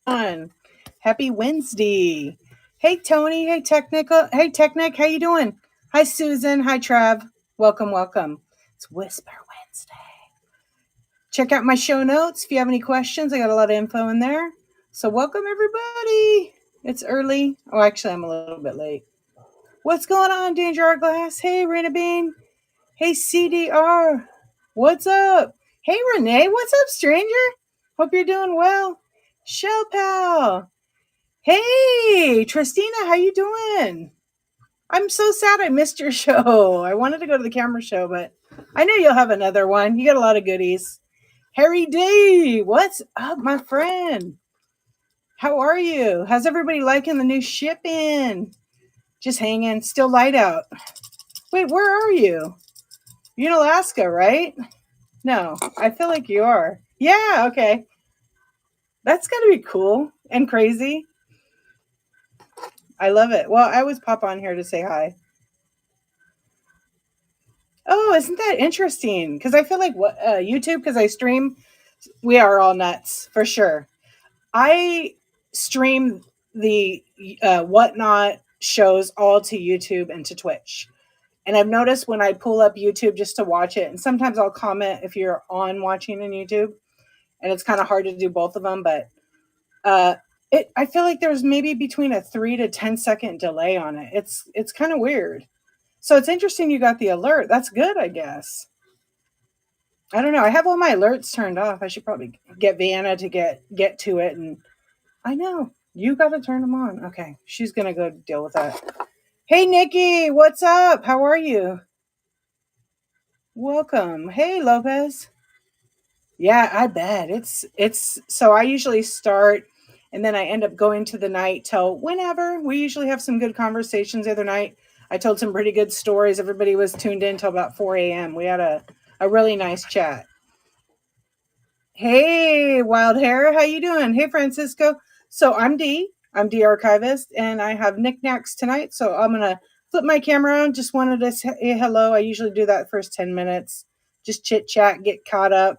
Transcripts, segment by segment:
On. Happy Wednesday. Hey Tony, hey Technical, hey Technic, how you doing? Hi Susan, hi Trav. Welcome, welcome. It's Whisper Wednesday. Check out my show notes if you have any questions. I got a lot of info in there. So welcome everybody. It's early. Oh, actually I'm a little bit late. What's going on, Danger Hourglass? Hey Raina Bean. Hey CDR. What's up? Hey Renee, what's up, stranger? Hope you're doing well. Shell Pal. Hey, Tristina, how you doing? I'm so sad I missed your show. I wanted to go to the camera show, but I know you'll have another one. You got a lot of goodies. Harry D, what's up, my friend? How are you? How's everybody liking the new shipping? Just hanging, still light out. Wait, where are you? You're in Alaska, right? No, I feel like you are. Yeah, okay. That's got to be cool and crazy. I love it. Well, I always pop on here to say hi. Oh, isn't that interesting? Because I feel like YouTube, because I stream, we are all nuts for sure. I stream the whatnot shows all to YouTube and to Twitch. And I've noticed when I pull up YouTube just to watch it, and sometimes I'll comment if you're on watching in YouTube, and it's kind of hard to do both of them, but uh, I feel like there's maybe between a 3 to 10 second delay on it. It's kind of weird. So it's interesting you got the alert. That's good, I guess. I don't know. I have all my alerts turned off. I should probably get Vanna to get to it. And I know you got to turn them on. Okay, she's gonna go deal with that. Hey, Nikki, what's up? How are you? Welcome. Hey, Lopez. Yeah, I bet it's. So I usually start, and then I end up going to the night till whenever. We usually have some good conversations. The other night, I told some pretty good stories. Everybody was tuned in till about 4 a.m. We had a really nice chat. Hey, Wild Hair, how you doing? Hey, Francisco. So I'm Dee. I'm Dee Archivist, and I have knickknacks tonight. So I'm gonna flip my camera on. Just wanted to say hello. I usually do that first 10 minutes. Just chit chat, get caught up.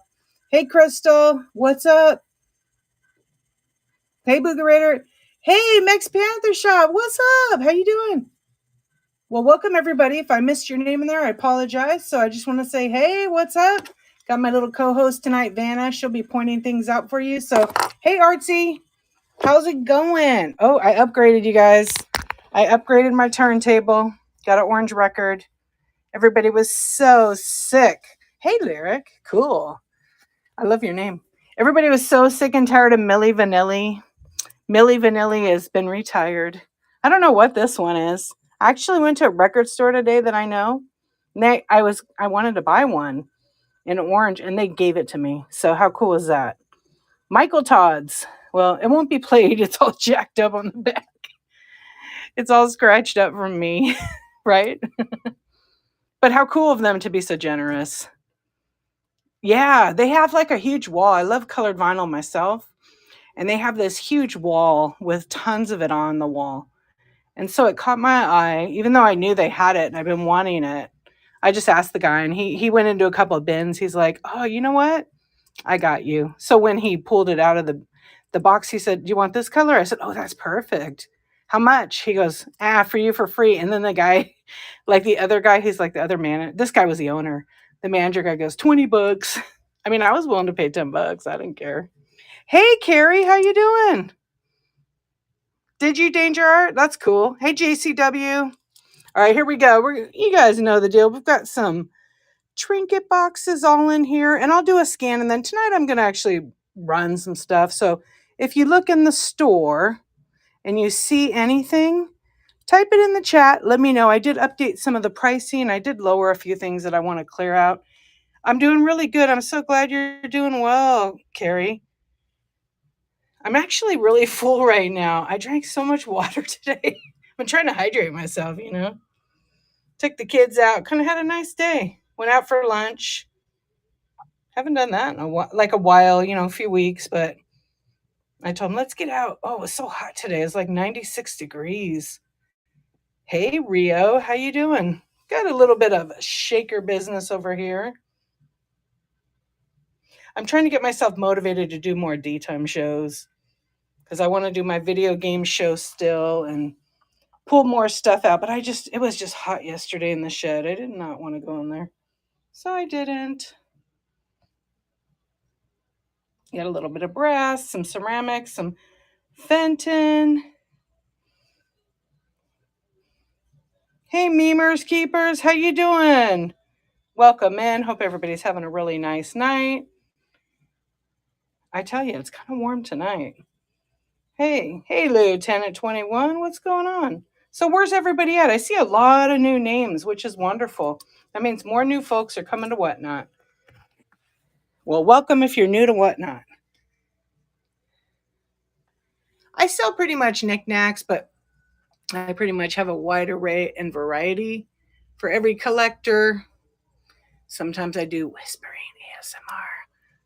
Hey, Crystal, what's up? Hey, Boogerator. Hey, Mex Panther Shop, what's up? How you doing? Well, welcome everybody. If I missed your name in there, I apologize. So I just want to say, hey, what's up? Got my little co-host tonight, Vanna. She'll be pointing things out for you. So, hey, Artsy, how's it going? Oh, I upgraded you guys. I upgraded my turntable. Got an orange record. Everybody was so sick. Hey, Lyric, cool. I love your name. Everybody was so sick and tired of Millie Vanilli. Millie Vanilli has been retired. I don't know what this one is. I actually went to a record store today that I know. And I wanted to buy one in orange, and they gave it to me. So how cool is that? Michael Todd's. Well, it won't be played. It's all jacked up on the back. It's all scratched up from me, right? But how cool of them to be so generous. Yeah, they have like a huge wall. I love colored vinyl myself. And they have this huge wall with tons of it on the wall. And so it caught my eye, even though I knew they had it and I've been wanting it. I just asked the guy, and he went into a couple of bins. He's like, "Oh, you know what? I got you." So when he pulled it out of the box, he said, "Do you want this color?" I said, "Oh, that's perfect. How much?" He goes, "For you for free." And then the guy, like the other guy, he's like the other man. This guy was the owner. The manager guy goes, $20. I mean, I was willing to pay $10. I didn't care. Hey, Carrie, how you doing? Did you danger art? That's cool. Hey, JCW. All right, here we go. You guys know the deal. We've got some trinket boxes all in here, and I'll do a scan. And then tonight I'm going to actually run some stuff. So if you look in the store and you see anything, type it in the chat. Let me know. I did update some of the pricing. I did lower a few things that I want to clear out. I'm doing really good. I'm so glad you're doing well, Carrie. I'm actually really full right now. I drank so much water today. I'm trying to hydrate myself, you know. Took the kids out. Kind of had a nice day. Went out for lunch. Haven't done that in a while, you know, a few weeks, but I told them, let's get out. Oh, it was so hot today. It's like 96 degrees. Hey, Rio, how you doing? Got a little bit of shaker business over here. I'm trying to get myself motivated to do more daytime shows. because I want to do my video game show still and pull more stuff out. But it was just hot yesterday in the shed. I did not want to go in there. So I didn't. Got a little bit of brass, some ceramics, some Fenton. Hey, memers, keepers, how you doing? Welcome in. Hope everybody's having a really nice night. I tell you, it's kind of warm tonight. Hey, Lieutenant 21, what's going on? So where's everybody at? I see a lot of new names, which is wonderful. That means more new folks are coming to Whatnot. Well, welcome if you're new to Whatnot. I sell pretty much knickknacks, but I pretty much have a wide array and variety for every collector. Sometimes I do whispering ASMR.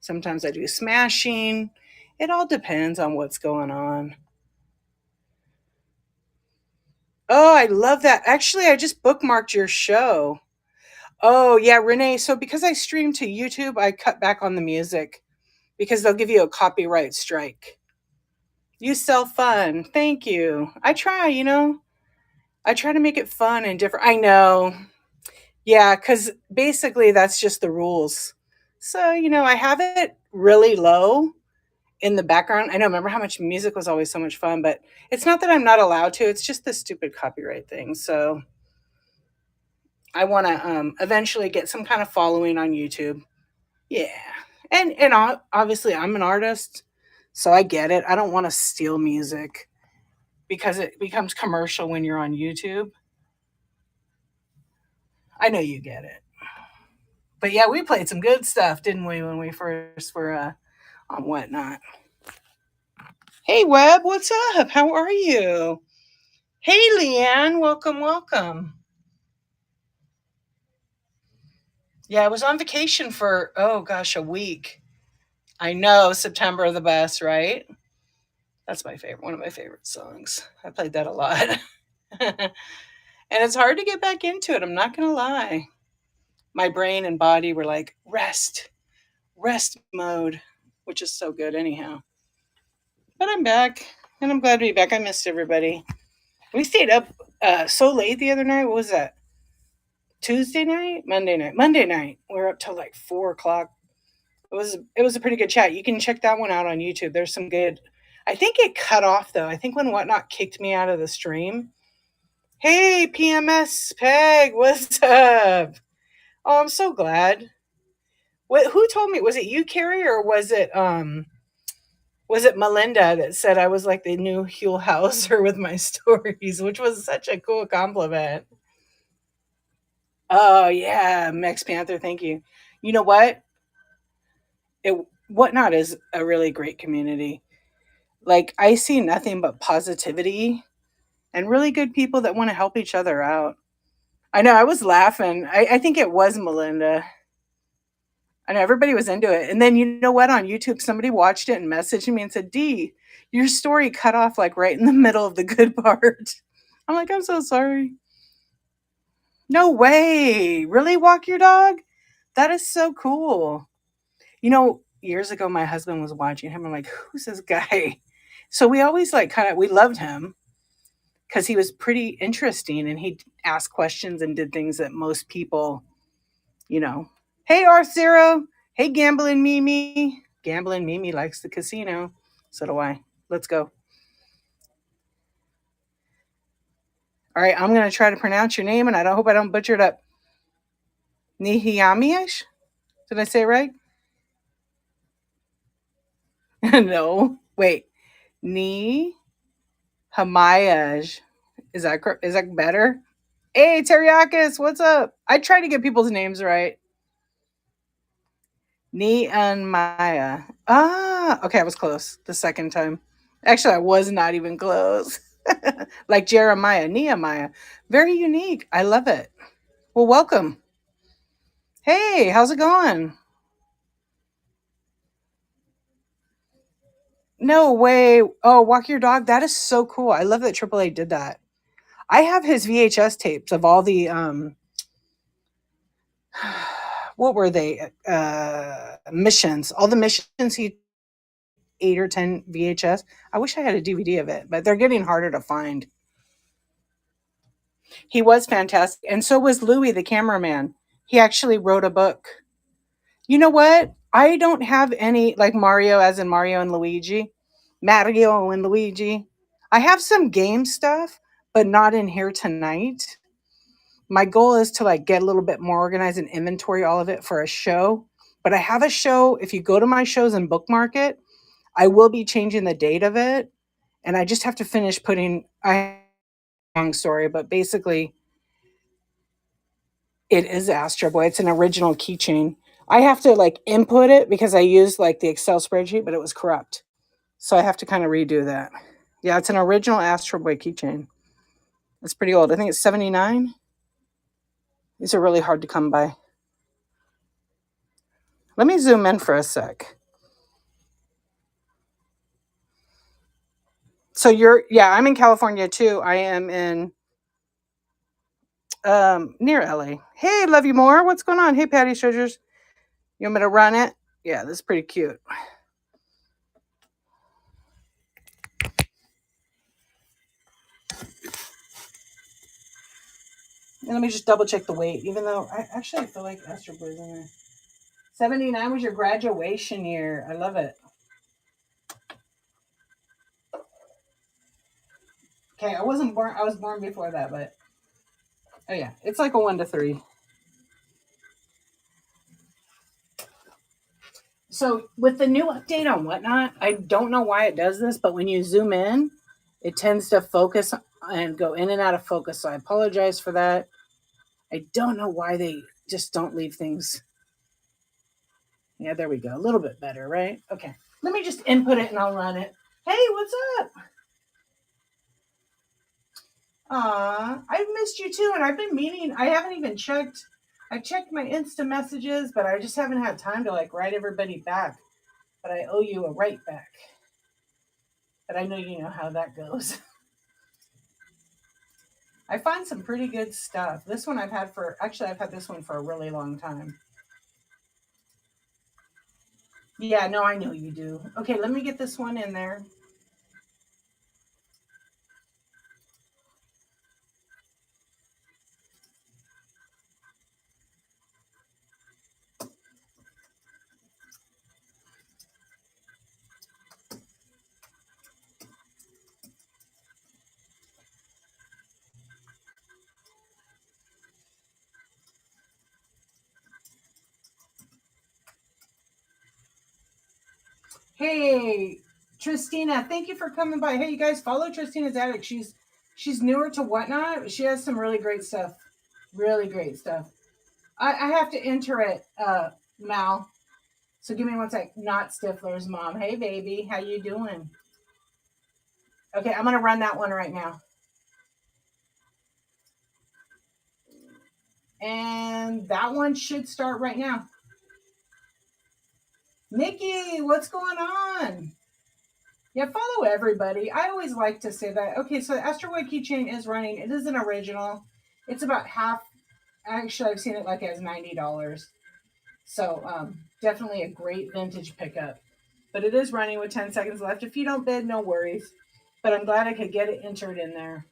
Sometimes I do smashing. It all depends on what's going on. Oh, I love that. Actually, I just bookmarked your show. Oh, yeah, Renee. So because I stream to YouTube, I cut back on the music because they'll give you a copyright strike. You sell fun. Thank you. I try, I try to make it fun and different. I know. Yeah, because basically that's just the rules. So, I have it really low in the background. I know, remember how much music was always so much fun, but it's not that I'm not allowed to. It's just the stupid copyright thing. So I want to eventually get some kind of following on YouTube. Yeah. And obviously I'm an artist, so I get it. I don't want to steal music because it becomes commercial when you're on YouTube. I know you get it. But yeah, we played some good stuff, didn't we, when we first were on Whatnot. Hey, Webb, what's up? How are you? Hey, Leanne, welcome. Yeah, I was on vacation for, oh gosh, a week. I know, September the best, right? That's my favorite, one of my favorite songs. I played that a lot. And it's hard to get back into it, I'm not going to lie. My brain and body were like, rest mode, which is so good anyhow. But I'm back, and I'm glad to be back. I missed everybody. We stayed up so late the other night. What was that? Tuesday night? Monday night. Monday night. We were up till like 4 o'clock. It was a pretty good chat. You can check that one out on YouTube. There's some good. I think it cut off though. I think when Whatnot kicked me out of the stream. Hey, PMS Peg, what's up? Oh, I'm so glad. Who told me? Was it you, Carrie, or was it Melinda that said I was like the new Huell Hauser with my stories, which was such a cool compliment. Oh yeah, Max Panther, thank you. You know what? Whatnot is a really great community. Like I see nothing but positivity and really good people that want to help each other out. I know I was laughing. I think it was Melinda. I know everybody was into it. And then you know what? On YouTube, somebody watched it and messaged me and said, D, your story cut off like right in the middle of the good part. I'm like, I'm so sorry. No way. Really walk your dog? That is so cool. Years ago, my husband was watching him. I'm like, who's this guy? So we always we loved him because he was pretty interesting and he asked questions and did things that most people, Hey, R0. Hey, Gambling Mimi. Gambling Mimi likes the casino. So do I. Let's go. All right, I'm going to try to pronounce your name, and I hope I don't butcher it up. Nihiyamiish? Did I say it right? No. Wait. Nihamiish. Is that better? Hey, Teriakis, what's up? I try to get people's names right. Ni and Maya. Ah, okay, I was close the second time. Actually, I was not even close. Like Jeremiah, Nehemiah. Very unique. I love it. Well, welcome. Hey, how's it going? No way. Oh, walk your dog. That is so cool. I love that AAA did that. I have his VHS tapes of all the what were they? Missions. All the missions he 8 or 10 VHS. I wish I had a DVD of it, but they're getting harder to find. He was fantastic. And so was Louis, the cameraman. He actually wrote a book. You know what? I don't have any, like Mario, as in Mario and Luigi. Mario and Luigi. I have some game stuff, but not in here tonight. My goal is to like get a little bit more organized and inventory all of it for a show. But I have a show. If you go to my shows and bookmark it, I will be changing the date of it. And I just have to finish putting, I long story, but basically it is Astro Boy. It's an original keychain. I have to like input it because I used like the Excel spreadsheet, but it was corrupt. So I have to kind of redo that. Yeah, it's an original Astro Boy keychain. It's pretty old. I think it's 79. These are really hard to come by. Let me zoom in for a sec. So yeah, I'm in California too. I am in near LA. Hey, love you more. What's going on? Hey, Patty Treasures. You want me to run it? Yeah, this is pretty cute. And let me just double check the weight, even though I actually feel like Astro Boy's in there. 79 was your graduation year. I love it. Okay, I wasn't born. I was born before that, but oh yeah, it's like a 1 to 3. So with the new update on Whatnot, I don't know why it does this, but when you zoom in, it tends to focus and go in and out of focus. So I apologize for that. I don't know why they just don't leave things. Yeah, there we go. A little bit better, right? Okay. Let me just input it and I'll run it. Hey, what's up? I've missed you too, and I've been meaning. I haven't even checked. I checked my Insta messages, but I just haven't had time to like write everybody back. But I owe you a write back. But I know you know how that goes. I find some pretty good stuff. This one I've had this one for a really long time. Yeah, no, I know you do. Okay, let me get this one in there. Hey, Tristina, thank you for coming by. Hey, you guys, follow Tristina's Attic. She's newer to Whatnot. She has some really great stuff. Really great stuff. I have to enter it, Mal. So give me one sec. Not Stifler's mom. Hey, baby, how you doing? Okay, I'm gonna run that one right now. And that one should start right now. Nikki, what's going on? Yeah, follow everybody. I always like to say that. Okay, so Astro Boy keychain is running. It is an original. It's about half. Actually, I've seen it like as $90. So definitely a great vintage pickup. But it is running with 10 seconds left. If you don't bid, no worries. But I'm glad I could get it entered in there.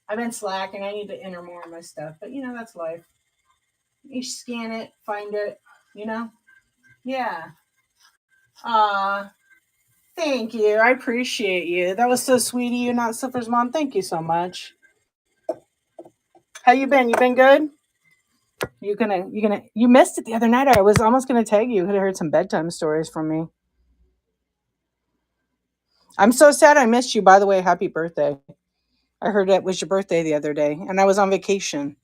I've been slacking. I need to enter more of my stuff. But, you know, that's life. You scan it, find it, you know? Yeah. Thank you. I appreciate you. That was so sweet of you, Not Stifler's mom. Thank you so much. How you been? You been good? You missed it the other night. I was almost gonna tag you. Could have heard some bedtime stories from me. I'm so sad I missed you. By the way, happy birthday. I heard it was your birthday the other day, and I was on vacation.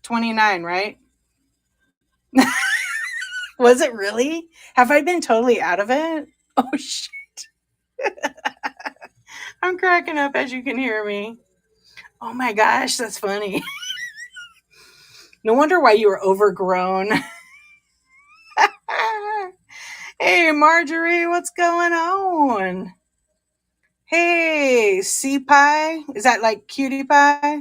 29, right? Was it really? Have I been totally out of it? Oh, shit. I'm cracking up as you can hear me. Oh my gosh, that's funny. No wonder why you were overgrown. Hey, Marjorie, what's going on? Hey, sea pie. Is that like cutie pie?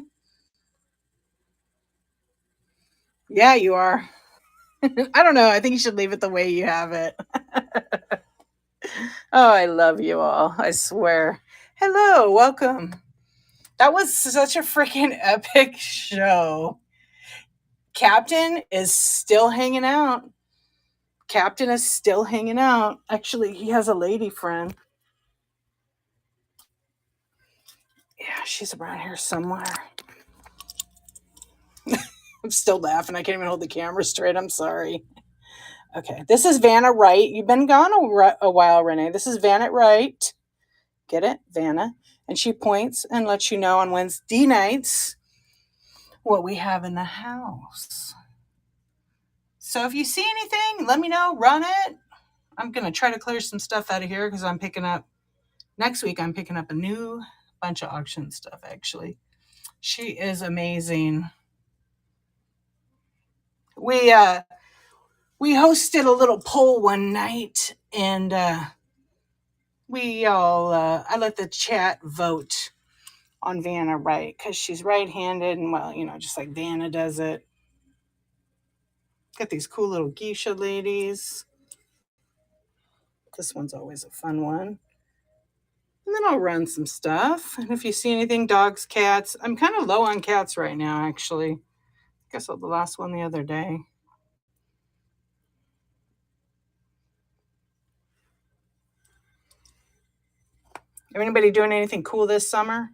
Yeah, you are. I don't know. I think you should leave it the way you have it. Oh, I love you all. I swear. Hello, welcome. That was such a freaking epic show. Captain is still hanging out. Captain is still hanging out. Actually, he has a lady friend. Yeah, she's around here somewhere. I'm still laughing. I can't even hold the camera straight. I'm sorry. Okay, this is Vanna Wright. You've been gone a while, Renee. This is Vanna Wright. Get it? Vanna. And she points and lets you know on Wednesday nights what we have in the house. So if you see anything, let me know. Run it. I'm going to try to clear some stuff out of here because next week I'm picking up a new bunch of auction stuff, actually. She is amazing. We hosted a little poll one night, and I let the chat vote on Vanna Wright because she's right-handed, and well, just like Vanna does it. Got these cool little geisha ladies. This one's always a fun one. And then I'll run some stuff. And if you see anything, dogs, cats. I'm kind of low on cats right now, actually. I guess the last one the other day. Anybody doing anything cool this summer?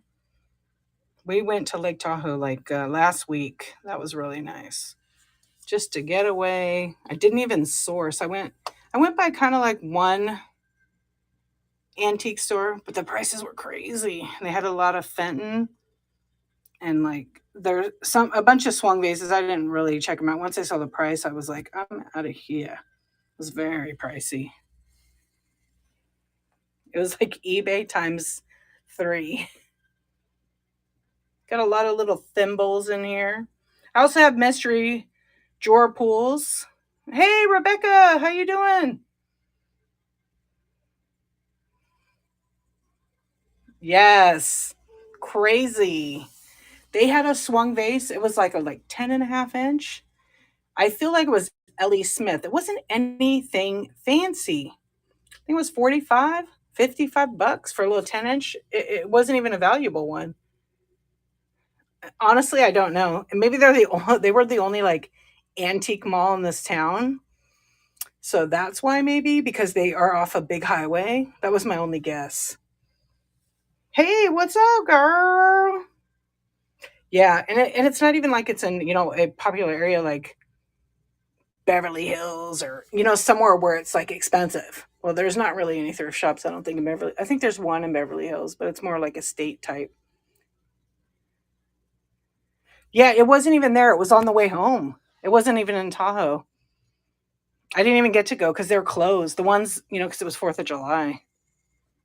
We went to Lake Tahoe last week. That was really nice. Just to get away. I didn't even source. I went by kind of like one antique store, but the prices were crazy. They had a lot of Fenton and there's a bunch of swung vases. I didn't really check them out. Once I saw the price, I was like, I'm out of here. It was very pricey. It was like eBay times 3. Got a lot of little thimbles in here. I also have mystery drawer pools. Hey, Rebecca, how you doing? Yes, crazy. They had a swung vase. It was like a 10.5 inch. I feel like it was Ellie Smith. It wasn't anything fancy. I think it was 45, $55 for a little 10-inch. It wasn't even a valuable one. Honestly, I don't know. Maybe they were the only antique mall in this town. So that's why, maybe because they are off a big highway. That was my only guess. Hey, what's up, girl? Yeah, and it's not even like it's in a popular area like Beverly Hills or somewhere where it's expensive. Well, there's not really any thrift shops, I don't think, in Beverly. I think there's one in Beverly Hills, but it's more like a state type. Yeah, it wasn't even there. It was on the way home. It wasn't even in Tahoe. I didn't even get to go because they're closed. The ones, because it was 4th of July.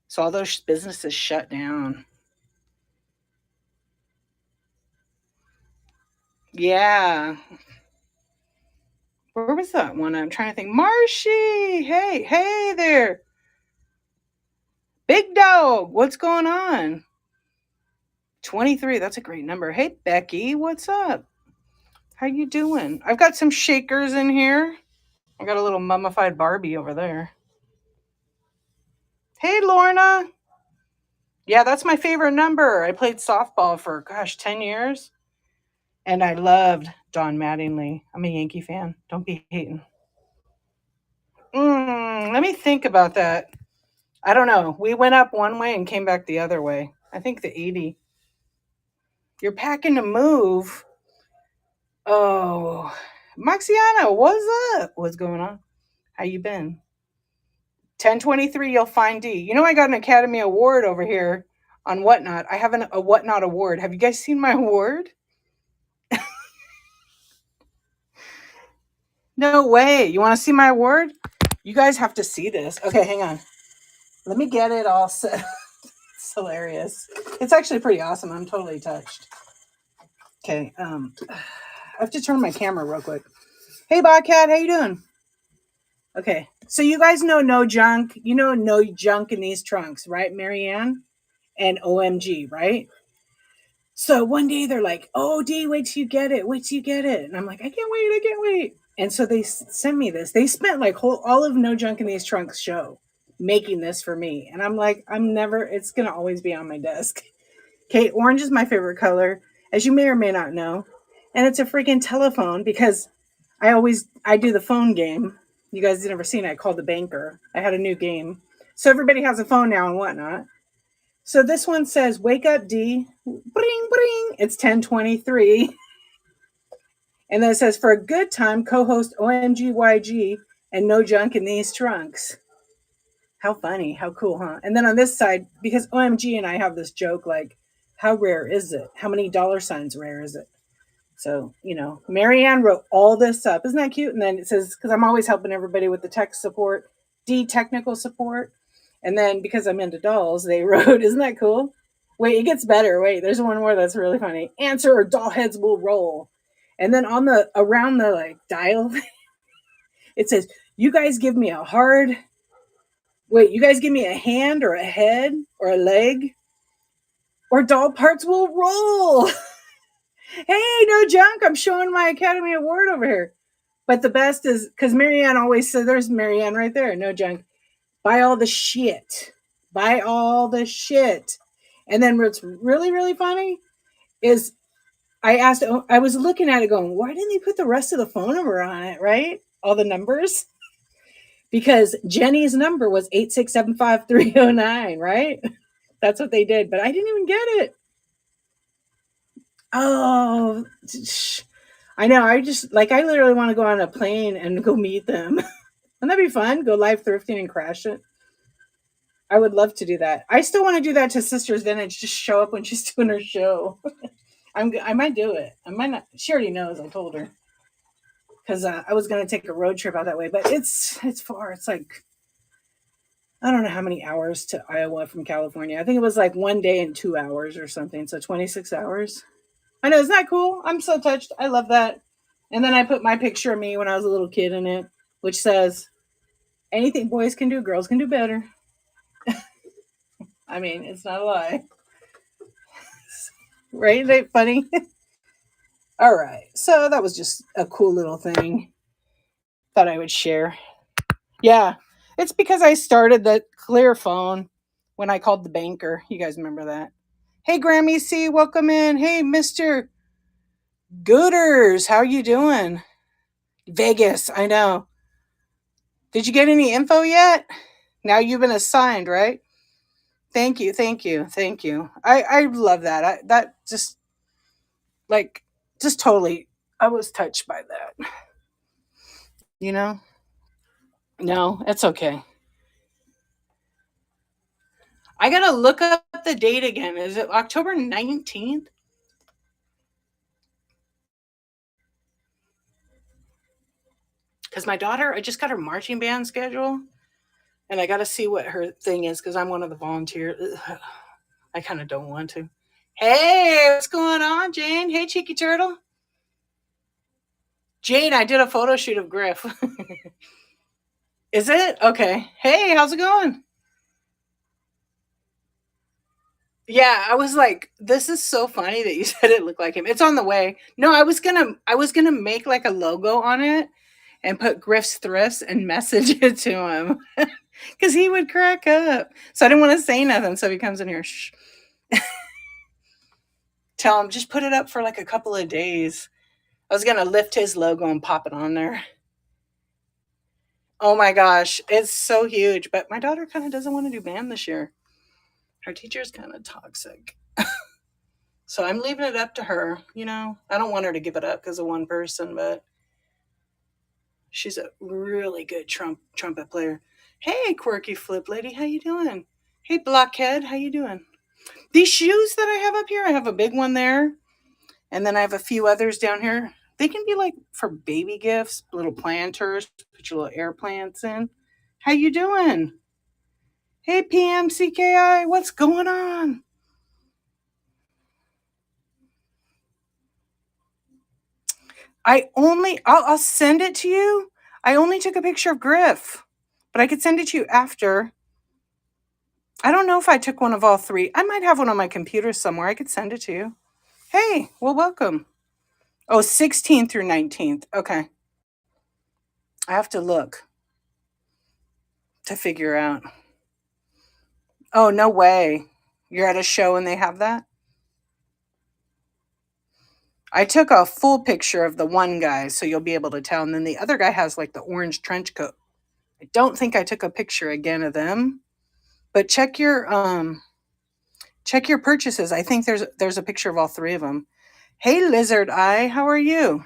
So all those businesses shut down. Yeah. Where was that one? I'm trying to think. Marshy! Hey there. Big dog, what's going on? 23, that's a great number. Hey, Becky, what's up? How you doing? I've got some shakers in here. I got a little mummified Barbie over there. Hey, Lorna. Yeah, that's my favorite number. I played softball for, 10 years. And I loved Don Mattingly. I'm a Yankee fan. Don't be hating. Let me think about that. I don't know. We went up one way and came back the other way. I think the 80. You're packing to move. Oh, Maxiano, what's up? What's going on? How you been? 1023, you'll find D. I got an Academy Award over here on Whatnot. I have a Whatnot Award. Have you guys seen my award? No way. You want to see my award? You guys have to see this. Okay, hang on. Let me get it all set. It's hilarious. It's actually pretty awesome. I'm totally touched. Okay, I have to turn my camera real quick. Hey, Bobcat, how you doing? Okay, so you guys know no junk. No junk in these trunks, right, Marianne? And OMG, right? So one day they're like, oh, D, wait till you get it. Wait till you get it. And I'm like, I can't wait. And so they sent me this. They spent like all of No Junk in These Trunks show making this for me. And I'm like, it's going to always be on my desk. Okay, orange is my favorite color, as you may or may not know. And it's a freaking telephone because I do the phone game. You guys have never seen it. I called the banker. I had a new game. So everybody has a phone now and whatnot. So this one says, "Wake up, D." Bring, bring. It's 10:23. And then it says, "For a good time, co-host OMGYG and No Junk in These Trunks." How funny. How cool, huh? And then on this side, because OMG and I have this joke like, how rare is it? How many $signs rare is it? So, Marianne wrote all this up. Isn't that cute? And then it says, because I'm always helping everybody with the tech support, D technical support. And then because I'm into dolls, they wrote, isn't that cool? Wait, it gets better. Wait, there's one more that's really funny. Answer or doll heads will roll. And then around the like dial, it says, you guys give me a hand or a head or a leg or doll parts will roll. Hey, No Junk, I'm showing my Academy Award over here. But the best is, because Marianne always said, there's Marianne right there, No Junk. Buy all the shit. Buy all the shit. And then what's really, really funny is I was looking at it going, why didn't they put the rest of the phone number on it, right? All the numbers? Because Jenny's number was 8675309, right? That's what they did, but I didn't even get it. Oh, I know. I literally want to go on a plane and go meet them. Wouldn't that be fun? Go live thrifting and crash it. I would love to do that. I still want to do that to Sister's Vintage. Just show up when she's doing her show. I might do it. I might not. She already knows. I told her because I was going to take a road trip out that way, but it's far. It's like I don't know how many hours to Iowa from California. I think it was like 1 day and 2 hours or something. So 26 hours. I know, isn't that cool? I'm so touched. I love that. And then I put my picture of me when I was a little kid in it, which says, anything boys can do, girls can do better. I mean, it's not a lie. Right? Isn't that funny? All right. So that was just a cool little thing. Thought I would share. Yeah. It's because I started the clear phone when I called the banker. You guys remember that? Hey, Grammy C, welcome in. Hey, Mr. Gooters, how you doing? Vegas, I know. Did you get any info yet? Now you've been assigned, right? Thank you. I love that. That just totally, I was touched by that. No, it's okay. I gotta look up the date again. Is it October 19th? Because my daughter, I just got her marching band schedule, and I got to see what her thing is because I'm one of the volunteers. I kind of don't want to. Hey, what's going on, Jane? Hey, Cheeky Turtle. Jane, I did a photo shoot of Griff. Is it? Okay. Hey, how's it going? Yeah, I was like, this is so funny that you said it looked like him. It's on the way. No, I was gonna make like a logo on it and put Griff's Thrifts and message it to him. Because he would crack up. So I didn't want to say nothing. So he comes in here. Shh. Tell him, just put it up for like a couple of days. I was going to lift his logo and pop it on there. Oh my gosh. It's so huge. But my daughter kind of doesn't want to do band this year. Her teacher's kind of toxic. So I'm leaving it up to her. I don't want her to give it up because of one person, but she's a really good trumpet player. Hey, quirky flip lady, how you doing? Hey, blockhead, how you doing? These shoes that I have up here, I have a big one there, and then I have a few others down here. They can be like for baby gifts, little planters, put your little air plants in. How you doing? Hey, PMCKI, what's going on? I'll send it to you. I only took a picture of Griff, but I could send it to you after. I don't know if I took one of all three. I might have one on my computer somewhere. I could send it to you. Hey, well, welcome. Oh, 16th through 19th. Okay. I have to look to figure out. Oh, no way. You're at a show and they have that? I took a full picture of the one guy, so you'll be able to tell. And then the other guy has like the orange trench coat. I don't think I took a picture again of them, but check your purchases. I think there's a picture of all three of them. Hey, Lizard Eye, how are you?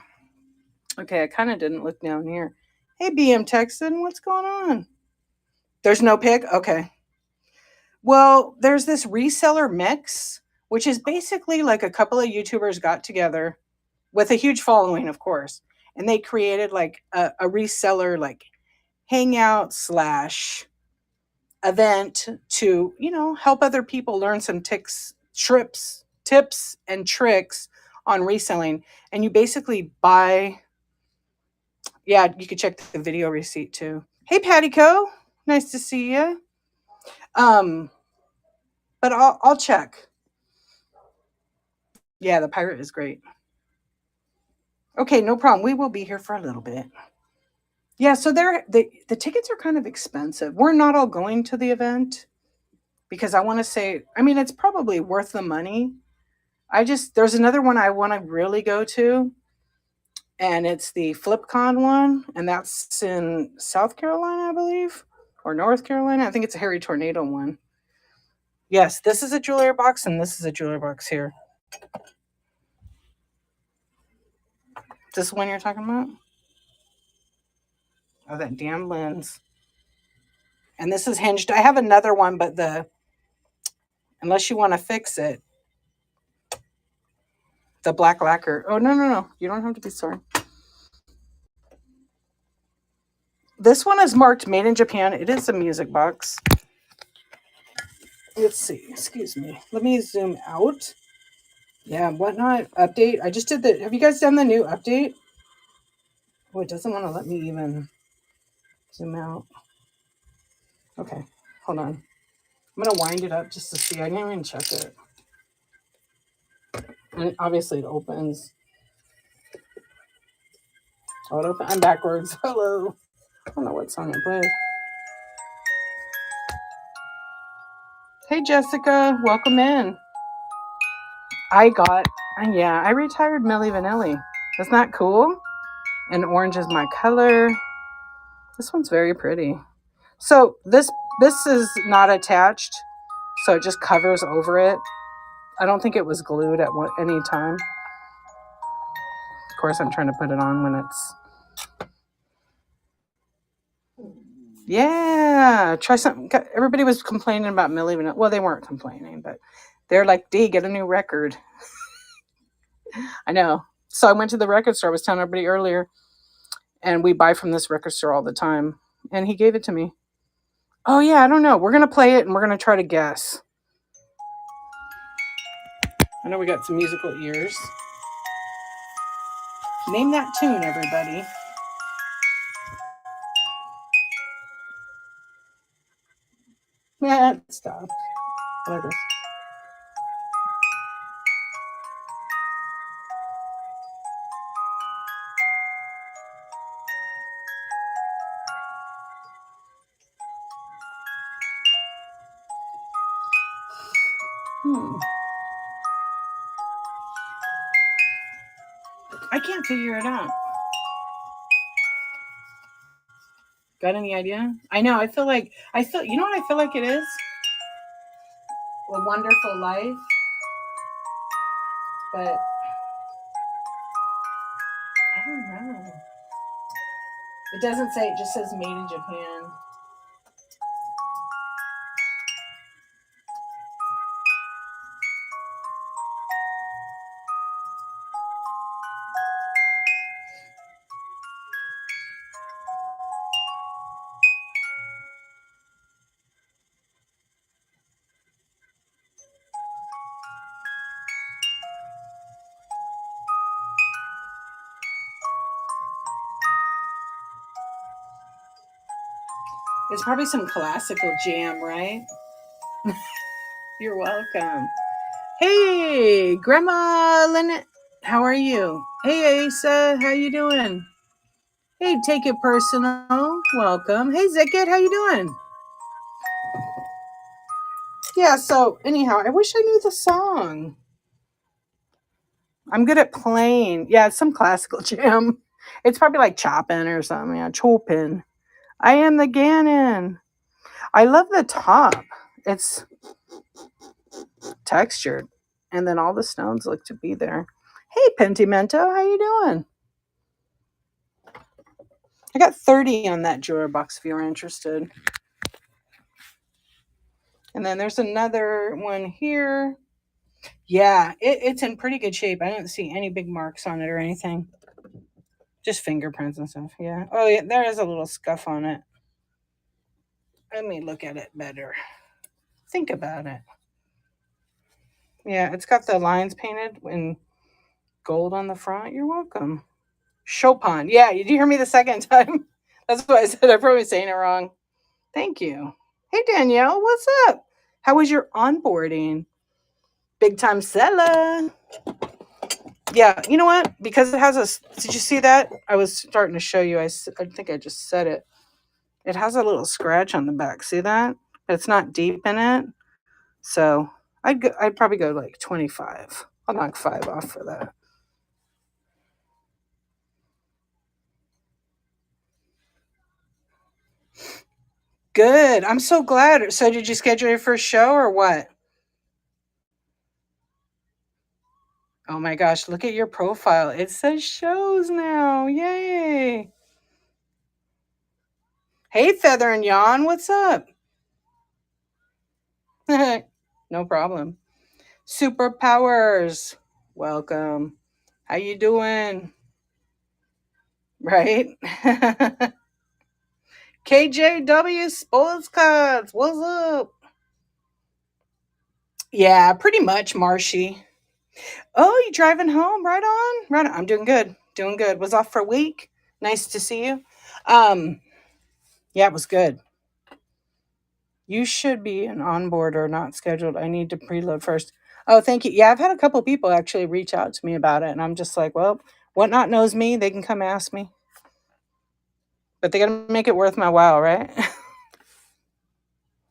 Okay, I kind of didn't look down here. Hey, BM Texan, what's going on? There's no pic? Okay. Well, there's this reseller mix, which is basically like a couple of YouTubers got together with a huge following, of course, and they created like a reseller like hangout slash event to, help other people learn some tips and tricks on reselling. And you basically buy, yeah, you could check the video receipt too. Hey, Patty Co, nice to see you. But I'll check. Yeah, the pirate is great. Okay, no problem. We will be here for a little bit. Yeah, so the tickets are kind of expensive. We're not all going to the event because I want to say, I mean, it's probably worth the money. There's another one I want to really go to, and it's the FlipCon one, and that's in South Carolina, I believe, or North Carolina. I think it's a Harry Tornado one. Yes, this is a jewelry box, and this is a jewelry box here. This one you're talking about? Oh, that damn lens. And this is hinged. I have another one, but unless you want to fix it, the black lacquer. Oh, no. You don't have to be sorry. This one is marked made in Japan. It is a music box. Let's see. Excuse me. Let me zoom out. Yeah, whatnot. Update. I just did have you guys done the new update? Oh, it doesn't want to let me even zoom out. Okay, hold on. I'm going to wind it up just to see. I didn't even check it. And obviously it opens. Oh, it opens. I'm backwards. Hello. I don't know what song it plays. Hey, Jessica. Welcome in. I retired Milli Vanilli. Isn't that cool? And orange is my color. This one's very pretty. So this is not attached, so it just covers over it. I don't think it was glued at any time. Of course, I'm trying to put it on when it's... Yeah, try something. Everybody was complaining about Milli Vanilli. Well, they weren't complaining, but they're like, "Dee, get a new record." I know. So I went to the record store. I was telling everybody earlier, and we buy from this record store all the time. And he gave it to me. Oh yeah, I don't know. We're gonna play it, and we're gonna try to guess. I know we got some musical ears. Name that tune, everybody. Yeah, stop. Like this. I can't figure it out. Got any idea? I know. You know what I feel like it is? A Wonderful Life. But I don't know. It doesn't say, it just says made in Japan. It's probably some classical jam, right? You're welcome. Hey, Grandma Lynette, how are you? Hey, Asa, how you doing? Hey, take it personal. Welcome. Hey, Zicket, how you doing? Yeah, so anyhow, I wish I knew the song. I'm good at playing. Yeah, it's some classical jam. It's probably like Chopin or something. Yeah, Chopin. I am the Ganon. I love the top. It's textured. And then all the stones look to be there. Hey, Pentimento, how you doing? I got 30 on that drawer box if you're interested. And then there's another one here. Yeah, it's in pretty good shape. I don't see any big marks on it or anything. Just fingerprints and stuff. Yeah. Oh, yeah, there is a little scuff on it. Let me look at it better. Think about it. Yeah, it's got the lines painted in gold on the front. You're welcome. Chopin. Yeah, did you hear me the second time? That's what I said. I'm probably saying it wrong. Thank you. Hey, Danielle, what's up? How was your onboarding? Big time seller. Yeah, you know what? Because it has a. Did you see that? I was starting to show you. I think I just said it. It has a little scratch on the back. See that? It's not deep in it. So I'd probably go like 25. I'll knock 5 off for that. Good. I'm so glad. So did you schedule your first show or what? Oh my gosh, look at your profile. It says shows now. Yay. Hey, Feather and Yawn, what's up? No problem. Superpowers. Welcome. How you doing? Right? KJW Sports Cards. What's up? Yeah, pretty much, Marshy. Oh, you driving home? Right on. Right on. I'm doing good. Doing good. Was off for a week. Nice to see you. Yeah, it was good. You should be an onboarder, not scheduled. I need to preload first. Oh, thank you. Yeah, I've had a couple people actually reach out to me about it, and I'm just like, well, Whatnot knows me. They can come ask me, but they got to make it worth my while, right?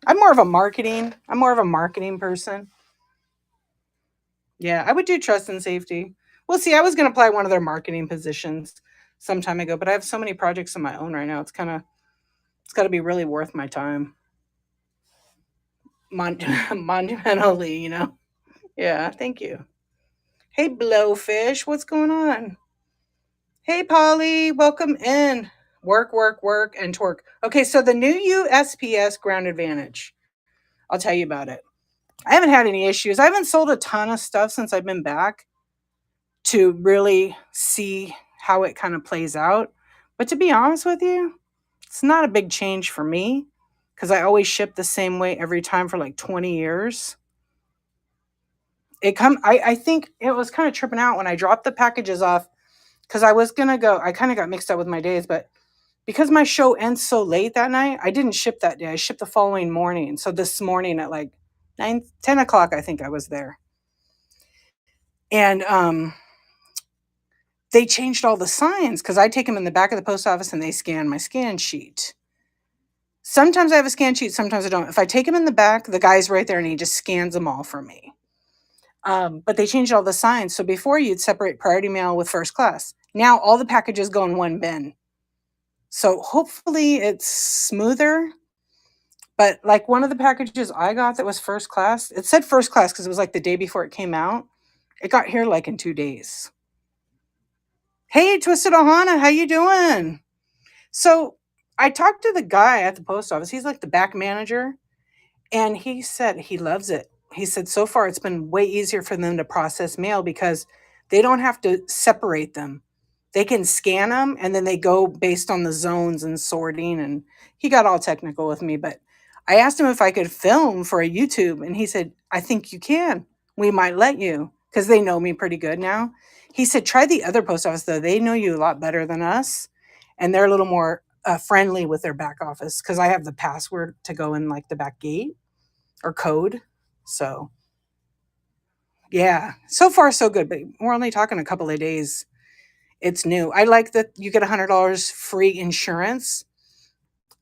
I'm more of a marketing person. Yeah, I would do trust and safety. Well, see, I was going to apply one of their marketing positions some time ago, but I have so many projects of my own right now. It's got to be really worth my time. Monumentally, you know. Yeah, thank you. Hey, Blowfish, what's going on? Hey, Polly, welcome in. Work, work, work, and twerk. Okay, so the new USPS Ground Advantage. I'll tell you about it. I haven't had any issues. I haven't sold a ton of stuff since I've been back to really see how it kind of plays out. But to be honest with you, it's not a big change for me because I always ship the same way every time for like 20 years. I think it was kind of tripping out when I dropped the packages off because I was gonna go. I kind of got mixed up with my days, but because my show ends so late that night, I didn't ship that day. I shipped the following morning. So this morning at like 10 o'clock, I think I was there. And they changed all the signs because I take them in the back of the post office and they scan my scan sheet. Sometimes I have a scan sheet, sometimes I don't. If I take them in the back, the guy's right there and he just scans them all for me. But they changed all the signs. So before you'd separate priority mail with first class. Now all the packages go in one bin. So hopefully it's smoother. But like one of the packages I got that was first class, it said first class because it was like the day before it came out. It got here like in 2 days. Hey, Twisted Ohana, how you doing? So I talked to the guy at the post office. He's like the back manager. And he said he loves it. He said so far it's been way easier for them to process mail because they don't have to separate them. They can scan them and then they go based on the zones and sorting. And he got all technical with me, but I asked him if I could film for a YouTube. And he said, I think you can. We might let you because they know me pretty good now. He said, try the other post office though. They know you a lot better than us. And they're a little more friendly with their back office because I have the password to go in like the back gate or code. So yeah, so far so good, but we're only talking a couple of days. It's new. I like that you get $100 free insurance.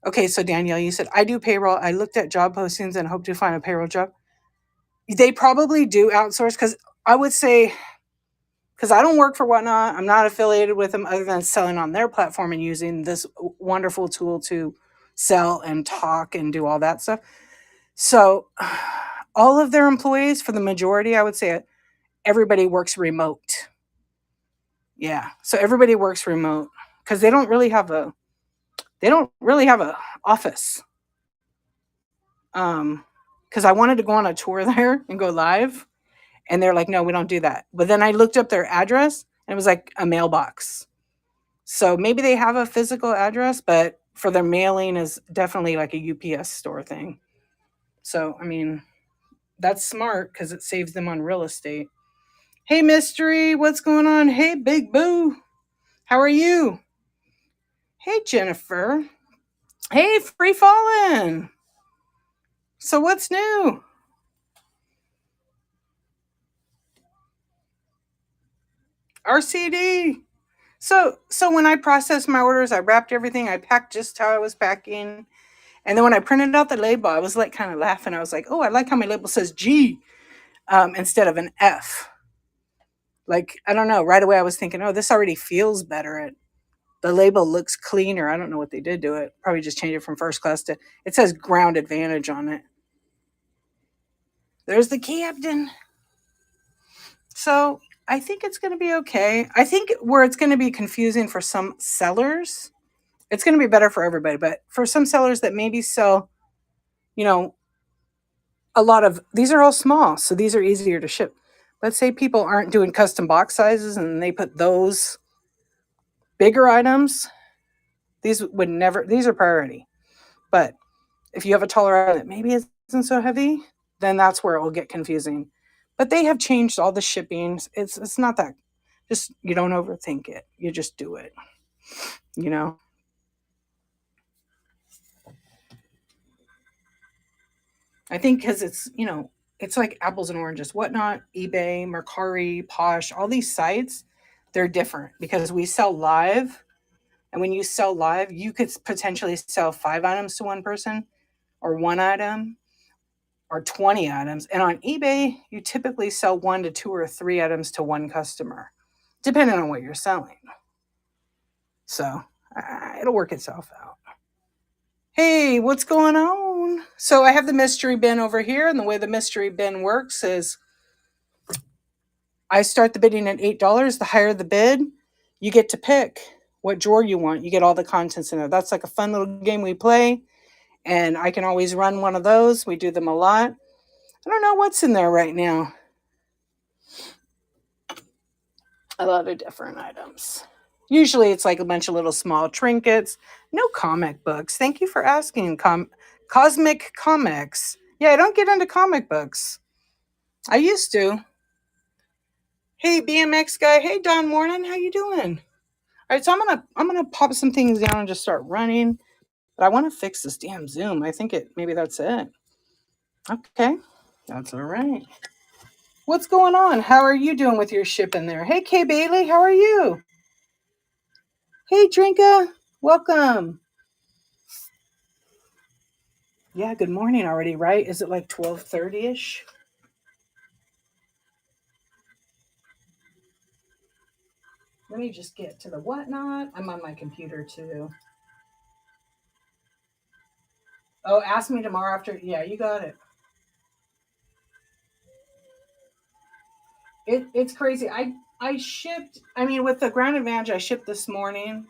Okay, so Danielle, you said, I do payroll. I looked at job postings and hope to find a payroll job. They probably do outsource, because I would say, because I don't work for Whatnot, I'm not affiliated with them other than selling on their platform and using this wonderful tool to sell and talk and do all that stuff. So all of their employees, for the majority, I would say everybody works remote. Yeah. So everybody works remote because they don't really have a office. Because I wanted to go on a tour there and go live, and they're like, no, we don't do that. But then I looked up their address and it was like a mailbox. So maybe they have a physical address, but for their mailing is definitely like a UPS store thing. So, I mean, that's smart because it saves them on real estate. Hey, Mystery, what's going on? Hey, Big Boo, how are you? Hey, Jennifer. Hey, Free Fallen. So what's new? RCD. So when I processed my orders, I wrapped everything. I packed just how I was packing. And then when I printed out the label, I was like kind of laughing. I was like, oh, I like how my label says G instead of an F. Like, I don't know. Right away, I was thinking, oh, this already feels better. The label looks cleaner. I don't know what they did to it. Probably just changed it from first class to, it says Ground Advantage on it. There's the captain. So I think it's going to be okay. I think where it's going to be confusing for some sellers, it's going to be better for everybody. But for some sellers that maybe sell, a lot of, these are all small, so these are easier to ship. Let's say people aren't doing custom box sizes and they put those bigger items, these are priority. But if you have a taller item that maybe isn't so heavy, then that's where it will get confusing. But they have changed all the shipping. It's not that, just, you don't overthink it. You just do it, I think because it's like apples and oranges. Whatnot, eBay, Mercari, Posh, all these sites, they're different because we sell live. And when you sell live, you could potentially sell 5 items to one person, or 1 item, or 20 items. And on eBay, you typically sell 1 to 2 or 3 items to one customer, depending on what you're selling. So it'll work itself out. Hey, what's going on? So I have the mystery bin over here, and the way the mystery bin works is I start the bidding at $8. The higher the bid, you get to pick what drawer you want. You get all the contents in there. That's like a fun little game we play, and I can always run one of those. We do them a lot. I don't know what's in there right now. A lot of different items. Usually it's like a bunch of little small trinkets. No comic books. Thank you for asking. Cosmic Comics. Yeah, I don't get into comic books. I used to. Hey, BMX guy. Hey, Don Morning. How you doing? All right, so I'm gonna pop some things down and just start running. But I want to fix this damn Zoom. I think maybe that's it. Okay, that's all right. What's going on? How are you doing with your shipping there? Hey, Kay Bailey, how are you? Hey, Drinka, welcome. Yeah, good morning already, right? Is it like 12:30-ish? Let me just get to the Whatnot. I'm on my computer too. Oh, ask me tomorrow after. Yeah, you got it. It's crazy. I shipped. I mean, with the Ground Advantage, I shipped this morning.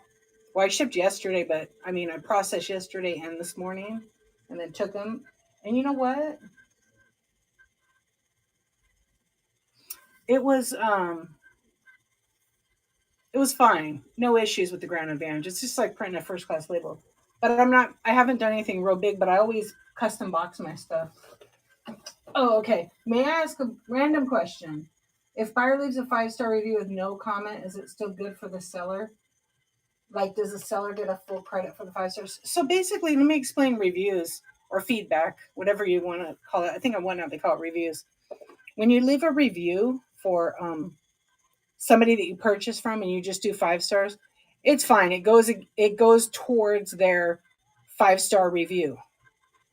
Well, I shipped yesterday, but I mean, I processed yesterday and this morning, and then took them. And you know what? It was fine. No issues with the Ground Advantage. It's just like printing a first class label. But I haven't done anything real big, but I always custom box my stuff. Oh, okay. May I ask a random question? If buyer leaves a 5-star review with no comment, is it still good for the seller? Like, does the seller get a full credit for the 5 stars? So basically, let me explain reviews or feedback, whatever you want to call it. I think on Whatnot they call it reviews. When you leave a review for somebody that you purchase from and you just do 5 stars, it's fine. It goes towards their 5-star review.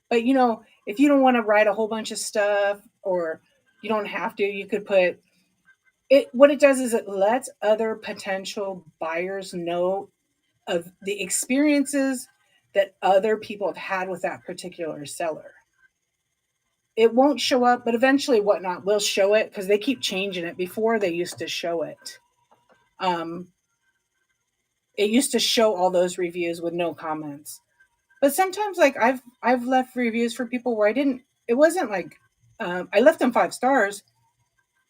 But if you don't want to write a whole bunch of stuff, or you don't have to, you could put it. What it does is it lets other potential buyers know of the experiences that other people have had with that particular seller. It won't show up, but eventually Whatnot will show it because they keep changing it. Before, they used to show it. Um, it used to show all those reviews with no comments. But sometimes, like, I've left reviews for people where I didn't. It wasn't like I left them 5 stars,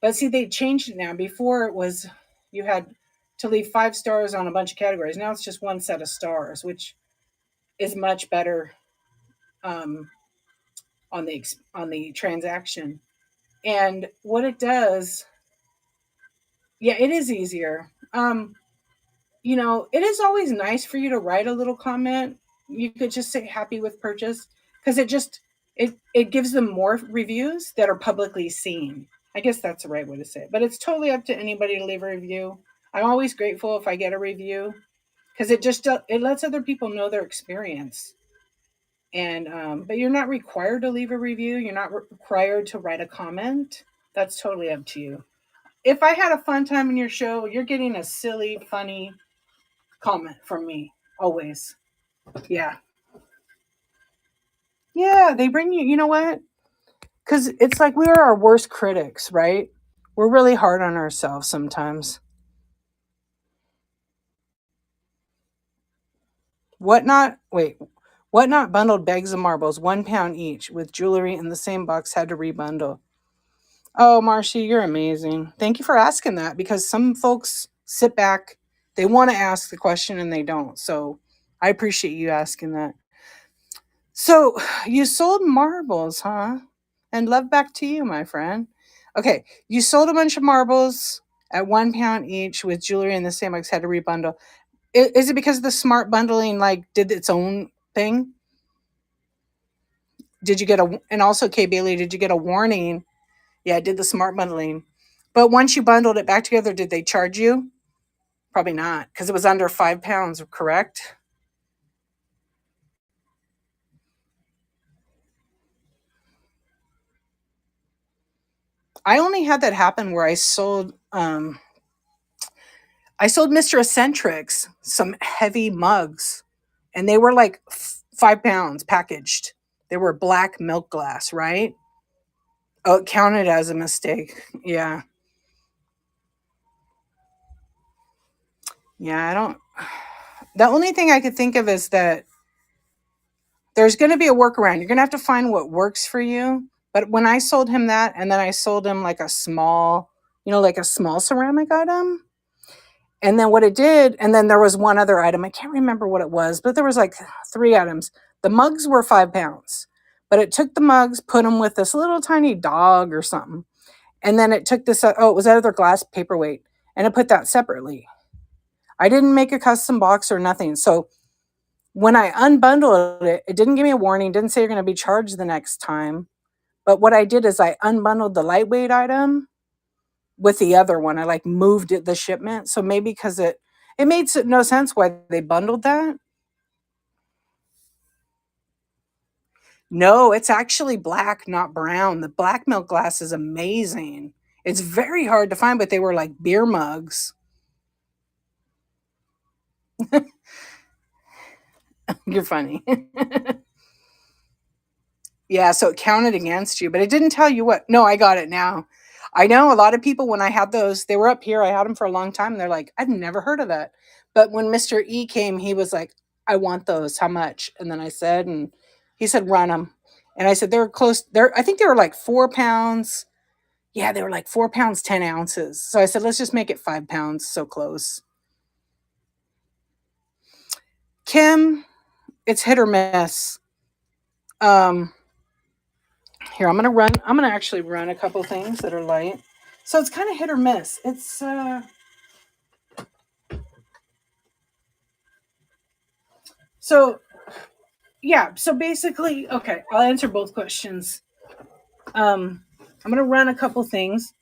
but see, they changed it now. Before, it was you had to leave 5 stars on a bunch of categories. Now it's just one set of stars, which is much better um, on the transaction. And what it does, yeah, it is easier. It is always nice for you to write a little comment. You could just say happy with purchase, because it gives them more reviews that are publicly seen. I guess that's the right way to say it. But it's totally up to anybody to leave a review. I'm always grateful if I get a review, because it lets other people know their experience. And but you're not required to leave a review. You're not required to write a comment. That's totally up to you. If I had a fun time in your show, you're getting a silly, funny comment from me always. Yeah. Yeah, they bring you know what? Because it's like we are our worst critics, right? We're really hard on ourselves sometimes. Whatnot bundled bags of marbles, £1 each, with jewelry in the same box, had to rebundle. Oh, Marcy, you're amazing. Thank you for asking that, because some folks sit back, they want to ask the question and they don't. So I appreciate you asking that. So you sold marbles, huh? And love back to you, my friend. Okay, you sold a bunch of marbles at £1 each with jewelry in the same box, had to rebundle. Is it because the smart bundling like did its own thing? Did you get and also Kay Bailey, did you get a warning? Yeah, I did the smart bundling. But once you bundled it back together, did they charge you? Probably not, because it was under £5, correct? I only had that happen where I sold Mr. Eccentrics some heavy mugs, and they were like £5 packaged. They were black milk glass, right? Oh, it counted as a mistake. Yeah. Yeah, I don't. The only thing I could think of is that there's going to be a workaround. You're going to have to find what works for you. But when I sold him that, and then I sold him like a small, like a small ceramic item, and then what it did, and then there was one other item. I can't remember what it was, but there was like 3 items. The mugs were £5, but it took the mugs, put them with this little tiny dog or something. And then it took this, it was out of their glass paperweight, and it put that separately. I didn't make a custom box or nothing. So when I unbundled it, it didn't give me a warning, didn't say you're going to be charged the next time. But what I did is I unbundled the lightweight item with the other one. I like moved the shipment. So maybe because it made no sense why they bundled that. No, it's actually black, not brown. The black milk glass is amazing. It's very hard to find, but they were like beer mugs. You're funny. Yeah, so it counted against you, but it didn't tell you what. No, I got it now. I know a lot of people, when I had those, they were up here. I had them for a long time. And they're like, I've never heard of that. But when Mr. E came, he was like, I want those. How much? And then I said, and he said, run them. And I said, they're close. I think they were like £4. Yeah, they were like £4, 10 ounces. So I said, let's just make it £5. So close. Kim, it's hit or miss. Here, I'm gonna actually run a couple things that are light. So it's kind of hit or miss. It's so yeah, so basically, okay, I'll answer both questions. I'm gonna run a couple things.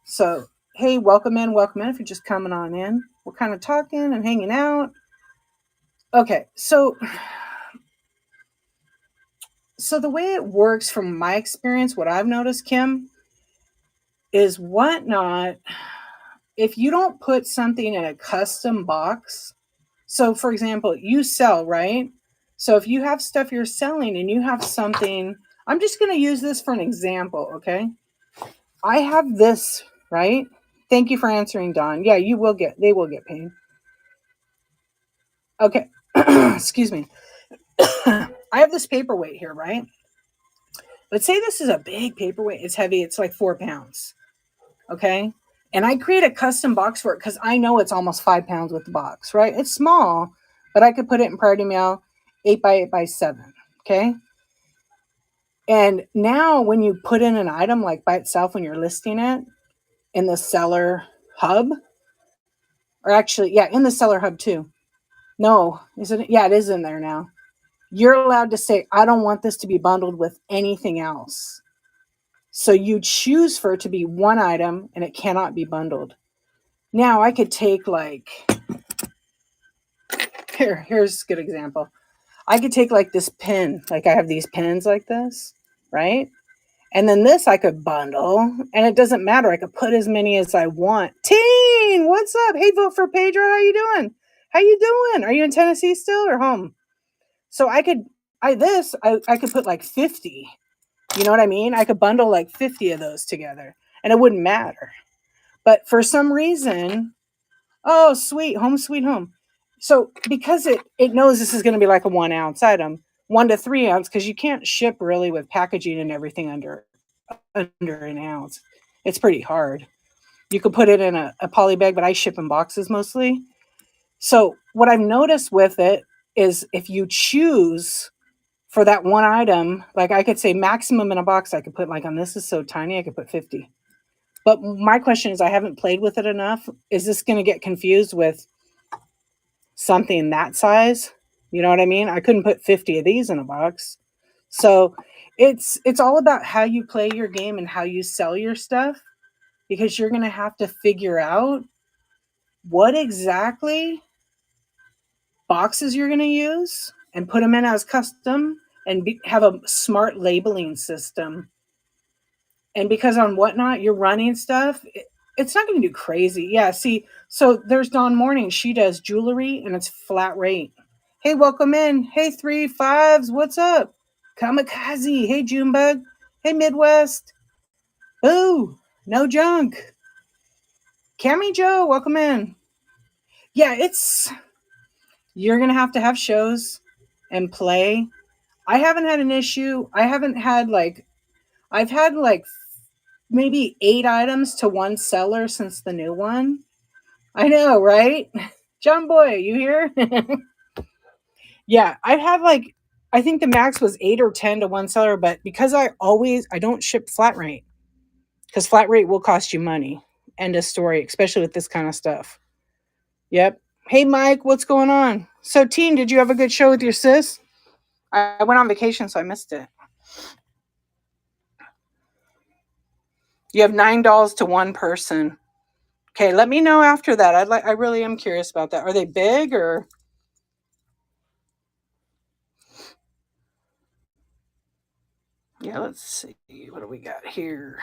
So Hey, welcome in, welcome in. If you're just coming on in, we're kind of talking and hanging out. Okay, so the way it works from my experience, what I've noticed, Kim, is Whatnot. If you don't put something in a custom box, so for example, you sell, right? So if you have stuff you're selling and you have something, I'm just going to use this for an example, okay? I have this, right? Thank you for answering, Don. Yeah, they will get paid. Okay. Excuse me. I have this paperweight here, right? Let's say this is a big paperweight. It's heavy. It's like 4 pounds. Okay. And I create a custom box for it because I know it's almost 5 pounds with the box, right? It's small, but I could put it in priority mail 8 by 8 by 7. Okay. And now when you put in an item like by itself, when you're listing it in the seller hub, or actually, yeah, in the seller hub too. No, isn't it? Yeah, it is in there now. You're allowed to say, I don't want this to be bundled with anything else. So you choose for it to be one item and it cannot be bundled. Now I could take like, here's a good example. I could take like this pin, like I have these pins like this, right? And then this I could bundle and it doesn't matter. I could put as many as I want. Teen, what's up? Hey, vote for Pedro. How you doing? How you doing? Are you in Tennessee still or home? So I could put like 50. You know what I mean? I could bundle like 50 of those together and it wouldn't matter. But for some reason, oh, sweet home. So because it knows this is going to be like a 1 ounce item, 1 to 3 ounce, because you can't ship really with packaging and everything under an ounce. It's pretty hard. You could put it in a poly bag, but I ship in boxes mostly. So what I've noticed with it is if you choose for that one item, like I could say maximum in a box, I could put like on this is so tiny, I could put 50. But my question is, I haven't played with it enough. Is this going to get confused with something that size? You know what I mean? I couldn't put 50 of these in a box. So it's all about how you play your game and how you sell your stuff, because you're going to have to figure out what exactly boxes you're going to use and put them in as custom and have a smart labeling system. And because on Whatnot you're running stuff, it's not going to do crazy. Yeah, see, so there's Dawn Morning. She does jewelry and it's flat rate. Hey, welcome in. Hey, 3 5s, what's up? Kamikaze. Hey, Junebug. Hey, Midwest. Boo, no junk. Cammy Joe, welcome in. Yeah, you're going to have shows and play. I haven't had an issue. I've had like maybe 8 items to one seller since the new one. I know, right? John Boy, you here? Yeah, I've had like, I think the max was 8 or 10 to one seller, but because I don't ship flat rate, because flat rate will cost you money. End of story, especially with this kind of stuff. Yep. Hey, Mike, what's going on? So, Teen, did you have a good show with your sis? I went on vacation, so I missed it. You have $9 to one person. Okay, let me know after that. I really am curious about that. Are they big or? Yeah, let's see. What do we got here?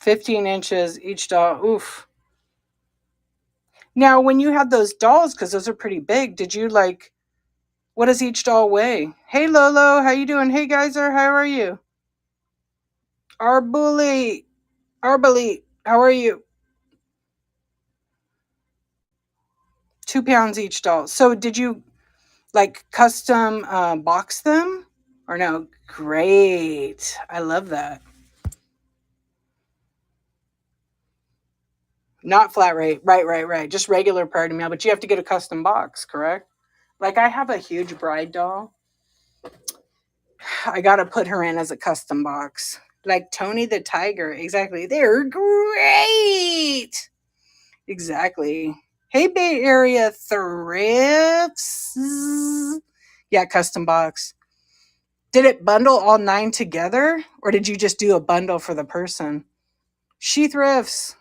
$15 each doll. Oof. Now, when you had those dolls, because those are pretty big, did you like? What does each doll weigh? Hey, Lolo, how you doing? Hey, Geyser, how are you? Arbuli, how are you? 2 pounds each doll. So, did you like custom box them or no? Great, I love that. Not flat rate, right. Just regular priority mail, but you have to get a custom box, correct? Like I have a huge bride doll. I got to put her in as a custom box. Like Tony the Tiger. Exactly. They're great. Exactly. Hey, Bay Area thrifts. Yeah, custom box. Did it bundle all 9 together, or did you just do a bundle for the person? She thrifts.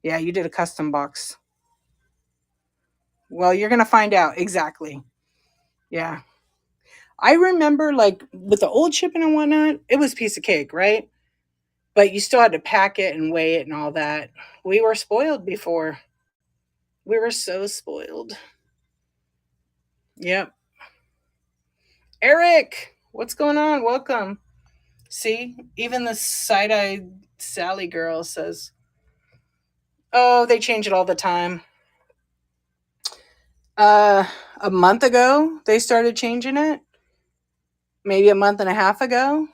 Yeah, you did a custom box. Well, you're going to find out. Exactly. Yeah. I remember, like, with the old shipping and whatnot, it was a piece of cake, right? But you still had to pack it and weigh it and all that. We were spoiled before. We were so spoiled. Yep. Eric, what's going on? Welcome. See, even the side-eyed Sally girl says, "Oh, they change it all the time." Uh, a month ago they started changing it. Maybe a month and a half ago,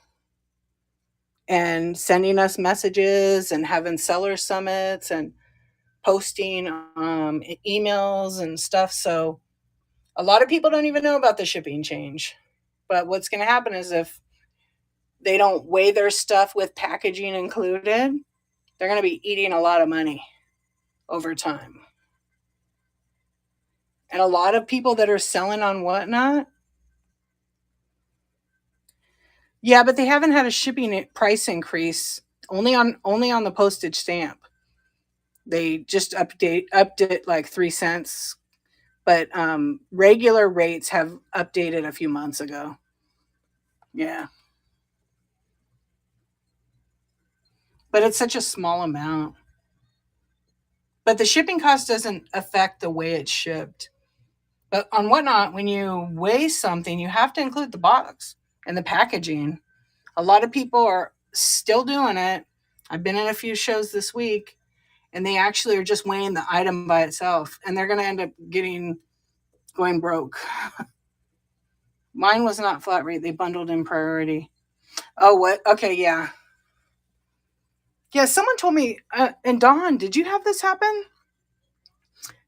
and sending us messages and having seller summits and posting emails and stuff. So a lot of people don't even know about the shipping change. But what's going to happen is if they don't weigh their stuff with packaging included, they're going to be eating a lot of money over time. And a lot of people that are selling on Whatnot, yeah, but they haven't had a shipping price increase. Only on the postage stamp. They just upped it like 3 cents, but regular rates have updated a few months ago. Yeah, but it's such a small amount. But the shipping cost doesn't affect the way it's shipped. But on Whatnot, when you weigh something, you have to include the box and the packaging. A lot of people are still doing it. I've been in a few shows this week, and they actually are just weighing the item by itself, and they're going to end up going broke. Mine was not flat rate. They bundled in priority. Oh, what? Okay, yeah. Yeah, someone told me, and Dawn, did you have this happen?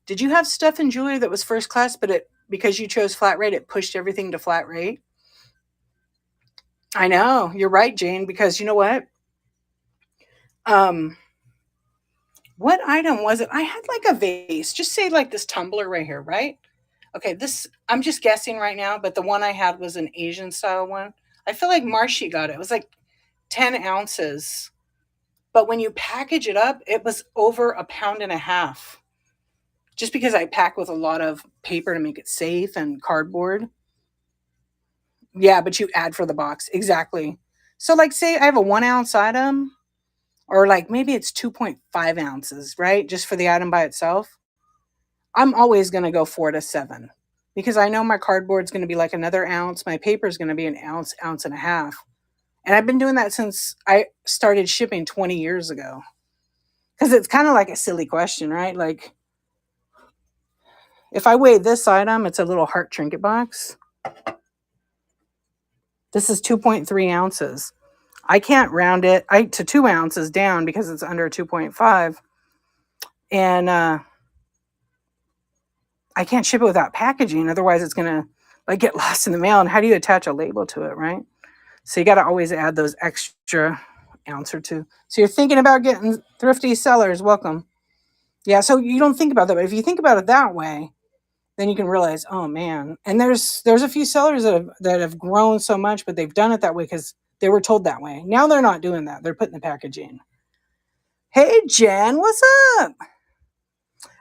Did you have stuff in jewelry that was first class, but because you chose flat rate, it pushed everything to flat rate? I know. You're right, Jane, because you know what? Um, what item was it? I had like a vase. Just say like this tumbler right here, right? Okay, this I'm just guessing right now, but the one I had was an Asian style one. I feel like Marshy got it. It was like 10 ounces. But when you package it up, it was over a pound and a half. Just because I pack with a lot of paper to make it safe and cardboard. Yeah, but you add for the box. Exactly. So, like, say I have a 1 ounce item, or like maybe it's 2.5 ounces, right? Just for the item by itself. I'm always going to go 4 to 7 because I know my cardboard's going to be like another ounce. My paper is going to be an ounce, ounce and a half. And I've been doing that since I started shipping 20 years ago. Because it's kind of like a silly question, right? Like, if I weigh this item, it's a little heart trinket box. This is 2.3 ounces. I can't round it to 2 ounces down because it's under 2.5. And I can't ship it without packaging. Otherwise, it's going to like get lost in the mail. And how do you attach a label to it, right? So you got to always add those extra ounce or two. So you're thinking about getting thrifty sellers. Welcome. Yeah, so you don't think about that. But if you think about it that way, then you can realize, oh man. And there's a few sellers that have grown so much, but they've done it that way because they were told that way. Now they're not doing that. They're putting the packaging. Hey Jen, what's up?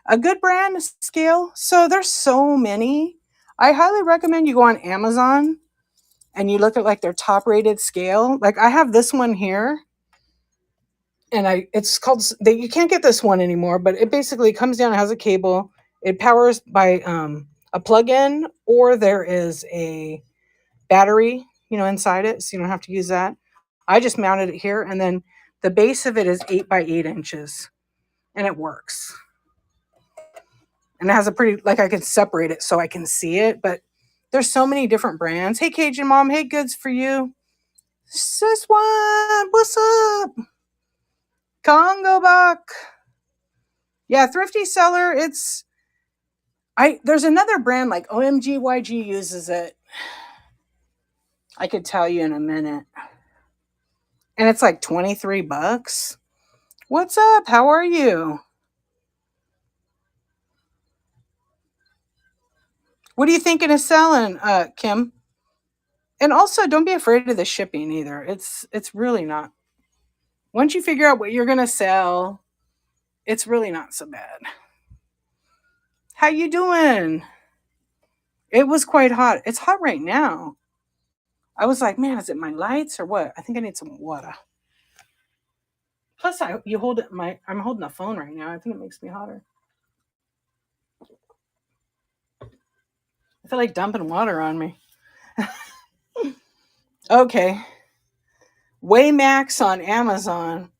A good brand scale. So there's so many. I highly recommend you go on Amazon and you look at like their top rated scale. Like I have this one here, and it's called, you can't get this one anymore, but it basically comes down, it has a cable. It powers by a plug-in, or there is a battery, inside it, so you don't have to use that. I just mounted it here, and then the base of it is 8 by 8 inches, and it works. And it has a pretty, like I can separate it so I can see it, but there's so many different brands. Hey Cajun Mom, hey Goods for You. Sis one, what's up? Congo Buck. Yeah, Thrifty Seller, there's another brand like OMGYG uses it. I could tell you in a minute. And it's like $23. What's up? How are you? What are you thinking of selling, Kim? And also, don't be afraid of the shipping either. It's really not. Once you figure out what you're gonna sell, it's really not so bad. How you doing? It was quite hot. It's hot right now. I was like, man, is it my lights or what? I think I need some water. Plus, I'm holding the phone right now. I think it makes me hotter. I feel like dumping water on me. Okay. Waymax on Amazon.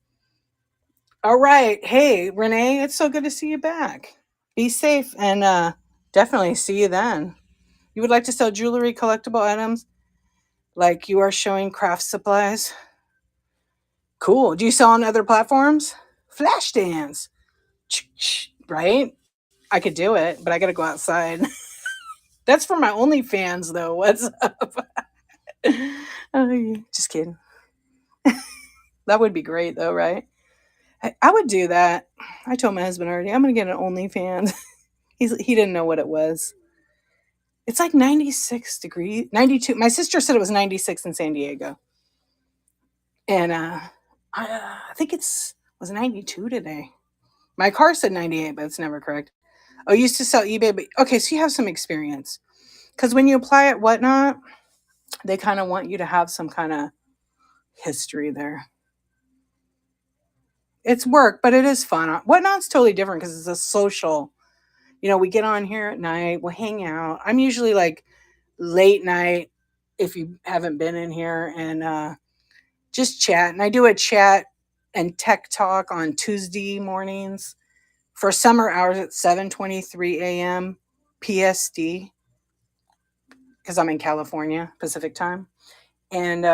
All right. Hey, Renee, it's so good to see you back. Be safe and definitely see you then. You would like to sell jewelry, collectible items like you are showing craft supplies? Cool. Do you sell on other platforms? Flash dance. Right? I could do it, but I got to go outside. That's for my OnlyFans, though. What's up? Oh, just kidding. That would be great, though, right? I would do that. I told my husband already, I'm going to get an OnlyFans. He didn't know what it was. It's like 96 degrees, 92. My sister said it was 96 in San Diego. And I think was 92 today. My car said 98, but it's never correct. Oh, used to sell eBay, but okay, so you have some experience. Because when you apply at Whatnot, they kind of want you to have some kind of history there. It's work, but it is fun. Whatnot's totally different because it's a social. We get on here at night, we'll hang out. I'm usually like late night if you haven't been in here and just chat. And I do a chat and tech talk on Tuesday mornings for summer hours at 7:23 a.m. PST because I'm in California, Pacific time. And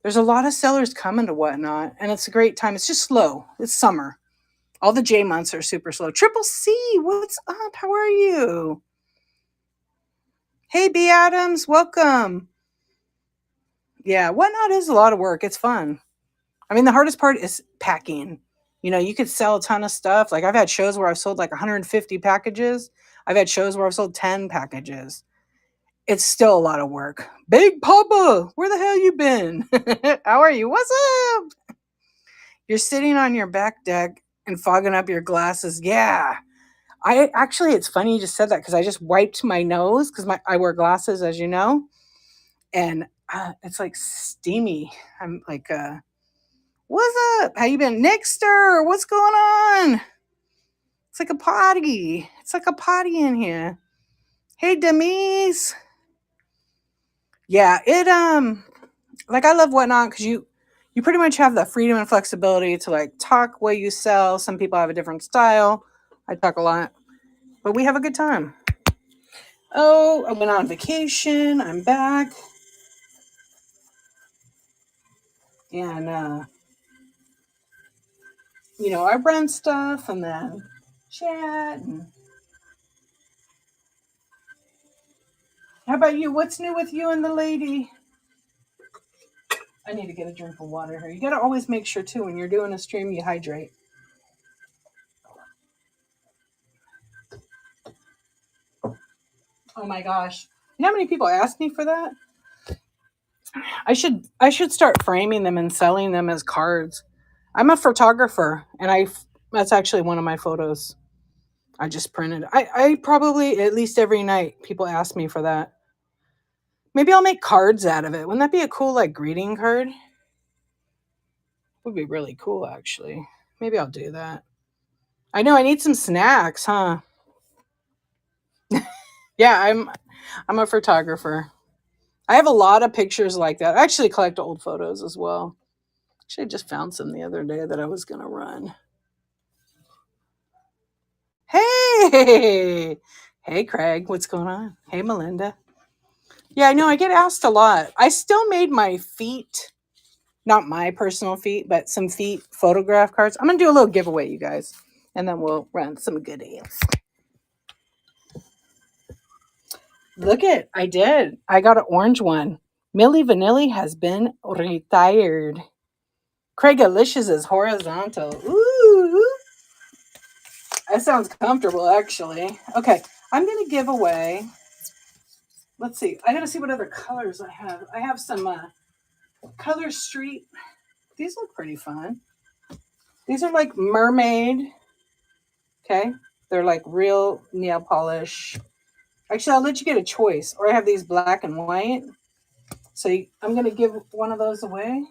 there's a lot of sellers coming to Whatnot, and it's a great time. It's just slow. It's summer. All the J months are super slow. Triple C, what's up? How are you? Hey, B. Adams, welcome. Yeah, Whatnot is a lot of work. It's fun. I mean, the hardest part is packing. You could sell a ton of stuff. Like I've had shows where I've sold like 150 packages. I've had shows where I've sold 10 packages. It's still a lot of work. Big Papa, where the hell you been? How are you? What's up? You're sitting on your back deck and fogging up your glasses. Yeah. It's funny you just said that because I just wiped my nose because I wear glasses, as you know, and it's like steamy. I'm like, what's up? How you been? Nixter, what's going on? It's like a party. It's like a party in here. Hey, Demise. Yeah, like I love Whatnot because you pretty much have the freedom and flexibility to like talk what you sell. Some people have a different style. I talk a lot, but we have a good time. Oh, I went on vacation. I'm back. And, I run stuff and then chat. And how about you? What's new with you and the lady? I need to get a drink of water here. You got to always make sure, too, when you're doing a stream, you hydrate. Oh, my gosh. You know how many people ask me for that? I should start framing them and selling them as cards. I'm a photographer, and that's actually one of my photos I just printed. I probably, at least every night, people ask me for that. Maybe I'll make cards out of it. Wouldn't that be a cool, like, greeting card? Would be really cool, actually. Maybe I'll do that. I know I need some snacks, huh? Yeah, I'm a photographer. I have a lot of pictures like that. I actually collect old photos as well. Actually, I just found some the other day that I was going to run. Hey! Hey, Craig. What's going on? Hey, Melinda. Yeah, I know. I get asked a lot. I still made my feet, not my personal feet, but some feet photograph cards. I'm going to do a little giveaway, you guys, and then we'll run some goodies. Look it. I did. I got an orange one. Millie Vanilli has been retired. Craig Alicious is horizontal. Ooh, that sounds comfortable, actually. Okay, I'm going to give away. Let's see. I got to see what other colors I have. I have some Color Street. These look pretty fun. These are like mermaid. Okay, they're like real nail polish. Actually, I'll let you get a choice. Or I have these black and white. So I'm going to give one of those away.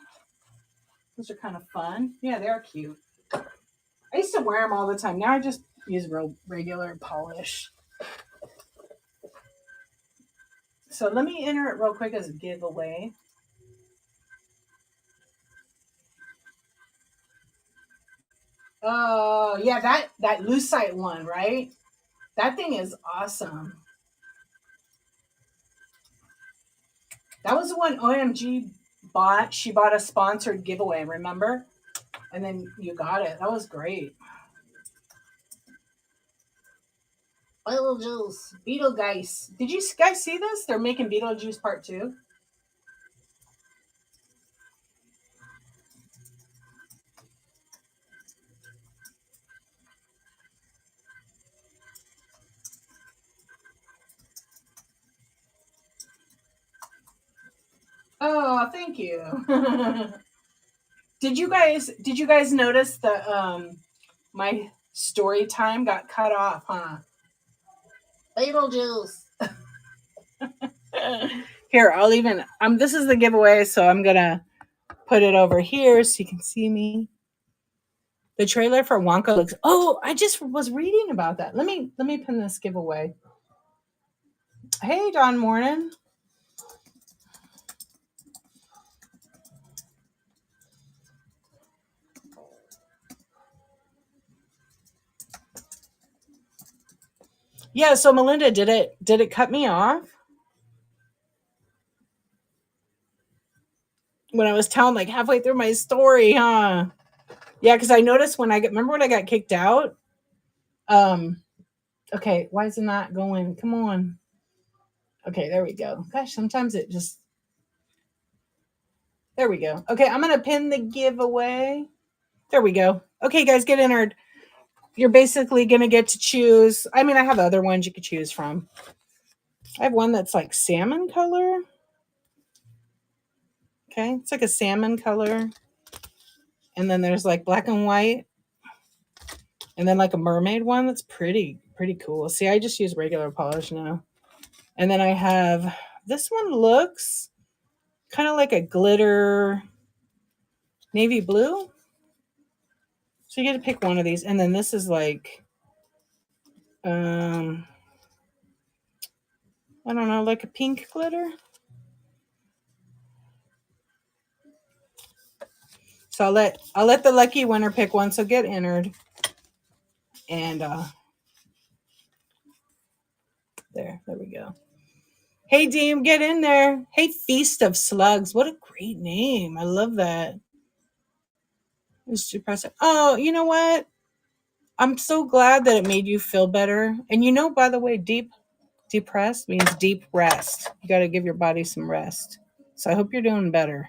Those are kind of fun. Yeah, they're cute. I used to wear them all the time. Now I just use regular polish. So let me enter it real quick as a giveaway. Oh, yeah, that lucite one, right? That thing is awesome. That was the one OMG bought. She bought a sponsored giveaway, remember? And then you got it. That was great. Beetlejuice. Beetlegeist. Did you guys see this? They're making Beetlejuice Part 2. Oh, thank you. Did you guys notice that my story time got cut off, huh? Beetlejuice. Here, I'll even this is the giveaway, so I'm gonna put it over here so you can see me. The trailer for Wonka looks. Oh, I just was reading about that. Let me pin this giveaway. Hey, Don Morning. Yeah, so Melinda, did it cut me off when I was telling like halfway through my story, huh? Yeah, because I noticed when remember when I got kicked out? Okay, why is it not going? Come on. Okay, there we go. Gosh, sometimes it just there we go. Okay, I'm gonna pin the giveaway. There we go. Okay, guys, get entered. You're basically gonna get to choose. I mean, I have other ones you could choose from. I have one that's like salmon color. Okay, it's like a salmon color. And then there's like black and white. And then like a mermaid one that's pretty cool. See, I just use regular polish now. And then I have this one looks kind of like a glitter navy blue. So you get to pick one of these. And then this is like I don't know, like a pink glitter. So I'll let the lucky winner pick one. So get entered. And there we go. Hey Deem, get in there. Hey Feast of Slugs. What a great name. I love that. It's depressing. Oh, you know what? I'm so glad that it made you feel better. And you know, by the way, depressed means deep rest. You got to give your body some rest. So I hope you're doing better.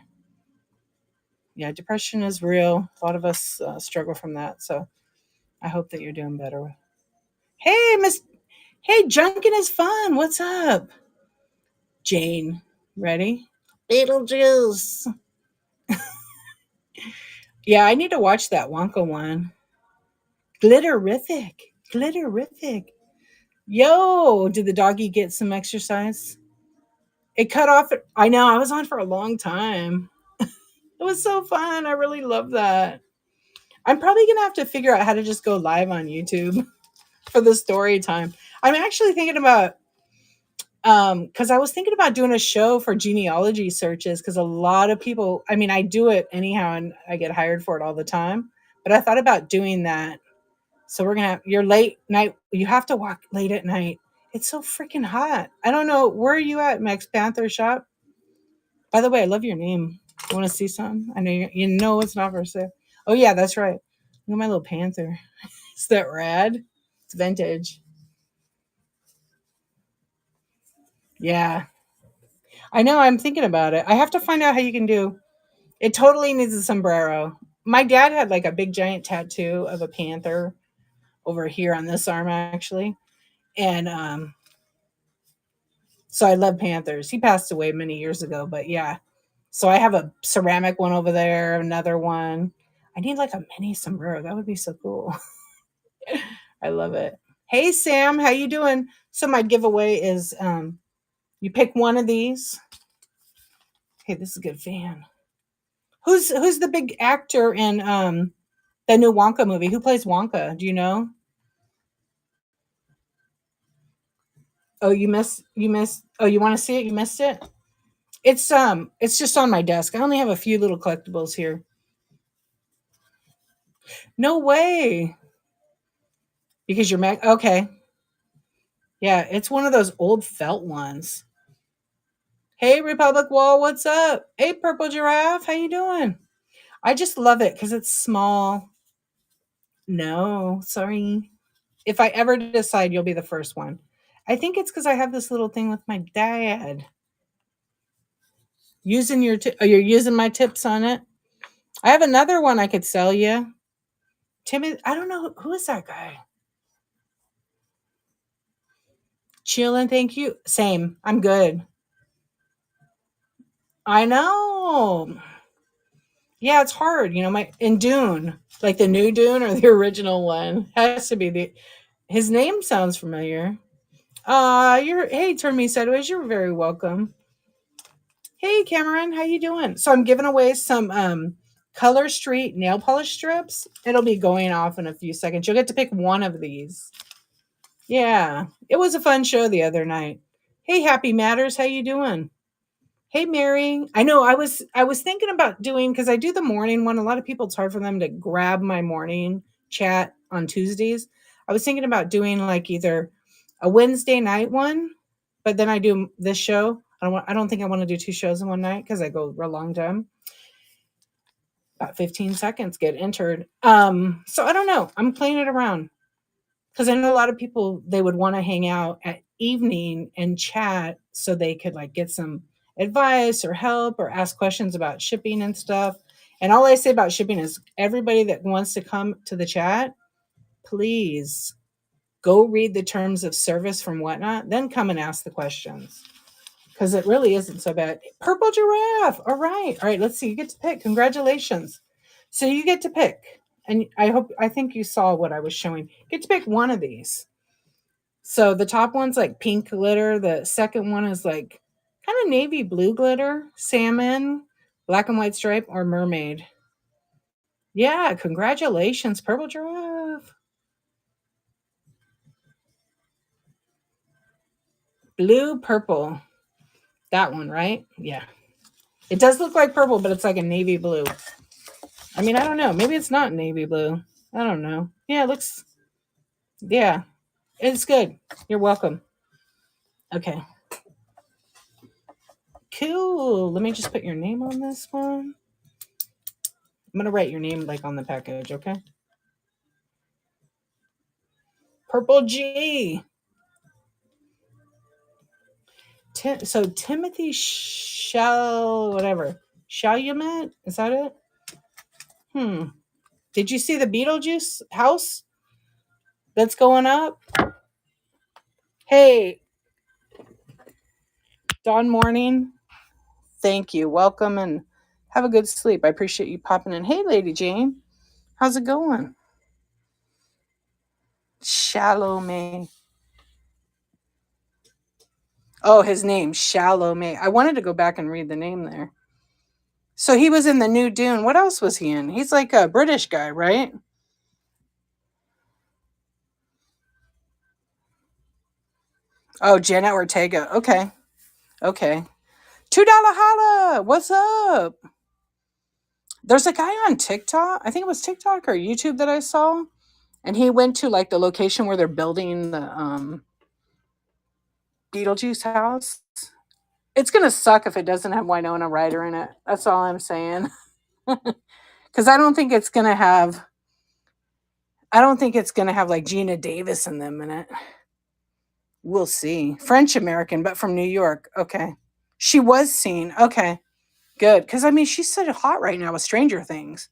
Yeah, depression is real. A lot of us struggle from that. So I hope that you're doing better. Hey, Hey, Junkin is fun. What's up? Jane, ready? Beetlejuice. Yeah, I need to watch that Wonka one. Glitterific. Yo, did the doggy get some exercise? It cut off. I know. I was on for a long time. It was so fun. I really love that. I'm probably going to have to figure out how to just go live on YouTube for the story time. I'm actually thinking about, because I was thinking about doing a show for genealogy searches because a lot of people, I mean, I do it anyhow and I get hired for it all the time. But I thought about doing that. So we're going to have your late night. You have to walk late at night. It's so freaking hot. I don't know. Where are you at, Max Panther Shop? By the way, I love your name. You want to see something? I know you know it's not for sale. Oh, yeah, that's right. Look at my little panther. Is that rad? It's vintage. Yeah. I know, I'm thinking about it. I have to find out how you can do it. Totally needs a sombrero. My dad had like a big giant tattoo of a panther over here on this arm actually. And so I love panthers. He passed away many years ago, but yeah. So I have a ceramic one over there, another one. I need like a mini sombrero. That would be so cool. I love it. Hey Sam, how you doing? So my giveaway is you pick one of these. Hey, this is a good fan. Who's the big actor in the new Wonka movie? Who plays Wonka? Do you know? Oh, you missed. Oh, you want to see it? You missed it? It's just on my desk. I only have a few little collectibles here. No way. Because you're okay. Yeah, it's one of those old felt ones. Hey Republic Wall, what's up? Hey Purple Giraffe, how you doing? I just love it because it's small. No, sorry. If I ever decide, you'll be the first one. I think it's because I have this little thing with my dad. Using you're using my tips on it. I have another one I could sell you. Timmy, I don't know who is that guy. Chillin', thank you. Same. I'm good. I know. Yeah, it's hard. My in Dune, like the new Dune or the original one, has to be the. His name sounds familiar. You're hey, turn me sideways. You're very welcome. Hey, Cameron, how you doing? So I'm giving away some Color Street nail polish strips. It'll be going off in a few seconds. You'll get to pick one of these. Yeah, it was a fun show the other night. Hey, Happy Matters, how you doing? Hey Mary, I know I was thinking about doing because I do the morning one. A lot of people it's hard for them to grab my morning chat on Tuesdays. I was thinking about doing like either a Wednesday night one, but then I do this show. I don't think I want to do two shows in one night because I go for a long time. About 15 seconds get entered. So I don't know. I'm playing it around because I know a lot of people they would want to hang out at evening and chat so they could like get some advice or help or ask questions about shipping and stuff. And all I say about shipping is everybody that wants to come to the chat, please go read the terms of service from Whatnot, then come and ask the questions because it really isn't so bad. Purple Giraffe. All right. All right. Let's see. You get to pick. Congratulations. So you get to pick. And I think you saw what I was showing. You get to pick one of these. So the top one's like pink glitter. The second one is like kind of navy blue glitter, salmon, black and white stripe, or mermaid. Yeah, congratulations, Purple Giraffe. Blue, purple. That one, right? Yeah. It does look like purple, but it's like a navy blue. I mean, I don't know. Maybe it's not navy blue. I don't know. Yeah, it looks, yeah, it's good. You're welcome. Okay. Cool. Let me just put your name on this one. I'm going to write your name like on the package, okay? Purple G. So Timothy whatever. Shalumet? Is that it? Did you see the Beetlejuice house that's going up? Hey, Dawn Morning. Thank you. Welcome and have a good sleep. I appreciate you popping in. Hey, Lady Jane. How's it going? Shallow Oh, his name, Shallow May. I wanted to go back and read the name there. So he was in the new Dune. What else was he in? He's like a British guy, right? Oh, Jenna Ortega. Okay. Okay. $2 holla. What's up? There's a guy on TikTok. I think it was TikTok or YouTube that I saw. And he went to like the location where they're building the Beetlejuice house. It's gonna suck if it doesn't have Winona Ryder in it. That's all I'm saying. Because I don't think it's gonna have. I don't think it's gonna have like Gina Davis in them in it. We'll see. French American, but from New York. Okay. She was seen. Okay, good. Because, I mean, she's so hot right now with Stranger Things.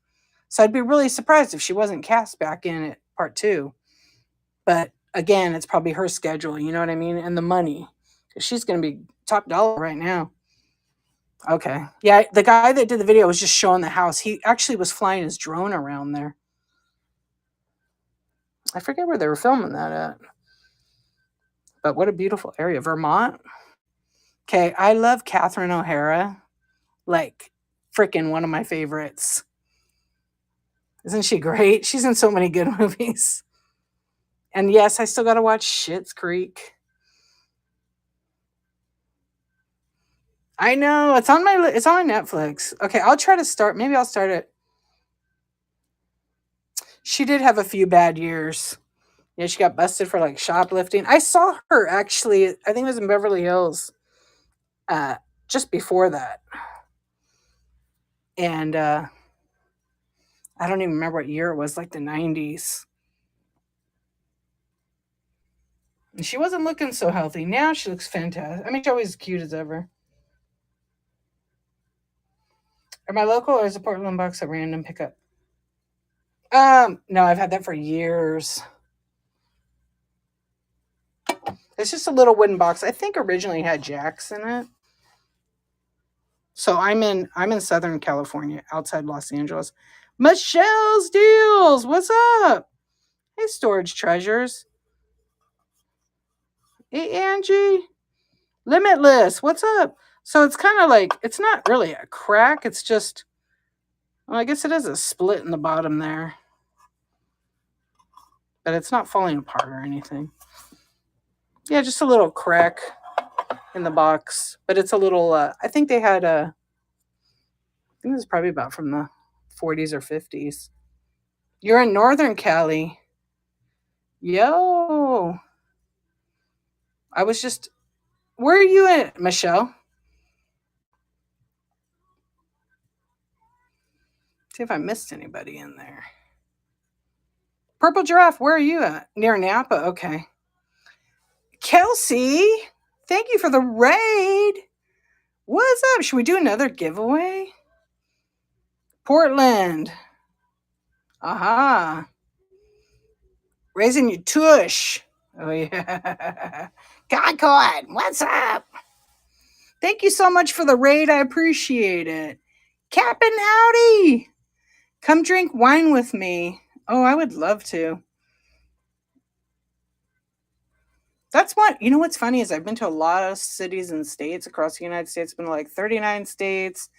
So I'd be really surprised if she wasn't cast back in it part 2. But again, it's probably her schedule, you know what I mean? And the money. 'Cause she's going to be top dollar right now. Okay. Yeah, the guy that did the video was just showing the house. He actually was flying his drone around there. I forget where they were filming that at. But what a beautiful area. Vermont. Okay, I love Catherine O'Hara. Like, freaking one of my favorites. Isn't she great? She's in so many good movies. And yes, I still got to watch Schitt's Creek. I know, it's on Netflix. Okay, I'll try to start. Maybe I'll start it. She did have a few bad years. Yeah, she got busted for like shoplifting. I saw her actually, I think it was in Beverly Hills. Just before that. And I don't even remember what year it was, like the 90s. And she wasn't looking so healthy. Now she looks fantastic. I mean, she's always cute as ever. Am I local or is it Portland box a random pickup? No, I've had that for years. It's just a little wooden box. I think originally had jacks in it. So I'm in Southern California, outside Los Angeles. Michelle's Deals. What's up? Hey, Storage Treasures. Hey, Angie. Limitless. What's up? So it's kind of like, it's not really a crack. It's just, well, I guess it is a split in the bottom there. But it's not falling apart or anything. Yeah, just a little crack in the box. But it's a little, I think they had I think it was probably about from the 40s or 50s. You're in Northern Cali. Yo. I was just, where are you at, Michelle? See if I missed anybody in there. Purple Giraffe, where are you at? Near Napa? Okay. Kelsey, thank you for the raid. What's up? Should we do another giveaway? Portland. Aha. Raising your tush. Oh, yeah. Concord, what's up? Thank you so much for the raid. I appreciate it. Captain Howdy. Come drink wine with me. Oh, I would love to. That's what, you know what's funny is I've been to a lot of cities and states across the United States. Been to like 39 states.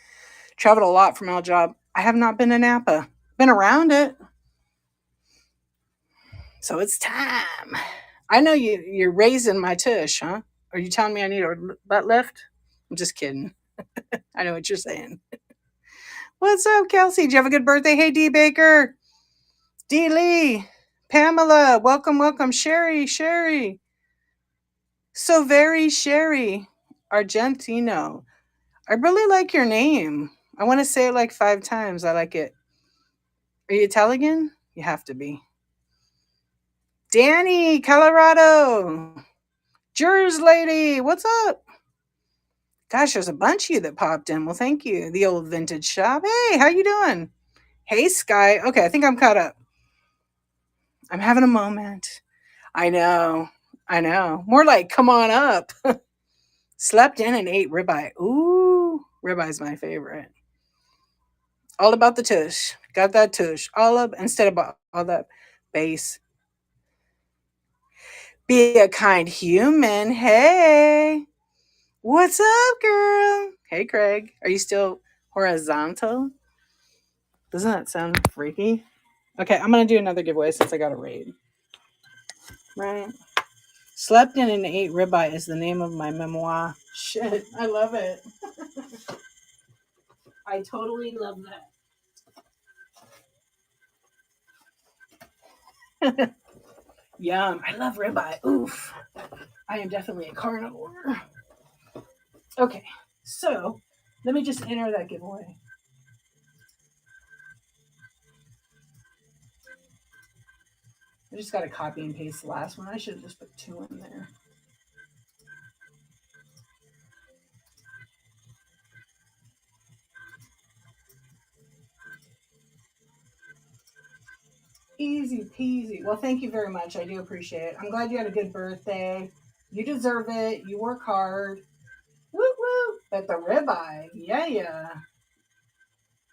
Traveled a lot for my job. I have not been to Napa. Been around it. So it's time. I know you're raising my tush, huh? Are you telling me I need a butt lift? I'm just kidding. I know what you're saying. What's up, Kelsey? Did you have a good birthday? Hey, D. Baker. D. Lee. Pamela. Welcome. Sherry. So very Sherry. Argentino. I really like your name. I want to say it like 5 times. I like it. Are you Italian? You have to be. Danny, Colorado. Jers lady, what's up? Gosh, there's a bunch of you that popped in. Well, thank you. The old vintage shop. Hey, how you doing? Hey, Sky. Okay, I think I'm caught up. I'm having a moment. I know. More like, come on up. Slept in and ate ribeye. Ooh, ribeye's my favorite. All about the tush. Got that tush. All up instead of all that bass. Be a kind human. Hey. What's up, girl? Hey, Craig. Are you still horizontal? Doesn't that sound freaky? Okay, I'm going to do another giveaway since I got a raid. Right. Slept in and ate ribeye is the name of my memoir. Shit, I love it. I totally love that. Yum. I love ribeye. Oof. I am definitely a carnivore. Okay, so let me just enter that giveaway. I just got to copy and paste the last one. I should have just put 2 in there. Easy peasy. Well, thank you very much. I do appreciate it. I'm glad you had a good birthday. You deserve it. You work hard. Woo woo. At the ribeye. Yeah, yeah.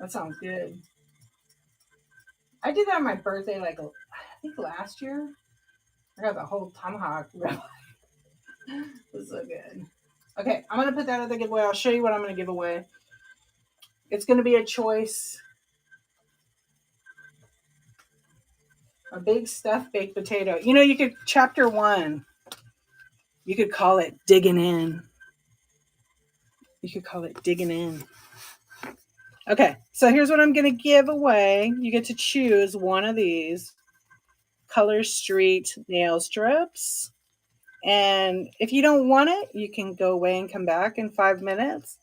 That sounds good. I did that on my birthday, like, I think last year. I got the whole tomahawk ribeye. It was so good. Okay, I'm going to put that other giveaway. I'll show you what I'm going to give away. It's going to be a choice. A big stuffed baked potato. You know, you could, chapter 1, you could call it digging in. You could call it digging in. Okay, so here's what I'm going to give away. You get to choose one of these Color Street nail strips. And if you don't want it, you can go away and come back in 5 minutes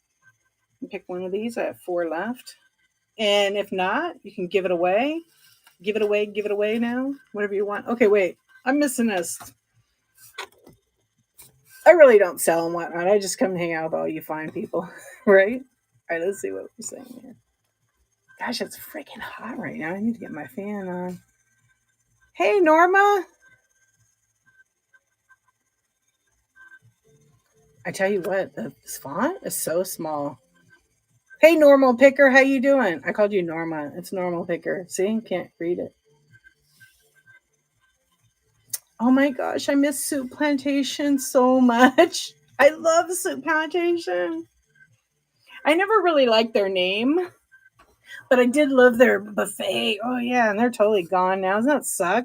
and pick one of these. I have 4 left. And if not, you can give it away. Give it away now. Whatever you want. Okay, wait. I'm missing this. I really don't sell and whatnot. I just come and hang out with all you fine people, right? All right, let's see what we're saying here. Gosh, it's freaking hot right now. I need to get my fan on. Hey, Norma. I tell you what, this font is so small. Hey, Normal Picker, how you doing? I called you Norma. It's Normal Picker. See? Can't read it. Oh my gosh, I miss Soup Plantation so much. I love Soup Plantation. I never really liked their name, but I did love their buffet. Oh yeah, and they're totally gone now. Doesn't that suck?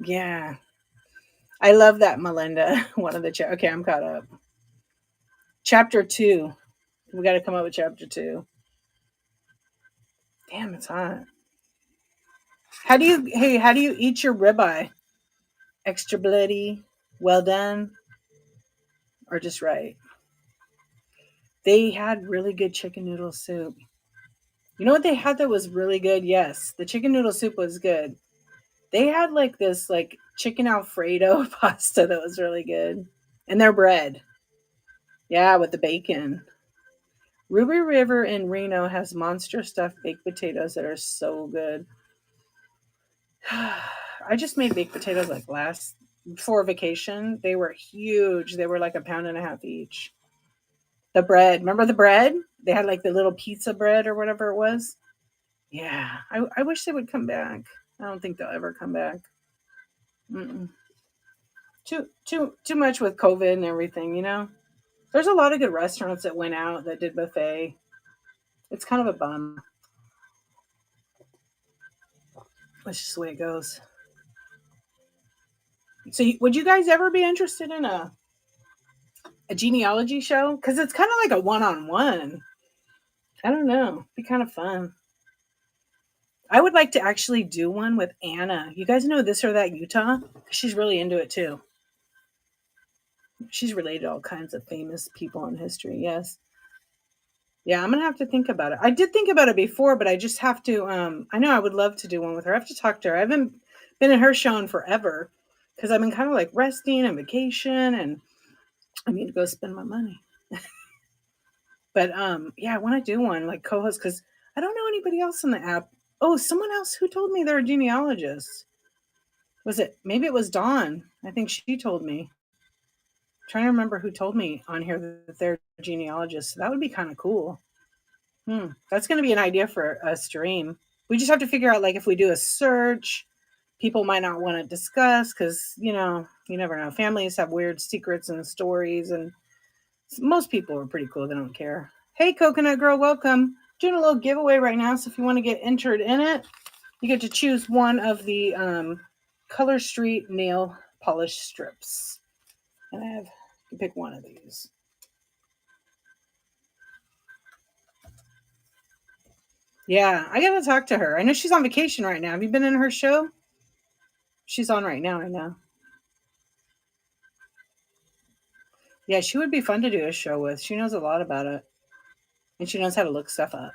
Yeah. I love that, Melinda. One of the okay, I'm caught up. Chapter 2. We got to come up with chapter 2. Damn, it's hot. How do you eat your ribeye? Extra bloody, well done, or just right? They had really good chicken noodle soup. You know what they had that was really good? Yes, the chicken noodle soup was good. They had like this like chicken Alfredo pasta that was really good. And their bread. Yeah, with the bacon. Ruby River in Reno has monster stuffed baked potatoes that are so good. I just made baked potatoes like before vacation. They were huge. They were like 1.5 pounds each. The bread. Remember the bread? They had like the little pizza bread or whatever it was. Yeah. I wish they would come back. I don't think they'll ever come back. Mm-mm. Too much with COVID and everything, you know? There's a lot of good restaurants that went out that did buffet. It's kind of a bum. That's just the way it goes. So, would you guys ever be interested in a genealogy show? Because it's kind of like a one-on-one. I don't know. It'd be kind of fun. I would like to actually do one with Anna. You guys know This or That Utah? She's really into it too. She's related to all kinds of famous people in history. Yes. Yeah, I'm gonna have to think about it. I did think about it before, but I just have to. I know I would love to do one with her. I have to talk to her. I haven't been in her show in forever because I've been kind of like resting and vacation, and I need to go spend my money. But yeah, I want to do one like co-host because I don't know anybody else in the app. Oh, someone else who told me they're a genealogist. Was it? Maybe it was Dawn. I think she told me. I'm trying to remember who told me on here that they're genealogists. That would be kind of cool. That's going to be an idea for a stream. We just have to figure out like if we do a search, people might not want to discuss because you never know. Families have weird secrets and stories, and most people are pretty cool. They don't care. Hey, Coconut Girl, welcome. Doing a little giveaway right now, so if you want to get entered in it, you get to choose one of the Color Street nail polish strips, and you can pick one of these. Yeah, I gotta talk to her. I know she's on vacation right now. Have you been in her show? She's on right now, I know. Yeah, she would be fun to do a show with. She knows a lot about it. And she knows how to look stuff up.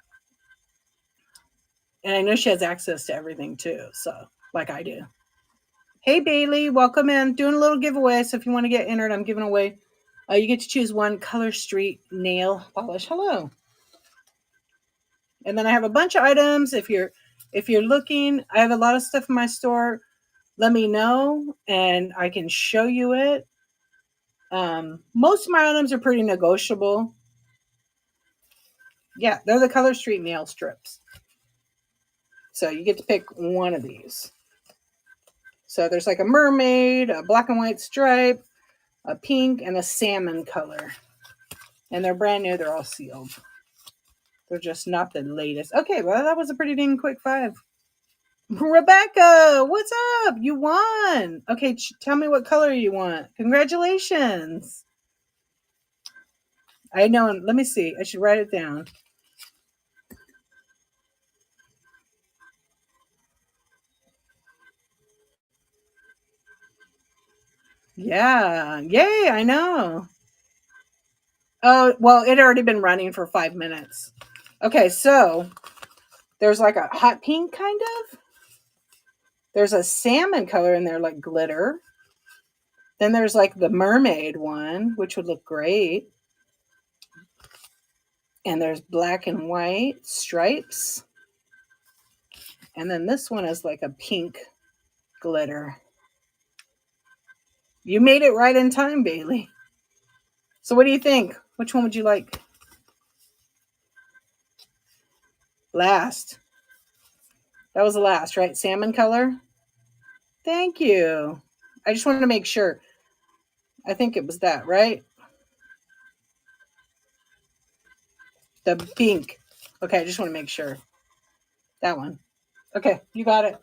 And I know she has access to everything too. So, like I do. Hey, Bailey, welcome in. Doing a little giveaway. So, if you want to get entered, I'm giving away. You get to choose one Color Street nail polish. Hello. And then I have a bunch of items. If you're If you're looking, I have a lot of stuff in my store. Let me know and I can show you it. Most of my items are pretty negotiable. Yeah, they're the Color Street nail strips. So you get to pick one of these. So there's like a mermaid, a black and white stripe, a pink, and a salmon color. And they're brand new. They're all sealed. They're just not the latest. Okay, well, that was a pretty dang quick 5. Rebecca, what's up? You won. Okay, tell me what color you want. Congratulations. I know. Let me see. I should write it down. Yeah. Yay, I know. Oh, well, it had already been running for 5 minutes. Okay, so there's like a hot pink kind of. There's a salmon color in there, like glitter. Then there's like the mermaid one, which would look great. And there's black and white stripes. And then this one is like a pink glitter. You made it right in time, Bailey. So what do you think? Which one would you like? Last. That was the last, right? Salmon color? Thank you. I just wanted to make sure. I think it was that, right? The pink. Okay, I just want to make sure. That one. Okay, you got it.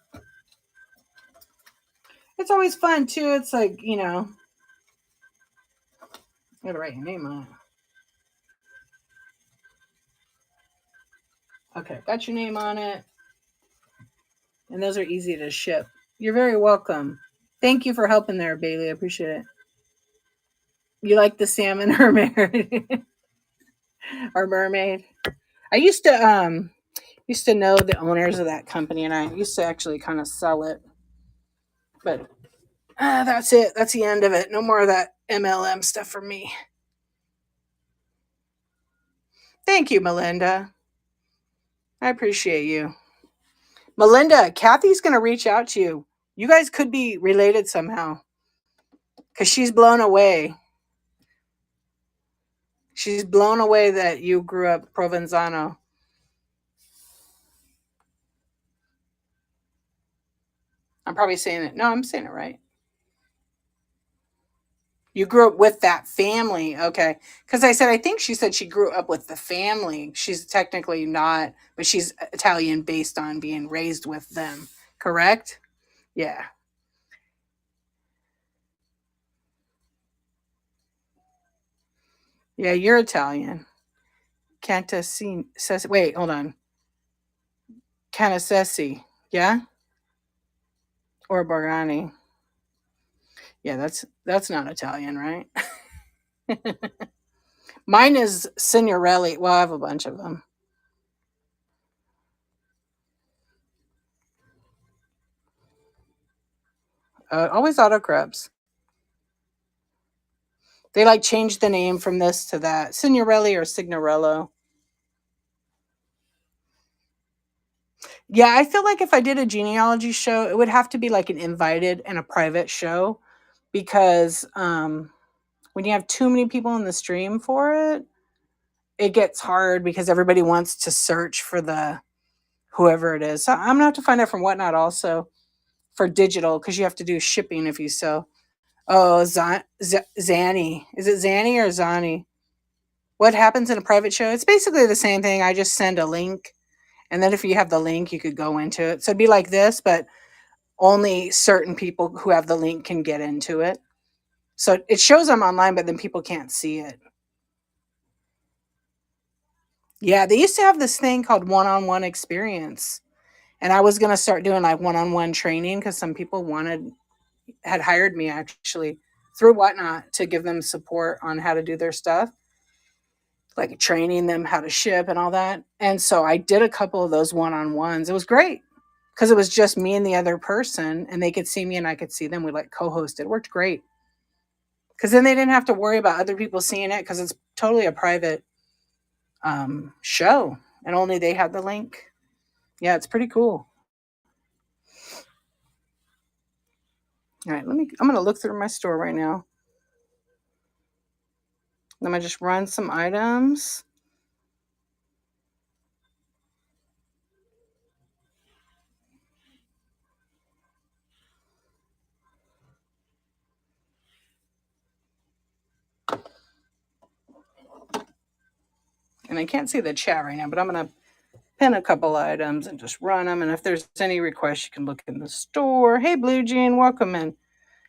It's always fun, too. It's like, you know, you gotta write your name on it. Okay, got your name on it. And those are easy to ship. You're very welcome. Thank you for helping there, Bailey. I appreciate it. You like the salmon or mermaid? Or mermaid? I used to know the owners of that company, and I used to actually kind of sell it. But that's it. That's the end of it. No more of that MLM stuff for me. Thank you, Melinda. I appreciate you. Melinda, Kathy's going to reach out to you. You guys could be related somehow because she's blown away. She's blown away that you grew up Provenzano. I'm probably saying it. No, I'm saying it right. You grew up with that family. Okay. Because I think she said she grew up with the family. She's technically not, but she's Italian based on being raised with them. Correct? Yeah. Yeah, you're Italian. Cantasini says, wait, hold on. Canasesi. Yeah? Or Borgani. Yeah, that's not Italian, right? Mine is Signorelli. Well, I have a bunch of them. Always autocrabs. They like changed the name from this to that. Signorelli or Signorello. Yeah, I feel like if I did a genealogy show, it would have to be like an invited and a private show because when you have too many people in the stream for it, it gets hard because everybody wants to search for the whoever it is. So I'm gonna have to find out from Whatnot also for digital because you have to do shipping if you sell. Oh, Zanny. Is it Zanny or Zani? What happens in a private show? It's basically the same thing. I just send a link. And then if you have the link, you could go into it. So it'd be like this, but only certain people who have the link can get into it. So it shows them online, but then people can't see it. Yeah, they used to have this thing called one-on-one experience. And I was going to start doing like one-on-one training because some people had hired me actually through Whatnot to give them support on how to do their stuff, like training them how to ship and all that. And so I did a couple of those one-on-ones. It was great because it was just me and the other person and they could see me and I could see them. We like co-hosted. It worked great because then they didn't have to worry about other people seeing it because it's totally a private show and only they had the link. Yeah, it's pretty cool. All right, I'm going to look through my store right now. I'm going to just run some items. And I can't see the chat right now, but I'm going to pin a couple items and just run them. And if there's any requests, you can look in the store. Hey, Blue Jean, welcome in.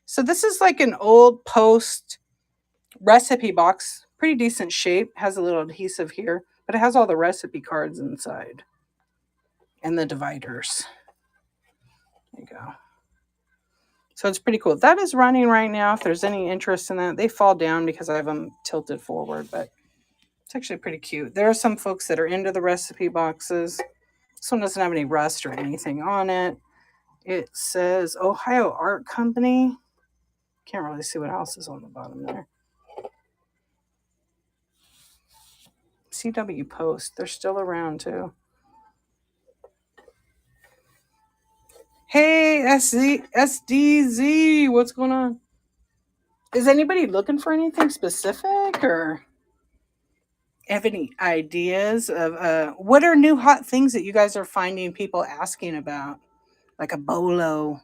So this is like an old Post recipe box, pretty decent shape, has a little adhesive here, but it has all the recipe cards inside and the dividers. There you go. So it's pretty cool. That is running right now. If there's any interest in that, they fall down because I have them tilted forward, but it's actually pretty cute. There are some folks that are into the recipe boxes. This one doesn't have any rust or anything on it. It says Ohio Art Company. Can't really see what else is on the bottom there. CW Post. They're still around too. Hey, SDZ. What's going on? Is anybody looking for anything specific or have any ideas of what are new hot things that you guys are finding people asking about? Like a bolo.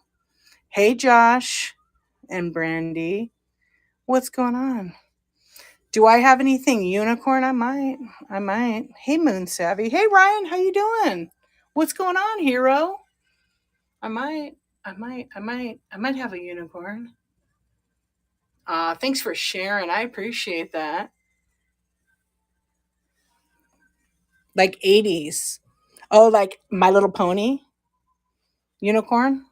Hey, Josh and Brandy. What's going on? Do I have anything unicorn? I might. Hey, Moon Savvy. Hey, Ryan. How you doing? What's going on, hero? I might have a unicorn. Thanks for sharing. I appreciate that. Like 80s. Oh, like My Little Pony unicorn.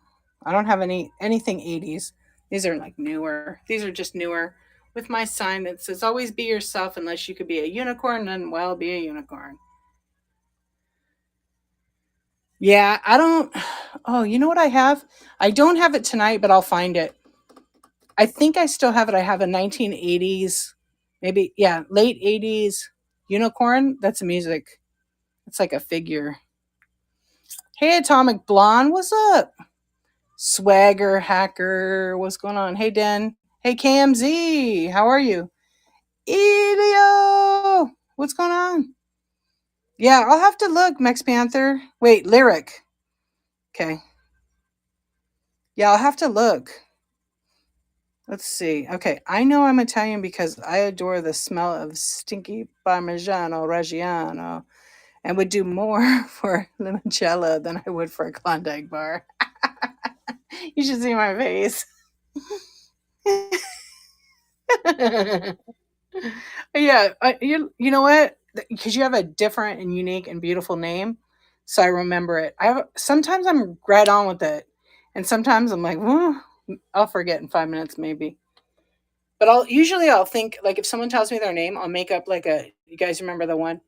I don't have anything 80s. These are like newer. These are just newer. With my sign that says always be yourself unless you could be a unicorn, then well be a unicorn. Yeah, I don't. Oh, you know what I have? I don't have it tonight, but I'll find it. I think I still have it. I have a 1980s, maybe, yeah, late 80s unicorn. That's music. It's like a figure. Hey, Atomic Blonde, what's up? Swagger Hacker, what's going on? Hey, Den. Hey, KMZ, how are you? Elio, what's going on? Yeah, I'll have to look, Max Panther. Wait, Lyric. Okay. Yeah, I'll have to look. Let's see. Okay, I know I'm Italian because I adore the smell of stinky Parmigiano Reggiano and would do more for limoncello than I would for a Klondike bar. You should see my face. Yeah, you know what? Because you have a different and unique and beautiful name, so I remember it. Sometimes I'm right on with it, and sometimes I'm like, well, I'll forget in 5 minutes maybe. But I'll think like if someone tells me their name, I'll make up like a. You guys remember the one?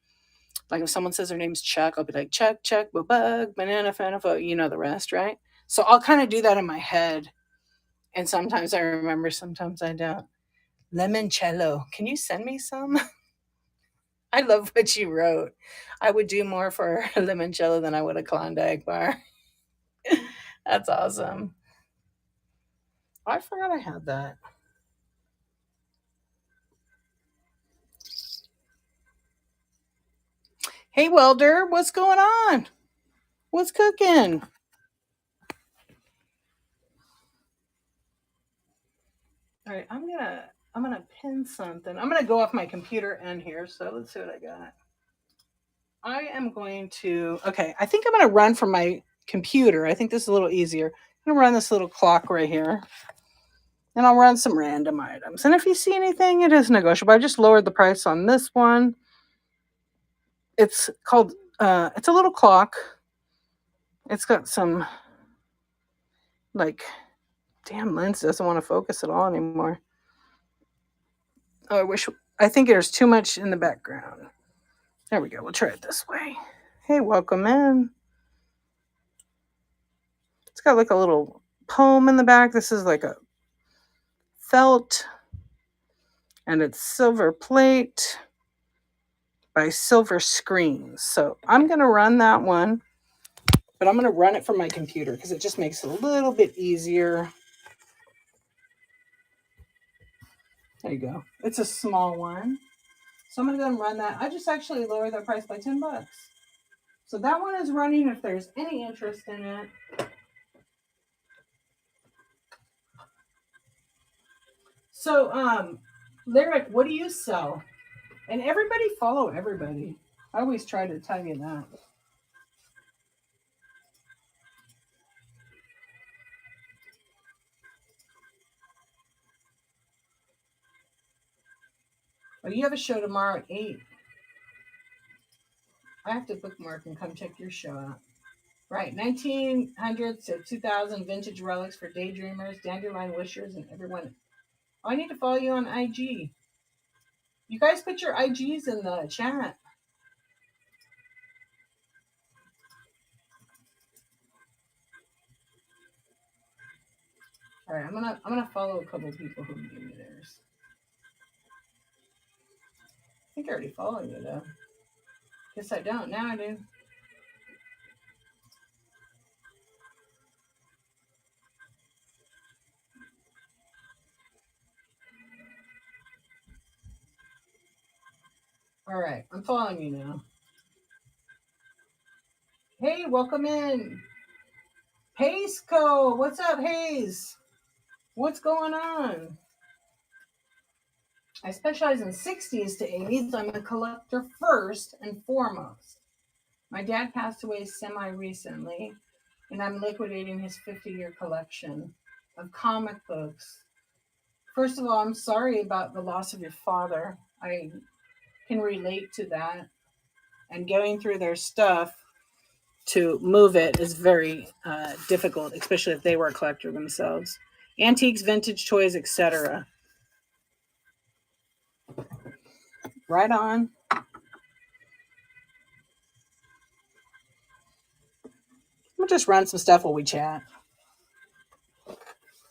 Like if someone says their name's Chuck, I'll be like Chuck, bug, banana, fanafo. You know the rest, right? So I'll kind of do that in my head, and sometimes I remember, sometimes I don't. Limoncello. Can you send me some? I love what you wrote. I would do more for a limoncello than I would a Klondike bar. That's awesome. I forgot I had that. Hey, Welder, what's going on? What's cooking? All right, I'm gonna pin something. I'm gonna go off my computer end here. So let's see what I got. I am going to. Okay, I think I'm gonna run from my computer. I think this is a little easier. I'm gonna run this little clock right here, and I'll run some random items. And if you see anything, it is negotiable. I just lowered the price on this one. It's called. It's a little clock. It's got some. Like, damn, lens doesn't want to focus at all anymore. Oh, I think there's too much in the background. There we go. We'll try it this way. Hey, welcome in. It's got like a little poem in the back. This is like a felt, and it's silver plate by Silver Screens. So I'm going to run that one, but I'm going to run it from my computer because it just makes it a little bit easier. There you go. It's a small one. So I'm going to go and run that. I just actually lowered the price by $10. So that one is running if there's any interest in it. So, Lyric, what do you sell? And everybody follow everybody. I always try to tell you that. Oh, you have a show tomorrow at 8. I have to bookmark and come check your show out. Right, 1900s to 2000 vintage relics for daydreamers, dandelion wishers, and everyone. Oh, I need to follow you on IG. You guys put your IGs in the chat. All right, I'm gonna follow a couple of people who gave me theirs. I think I already followed you though. Guess I don't. Now I do. All right, I'm following you now. Hey, welcome in. Hazeco, what's up, Hayes? What's going on? I specialize in 60s to 80s. I'm a collector first and foremost. My dad passed away semi-recently, and I'm liquidating his 50-year collection of comic books. First of all, I'm sorry about the loss of your father. I can relate to that. And going through their stuff to move it is very difficult, especially if they were a collector themselves. Antiques, vintage toys, etc. Right on. We'll just run some stuff while we chat.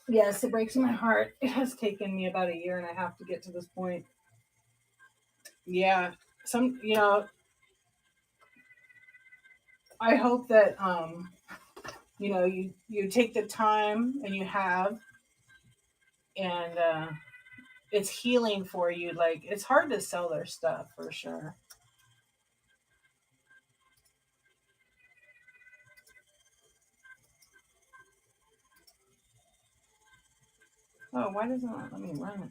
Yes, it breaks my heart. It has taken me about a year and a half to get to this point. Yeah, I hope that you take the time and you have, and it's healing for you. Like, it's hard to sell their stuff for sure. Oh, why doesn't it let me run it?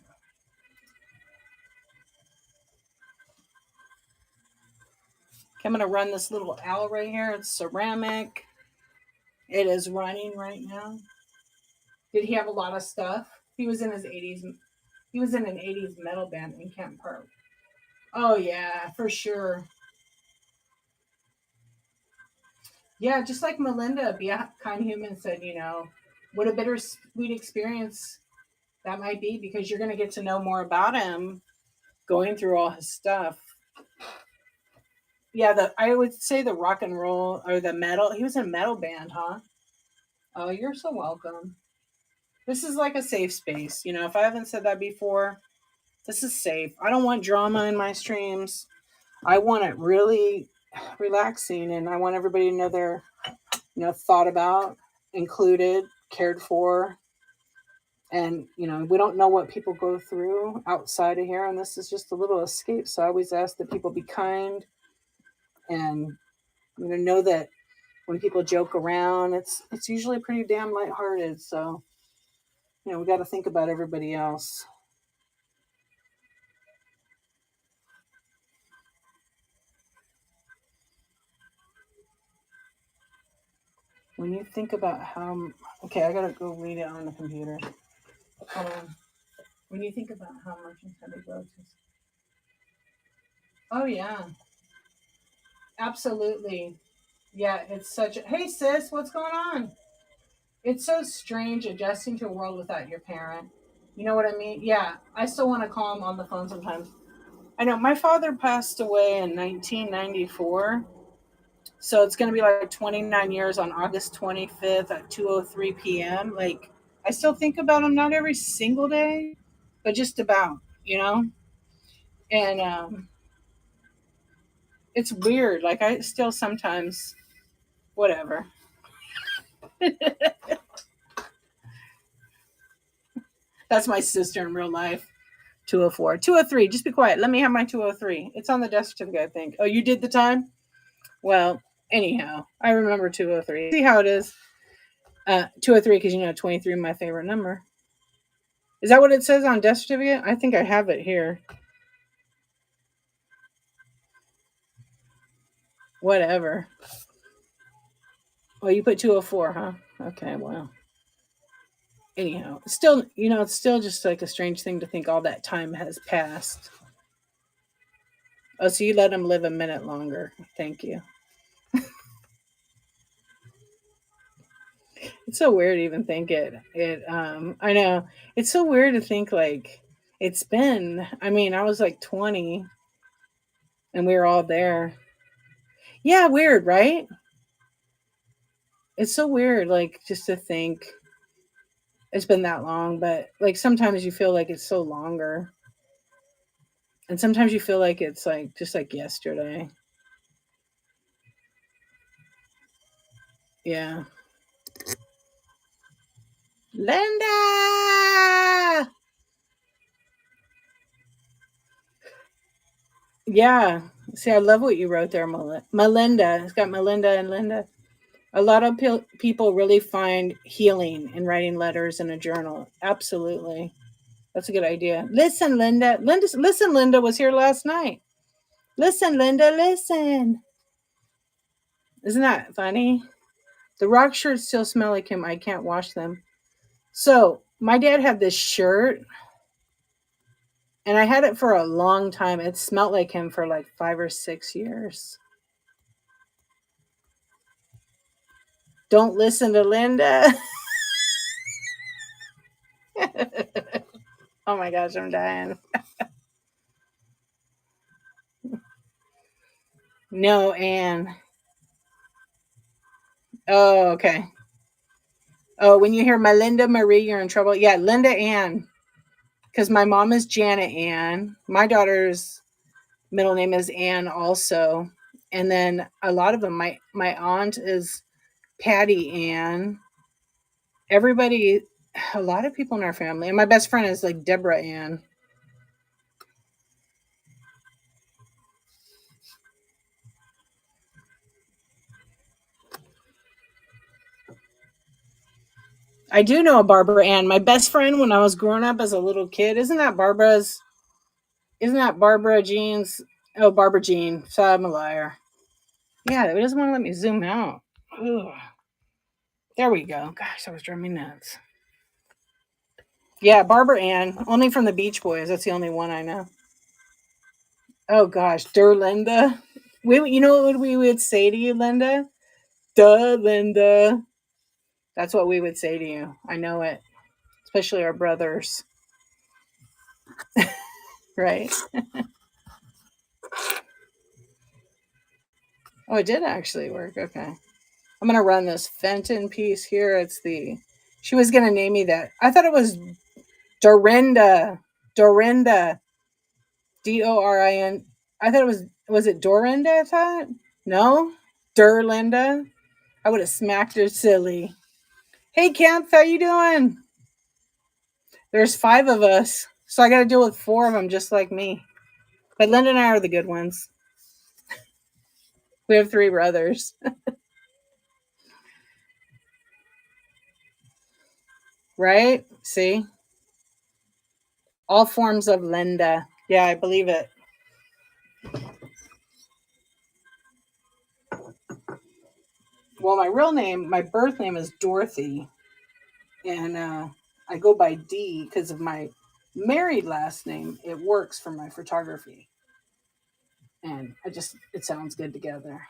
Okay, I'm gonna run this little owl right here. It's ceramic. It is running right now. Did he have a lot of stuff? He was in his 80s. He was in an 80s metal band in Camp Park. Oh yeah, for sure. Yeah, just like Melinda, Be a Kind Human said, what a bittersweet experience that might be, because you're going to get to know more about him going through all his stuff. Yeah, I would say the rock and roll or the metal. He was in a metal band, huh? Oh, you're so welcome. This is like a safe space. If I haven't said that before, this is safe. I don't want drama in my streams. I want it really relaxing, and I want everybody to know they're, thought about, included, cared for. And, we don't know what people go through outside of here, and this is just a little escape. So I always ask that people be kind and, know that when people joke around, it's usually pretty damn lighthearted. So, we got to think about everybody else. When you think about how, okay, I got to go read it on the computer. When you think about how much heavy groceries. Oh, yeah. Absolutely. Yeah, it's such a, hey sis, what's going on? It's so strange adjusting to a world without your parent. You know what I mean? Yeah, I still want to call him on the phone sometimes. I know my father passed away in 1994. So it's going to be like 29 years on August 25th at 2:03 p.m. Like, I still think about him, not every single day, but just about, And it's weird. Like, I still sometimes, whatever. That's my sister in real life. 204. 203. Just be quiet. Let me have my 203. It's on the death certificate, I think. Oh, you did the time? Well, anyhow, I remember 203. See how it is. 203, because 23 is my favorite number. Is that what it says on death certificate? I think I have it here. Whatever. Oh, you put 204, huh? Okay, well. Anyhow, still, it's still just like a strange thing to think all that time has passed. Oh, so you let him live a minute longer. Thank you. It's so weird to even think I know. It's so weird to think like I was like 20 and we were all there. Yeah, weird, right? It's so weird, like, just to think it's been that long, but like sometimes you feel like it's so longer. And sometimes you feel like it's like just like yesterday. Yeah. Linda! Yeah. See, I love what you wrote there, Melinda. It's got Melinda and Linda. A lot of people really find healing in writing letters in a journal. Absolutely. That's a good idea. Listen, Linda. Listen, Linda was here last night. Listen, Linda, listen. Isn't that funny? The rock shirts still smell like him. I can't wash them. So, my dad had this shirt, and I had it for a long time. It smelled like him for like 5 or 6 years. Don't listen to Linda. Oh my gosh, I'm dying. No, Anne. Oh, okay. Oh, when you hear Melinda Marie, you're in trouble. Yeah, Linda Ann. Because my mom is Janet Ann. My daughter's middle name is Ann also. And then a lot of them, my aunt is Patty Ann. Everybody, a lot of people in our family. And my best friend is like Deborah Ann. I do know a Barbara Ann. My best friend when I was growing up as a little kid. Isn't that Barbara Jean's? Oh, Barbara Jean. So I'm a liar. Yeah, it doesn't want to let me zoom out. Ugh. There we go. Gosh, that was driving me nuts. Yeah, Barbara Ann. Only from the Beach Boys. That's the only one I know. Oh gosh, Der Linda. You know what we would say to you, Linda? Duh, Linda. That's what we would say to you. I know it. Especially our brothers. Right? Oh, it did actually work. Okay. I'm going to run this Fenton piece here. She was going to name me that. I thought it was Dorinda. Dorinda. Dorin. I thought was it Dorinda? I thought? No? Derlinda? I would have smacked her silly. Hey, Kemp, how you doing? There's 5 of us, so I got to deal with 4 of them just like me. But Linda and I are the good ones. We have 3 brothers. Right? See? All forms of Linda. Yeah, I believe it. Well, my birth name is Dorothy. And I go by D because of my married last name. It works for my photography. And it sounds good together.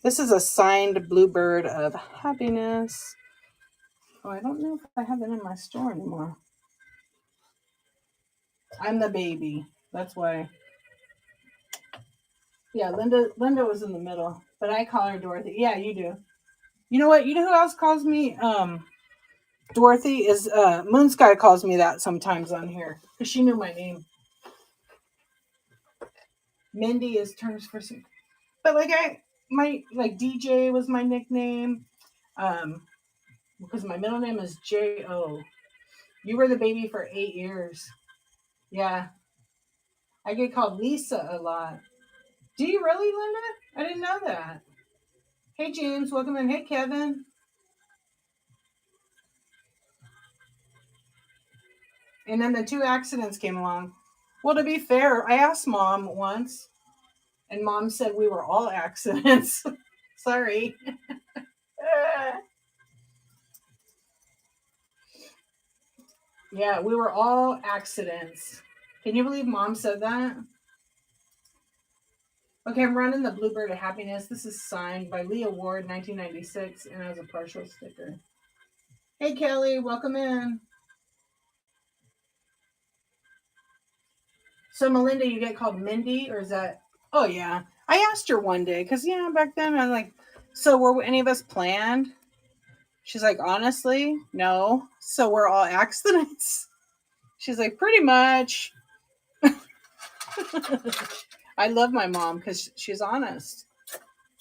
This is a signed bluebird of happiness. Oh, I don't know if I have it in my store anymore. I'm the baby. That's why. Yeah, Linda was in the middle, but I call her Dorothy. Yeah, you do. You know what? You know who else calls me Dorothy is Moon Sky calls me that sometimes on here because she knew my name. Mindy is terms for some, but like DJ was my nickname, because my middle name is J-O. You were the baby for 8 years. Yeah. I get called Lisa a lot. Do you really, Linda? I didn't know that. Hey, James. Welcome in. Hey, Kevin. And then the 2 accidents came along. Well, to be fair, I asked Mom once, and Mom said we were all accidents. Sorry. Yeah, we were all accidents. Can you believe Mom said that? Okay, I'm running the Bluebird of Happiness. This is signed by Leah Ward, 1996, and has a partial sticker. Hey, Kelly, welcome in. So, Melinda, you get called Mindy, or is that? Oh, yeah. I asked her one day, because, back then I was like, so were any of us planned? She's like, honestly, no. So we're all accidents? She's like, pretty much. I love my mom because she's honest,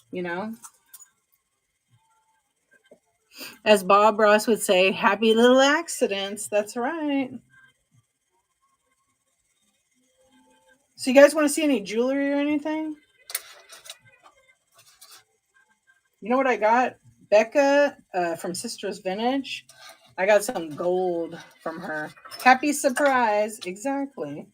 you know? As Bob Ross would say, happy little accidents. That's right. So you guys want to see any jewelry or anything? You know what I got? Becca from Sisters Vintage. I got some gold from her. Happy surprise. Exactly.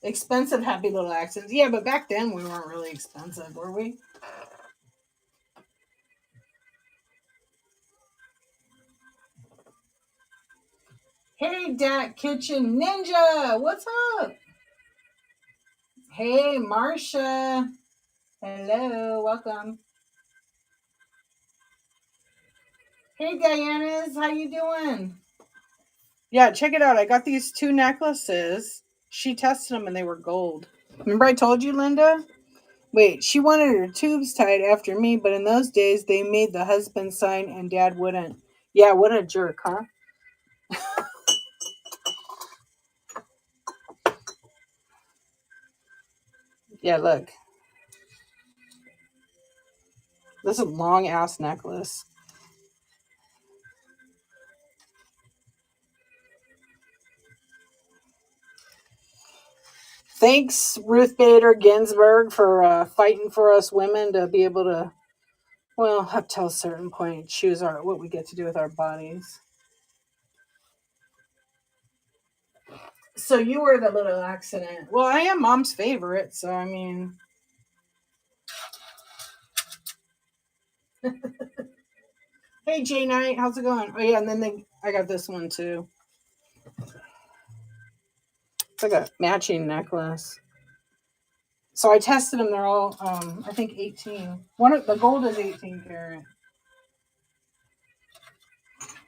Expensive happy little accidents. Yeah, but back then we weren't really expensive, were we? Hey, Dak Kitchen Ninja. What's up? Hey, Marcia. Hello. Welcome. Hey, Diana's. How you doing? Yeah, check it out. I got these 2 necklaces. She tested them and they were gold. Remember I told you, Linda? Wait, she wanted her tubes tied after me, but in those days they made the husband sign and dad wouldn't. Yeah, what a jerk, huh? Yeah, look. This is a long ass necklace. Thanks, Ruth Bader Ginsburg, for fighting for us women to be able to, well, up till a certain point, choose what we get to do with our bodies. So you were the little accident. Well, I am Mom's favorite, so I mean. Hey, J Knight, how's it going? Oh yeah, and then I got this one too. It's like a matching necklace. So I tested them. They're all, I think 18. The gold is 18 karat.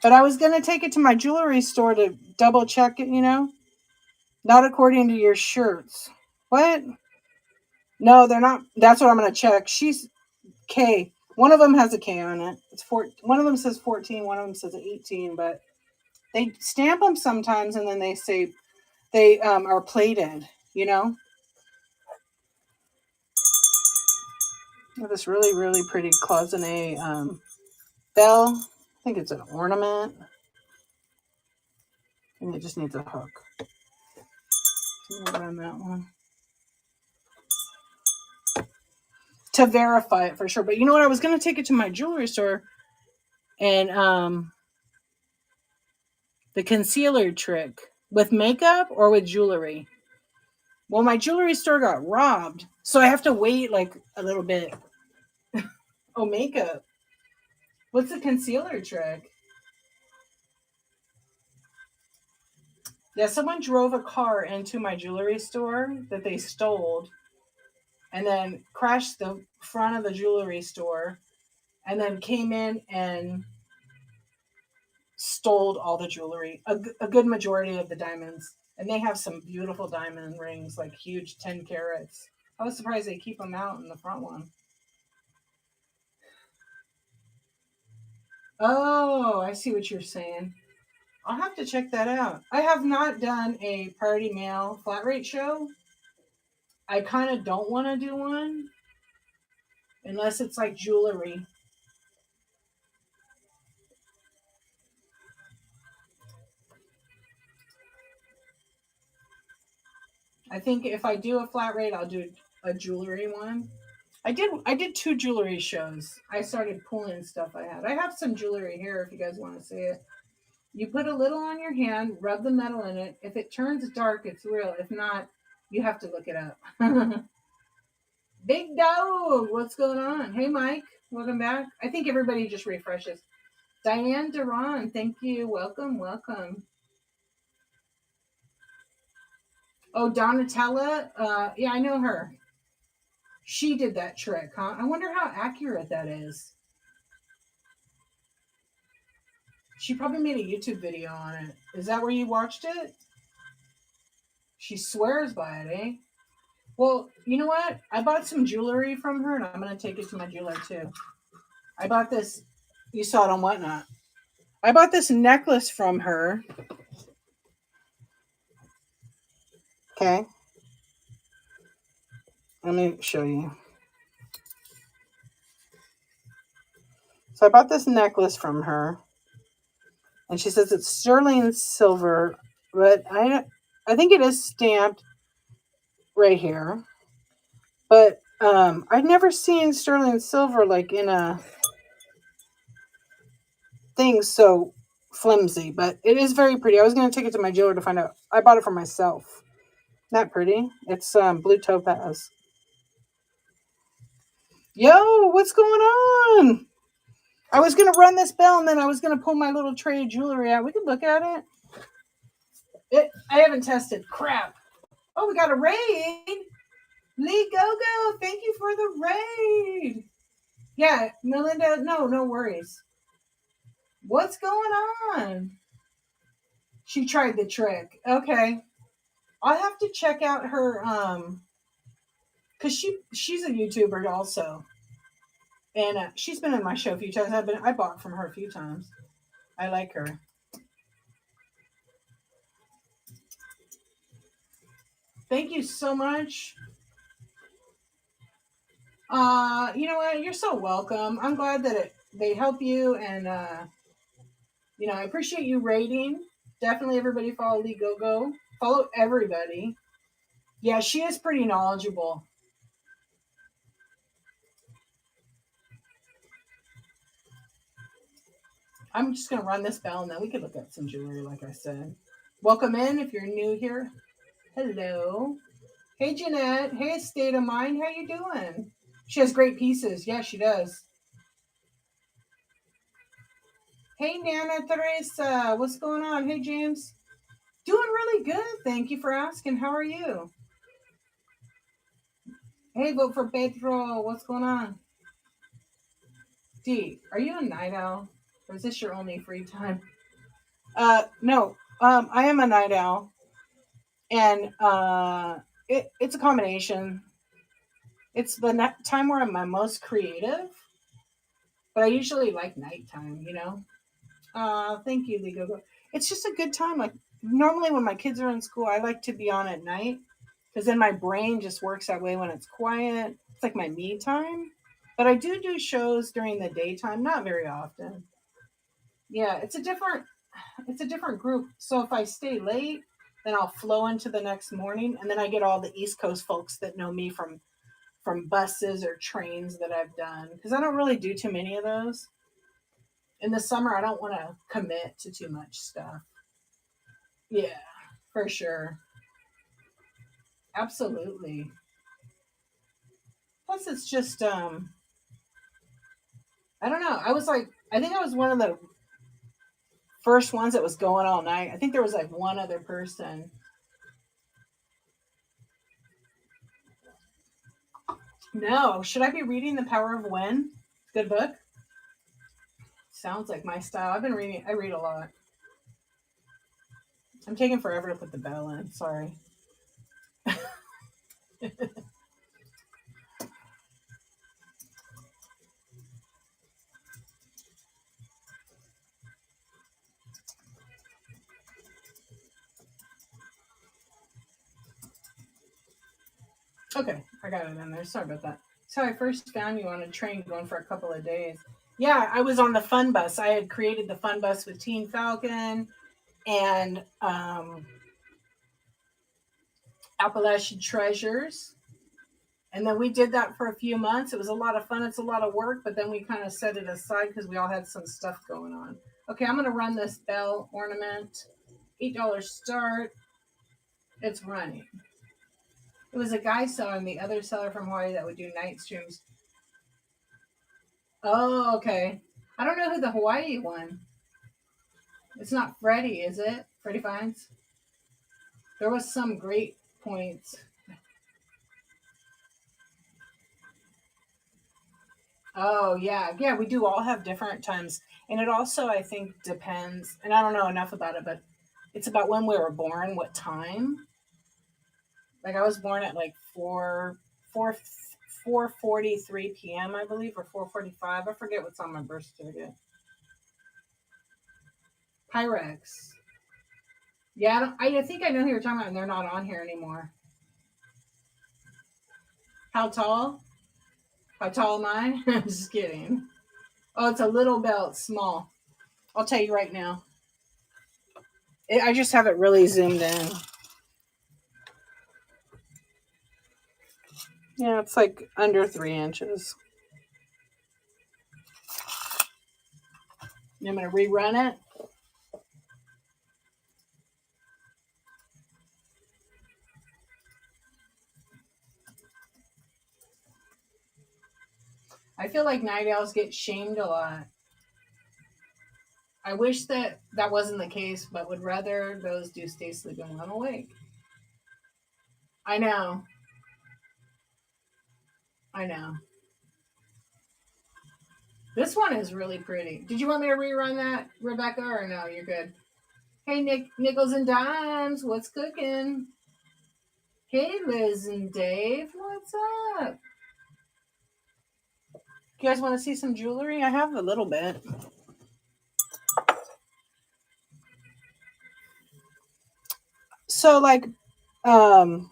But I was gonna take it to my jewelry store to double check it. Not according to your shirts. What? No, they're not. That's what I'm gonna check. She's K. One of them has a K on it. It's 4. One of them says 14. One of them says 18. But they stamp them sometimes, and then they say they are plated. This really, really pretty cloisonne bell. I think it's an ornament. And it just needs a hook. Run that one. To verify it for sure. But you know what? I was going to take it to my jewelry store and the concealer trick with makeup or with jewelry. Well, my jewelry store got robbed, so I have to wait like a little bit. Oh, makeup. What's the concealer trick? Yeah, someone drove a car into my jewelry store that they stole and then crashed the front of the jewelry store and then came in and stole all the jewelry, a good majority of the diamonds. And they have some beautiful diamond rings, like huge 10 carats. I was surprised they keep them out in the front one. Oh, I see what you're saying. I'll have to check that out. I have not done a party mail flat rate show. I kind of don't want to do one. unless it's like jewelry. I think if I do a flat rate, I'll do a jewelry one. I did 2 jewelry shows. I started pulling stuff I had. I have some jewelry here if you guys want to see it. You put a little on your hand, rub the metal in it. If it turns dark, it's real. If not, you have to look it up. Big Dog, what's going on? Hey, Mike, welcome back. I think everybody just refreshes. Diane Duran, thank you. Welcome, welcome. Oh, Donatella. Yeah, I know her. She did that trick, huh? I wonder how accurate that is. She probably made a YouTube video on it. Is that where you watched it? She swears by it, eh? Well, you know what? I bought some jewelry from her, and I'm going to take it to my jeweler, too. I bought this. You saw it on Whatnot. I bought this necklace from her. Okay. Let me show you. So I bought this necklace from her. And she says it's sterling silver, but I think it is stamped right here. But I've never seen sterling silver like in a thing so flimsy, but it is very pretty. I was going to take it to my jeweler to find out. I bought it for myself. Not pretty. It's blue topaz. Yo, what's going on? I was going to run this bell and then I was going to pull my little tray of jewelry out. We can look at it. I haven't tested. Crap. Oh, we got a raid. Lee Gogo, thank you for the raid. Yeah, Melinda, no worries. What's going on? She tried the trick. Okay. I'll have to check out her because she's a YouTuber also. And she's been in my show a few times. I bought from her a few times. I like her. Thank you so much. You know what? You're so welcome. I'm glad that they help you, and I appreciate you rating. Definitely, everybody follow Lee Gogo. Follow everybody. Yeah, she is pretty knowledgeable. I'm just gonna run this bell, and then we can look at some jewelry, like I said. Welcome in if you're new here. Hello. Hey, Jeanette. Hey, State of Mind. How you doing? She has great pieces. Yeah, she does. Hey, Nana Teresa. What's going on? Hey, James. Doing really good. Thank you for asking. How are you? Hey, vote for Pedro. What's going on? D, are you a night owl? Or is this your only free time? No. I am a night owl. And it's a combination. It's the time where I'm my most creative. But I usually like nighttime, Thank you, Ligo. It's just a good time. Like normally when my kids are in school, I like to be on at night because then my brain just works that way when it's quiet. It's like my me time. But I do shows during the daytime, not very often. Yeah, it's a different group. So if I stay late, then I'll flow into the next morning, and then I get all the East Coast folks that know me from buses or trains that I've done because I don't really do too many of those. In the summer, I don't want to commit to too much stuff. Yeah, for sure. Absolutely. Plus, it's just I don't know. I think I was one of the first ones that was going all night. I think there was like one other person. No, should I be reading The Power of When? Good book. Sounds like my style. I read a lot. I'm taking forever to put the bell in. Sorry. Okay, I got it in there. Sorry about that. So I first found you on a train going for a couple of days. Yeah, I was on the fun bus. I had created the fun bus with Teen Falcon and Appalachian Treasures. And then we did that for a few months. It was a lot of fun. It's a lot of work, but then we kind of set it aside because we all had some stuff going on. Okay, I'm going to run this bell ornament. $8 start. It's running. It was a guy selling, the other seller from Hawaii that would do night streams. Oh, okay. I don't know who the Hawaii one. It's not Freddie, is it? Freddie Fines? There was some great points. Oh, yeah. Yeah, we do all have different times. And it also, I think, depends. And I don't know enough about it, but it's about when we were born, what time. Like I was born at like 4:43 p.m. I believe, or 4:45. I forget what's on my birth certificate. Pyrex. Yeah, I think I know who you're talking about, and they're not on here anymore. How tall? How tall am I? I'm just kidding. Oh, it's a little belt, small. I'll tell you right now. I just have it really zoomed in. Yeah, it's like under 3 inches. I'm going to rerun it. I feel like night owls get shamed a lot. I wish that wasn't the case, but would rather those do stay sleeping when I'm awake. I know. I know. This one is really pretty. Did you want me to rerun that, Rebecca, or no? You're good. Hey, Nickels and Dimes, what's cooking? Hey, Liz and Dave, what's up? You guys want to see some jewelry? I have a little bit. So, like, I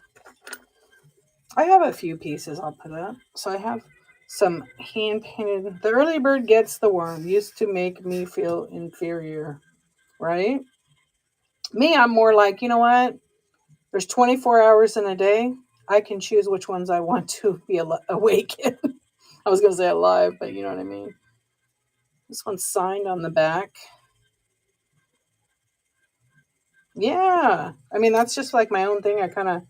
have a few pieces I'll put up. So I have some hand painted. The early bird gets the worm. Used to make me feel inferior, right? Me, I'm more like, you know what? There's 24 hours in a day. I can choose which ones I want to be awake in. I was going to say alive, but you know what I mean. This one's signed on the back. Yeah. I mean, that's just like my own thing. I kind of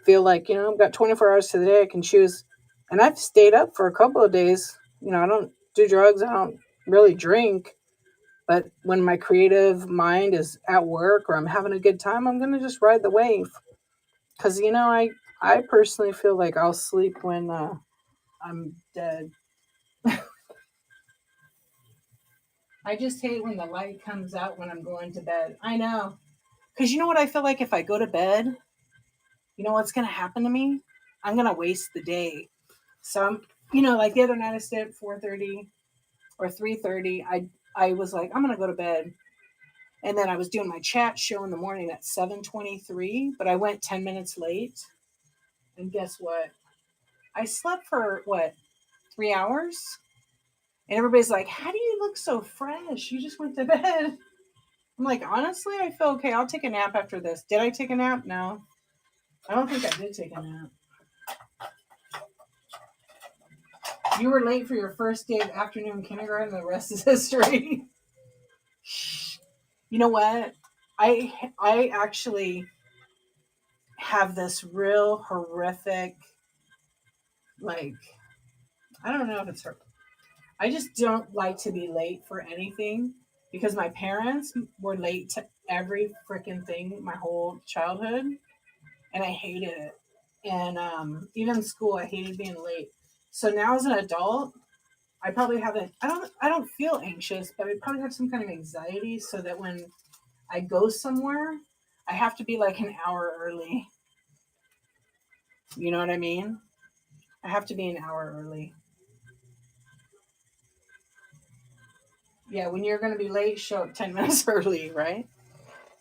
feel like, I've got 24 hours to the day. I can choose. And I've stayed up for a couple of days. I don't do drugs. I don't really drink. But when my creative mind is at work or I'm having a good time, I'm going to just ride the wave. Because, I personally feel like I'll sleep when I'm dead. I just hate when the light comes out when I'm going to bed. I know. Because you know what I feel like if I go to bed, you know what's going to happen to me? I'm going to waste the day. So I'm, like the other night I stayed at 4:30 or 3:30. I was like, I'm going to go to bed. And then I was doing my chat show in the morning at 7:23, but I went 10 minutes late. And guess what? I slept for 3 hours? And everybody's like, how do you look so fresh? You just went to bed. I'm like, honestly, I feel okay. I'll take a nap after this. Did I take a nap? No. I don't think I did take a nap. You were late for your first day of afternoon kindergarten. The rest is history. You know what? I actually have this real horrific, like, I don't know if it's her. I just don't like to be late for anything because my parents were late to every freaking thing my whole childhood, and I hated it. And even in school, I hated being late. So now as an adult, I probably haven't. I don't feel anxious, but I probably have some kind of anxiety, so that when I go somewhere, I have to be like an hour early. You know what I mean? I have to be an hour early. Yeah, when you're going to be late, show up 10 minutes early, right?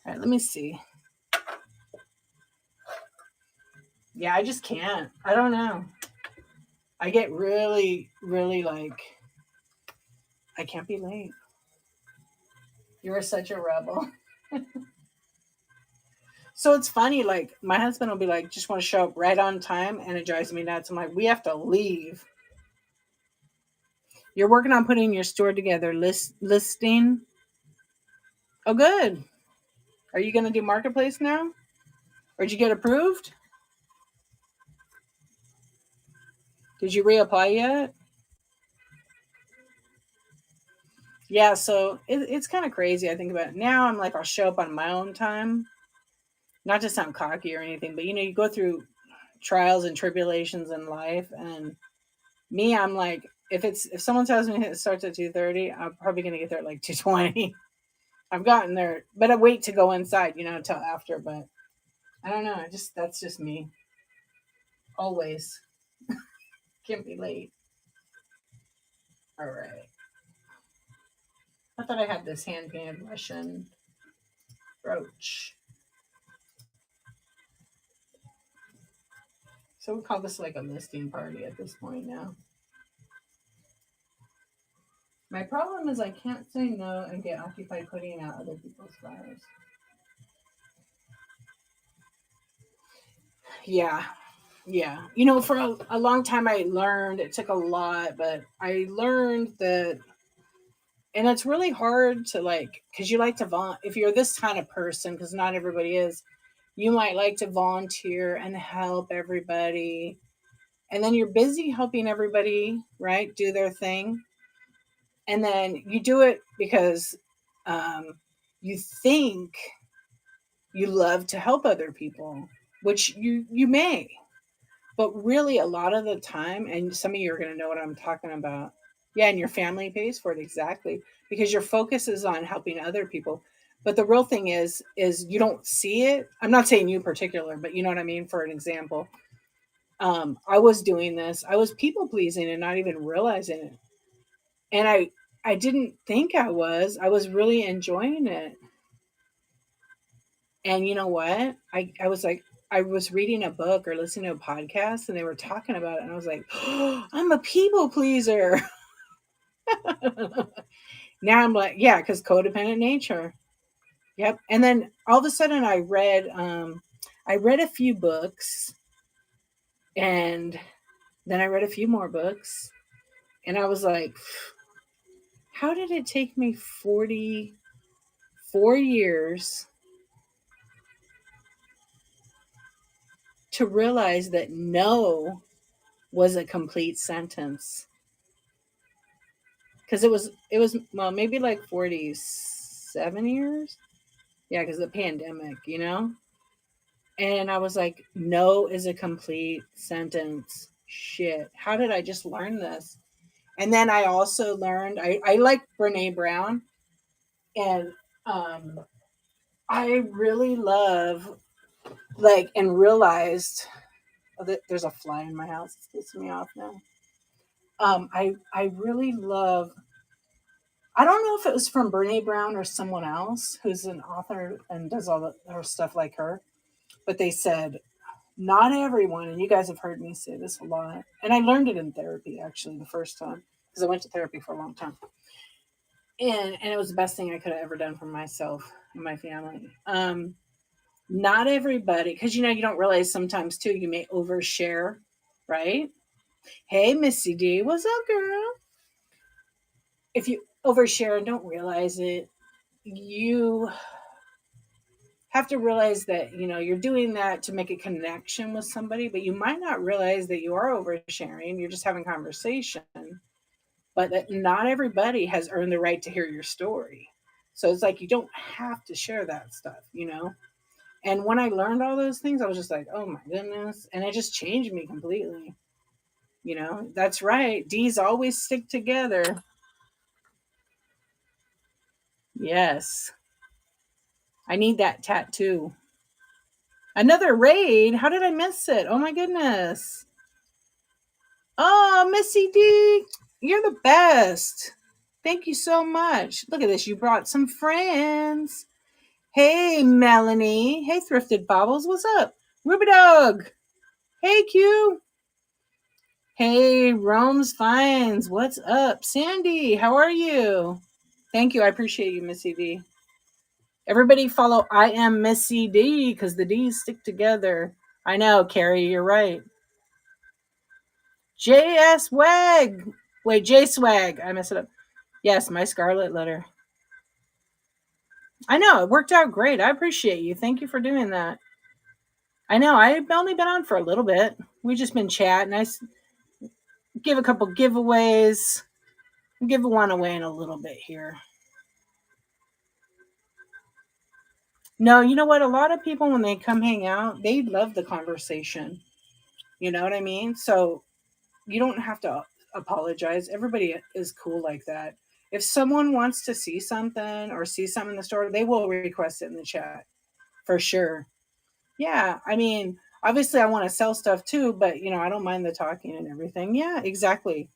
All right, let me see. Yeah, I just can't. I don't know. I get really, really like, I can't be late. You're such a rebel. So it's funny, like my husband will be like, just want to show up right on time, and it drives me nuts. I'm like, we have to leave. You're working on putting your store together, listing. Oh, good. Are you going to do marketplace now? Or did you get approved? Did you reapply yet? Yeah, so it's kind of crazy. I think about it now. I'm like, I'll show up on my own time. Not to sound cocky or anything, but you go through trials and tribulations in life, and me, I'm like, if someone tells me it starts at 2:30, I'm probably gonna get there at like 2:20. I've gotten there, but I wait to go inside, till after. But I don't know. That's just me. Always can't be late. All right. I thought I had this hand painted Russian brooch. So we call this like a listing party at this point now. My problem is I can't say no and get occupied putting out other people's flyers. Yeah. Yeah. For a long time I learned, it took a lot, but I learned that, and it's really hard to like, because you like to if you're this kind of person, because not everybody is, you might like to volunteer and help everybody. And then you're busy helping everybody, right, do their thing. And then you do it because you think you love to help other people, which you may. But really, a lot of the time, and some of you are going to know what I'm talking about. Yeah, and your family pays for it, exactly, because your focus is on helping other people. But the real thing is you don't see it. I'm not saying you in particular, but you know what I mean. For an example, I was doing this. I was people pleasing and not even realizing it. And I didn't think I was. I was really enjoying it. And you know what? I was like, I was reading a book or listening to a podcast and they were talking about it. And I was like, oh, I'm a people pleaser. Now I'm like, yeah, because codependent nature. Yep. And then all of a sudden I read a few books, and then I read a few more books, and I was like, how did it take me 44 years to realize that no was a complete sentence? Because it was well, maybe like 47 years. Yeah, because the pandemic. And I was like, no is a complete sentence. Shit, how did I just learn this? And then I also learned, I like Brene Brown, and I really love, like, and realized, oh, that there's a fly in my house. It's pissing me off now. I really love, I don't know if it was from Brene Brown or someone else who's an author and does all her stuff like her, but they said, not everyone, and you guys have heard me say this a lot, and I learned it in therapy actually the first time, because I went to therapy for a long time. And it was the best thing I could have ever done for myself and my family. Not everybody, because you don't realize sometimes too, you may overshare, right? Hey, Missy D, what's up, girl? If you overshare and don't realize it, you have to realize that you're doing that to make a connection with somebody, but you might not realize that you are oversharing. You're just having conversation, but that not everybody has earned the right to hear your story. So it's like you don't have to share that stuff. And when I learned all those things, I was just like, oh my goodness. And it just changed me completely. That's right. D's always stick together. Yes. I need that tattoo. Another raid? How did I miss it? Oh my goodness. Oh, Missy D, you're the best. Thank you so much. Look at this. You brought some friends. Hey, Melanie. Hey, Thrifted Bobbles. What's up? Ruby Dog. Hey, Q. Hey, Rome's Finds. What's up? Sandy, how are you? Thank you. I appreciate you, Missy D. Everybody follow I am Missy D because the D's stick together. I know, Carrie, you're right. JS Swag. Wait, J Swag. I messed it up. Yes, my scarlet letter. I know, it worked out great. I appreciate you. Thank you for doing that. I know, I've only been on for a little bit. We've just been chatting. Give a couple giveaways. Give one away in a little bit here. No, you know what? A lot of people, when they come hang out, they love the conversation. You know what I mean? So you don't have to apologize. Everybody is cool like that. If someone wants to see something or see something in the store, they will request it in the chat for sure. Yeah. I mean, obviously, I want to sell stuff too, but I don't mind the talking and everything. Yeah, exactly.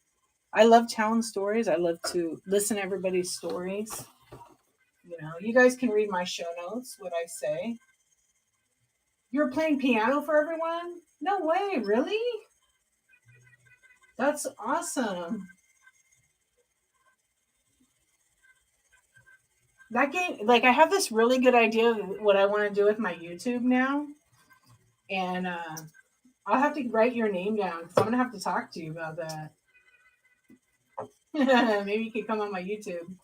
I love telling stories. I love to listen to everybody's stories. You guys can read my show notes, what I say. You're playing piano for everyone? No way, really? That's awesome. That game, like, I have this really good idea of what I want to do with my YouTube now, and I'll have to write your name down because I'm gonna have to talk to you about that. Maybe you could come on my YouTube.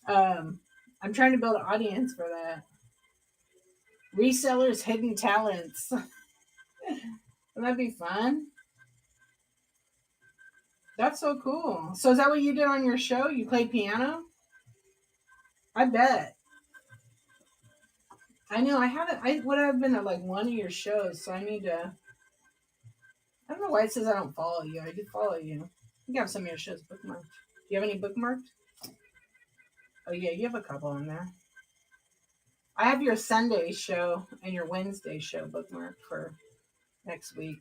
I'm trying to build an audience for that. Resellers' hidden talents. Wouldn't that be fun? That's so cool. So is that what you did on your show? You played piano? I bet. I know. I haven't. I would have been at like one of your shows, so I need to. I don't know why it says I don't follow you. I did follow you. You have some of your shows bookmarked. Do you have any bookmarked? Oh yeah, you have a couple on there. I have your Sunday show and your Wednesday show bookmarked for next week.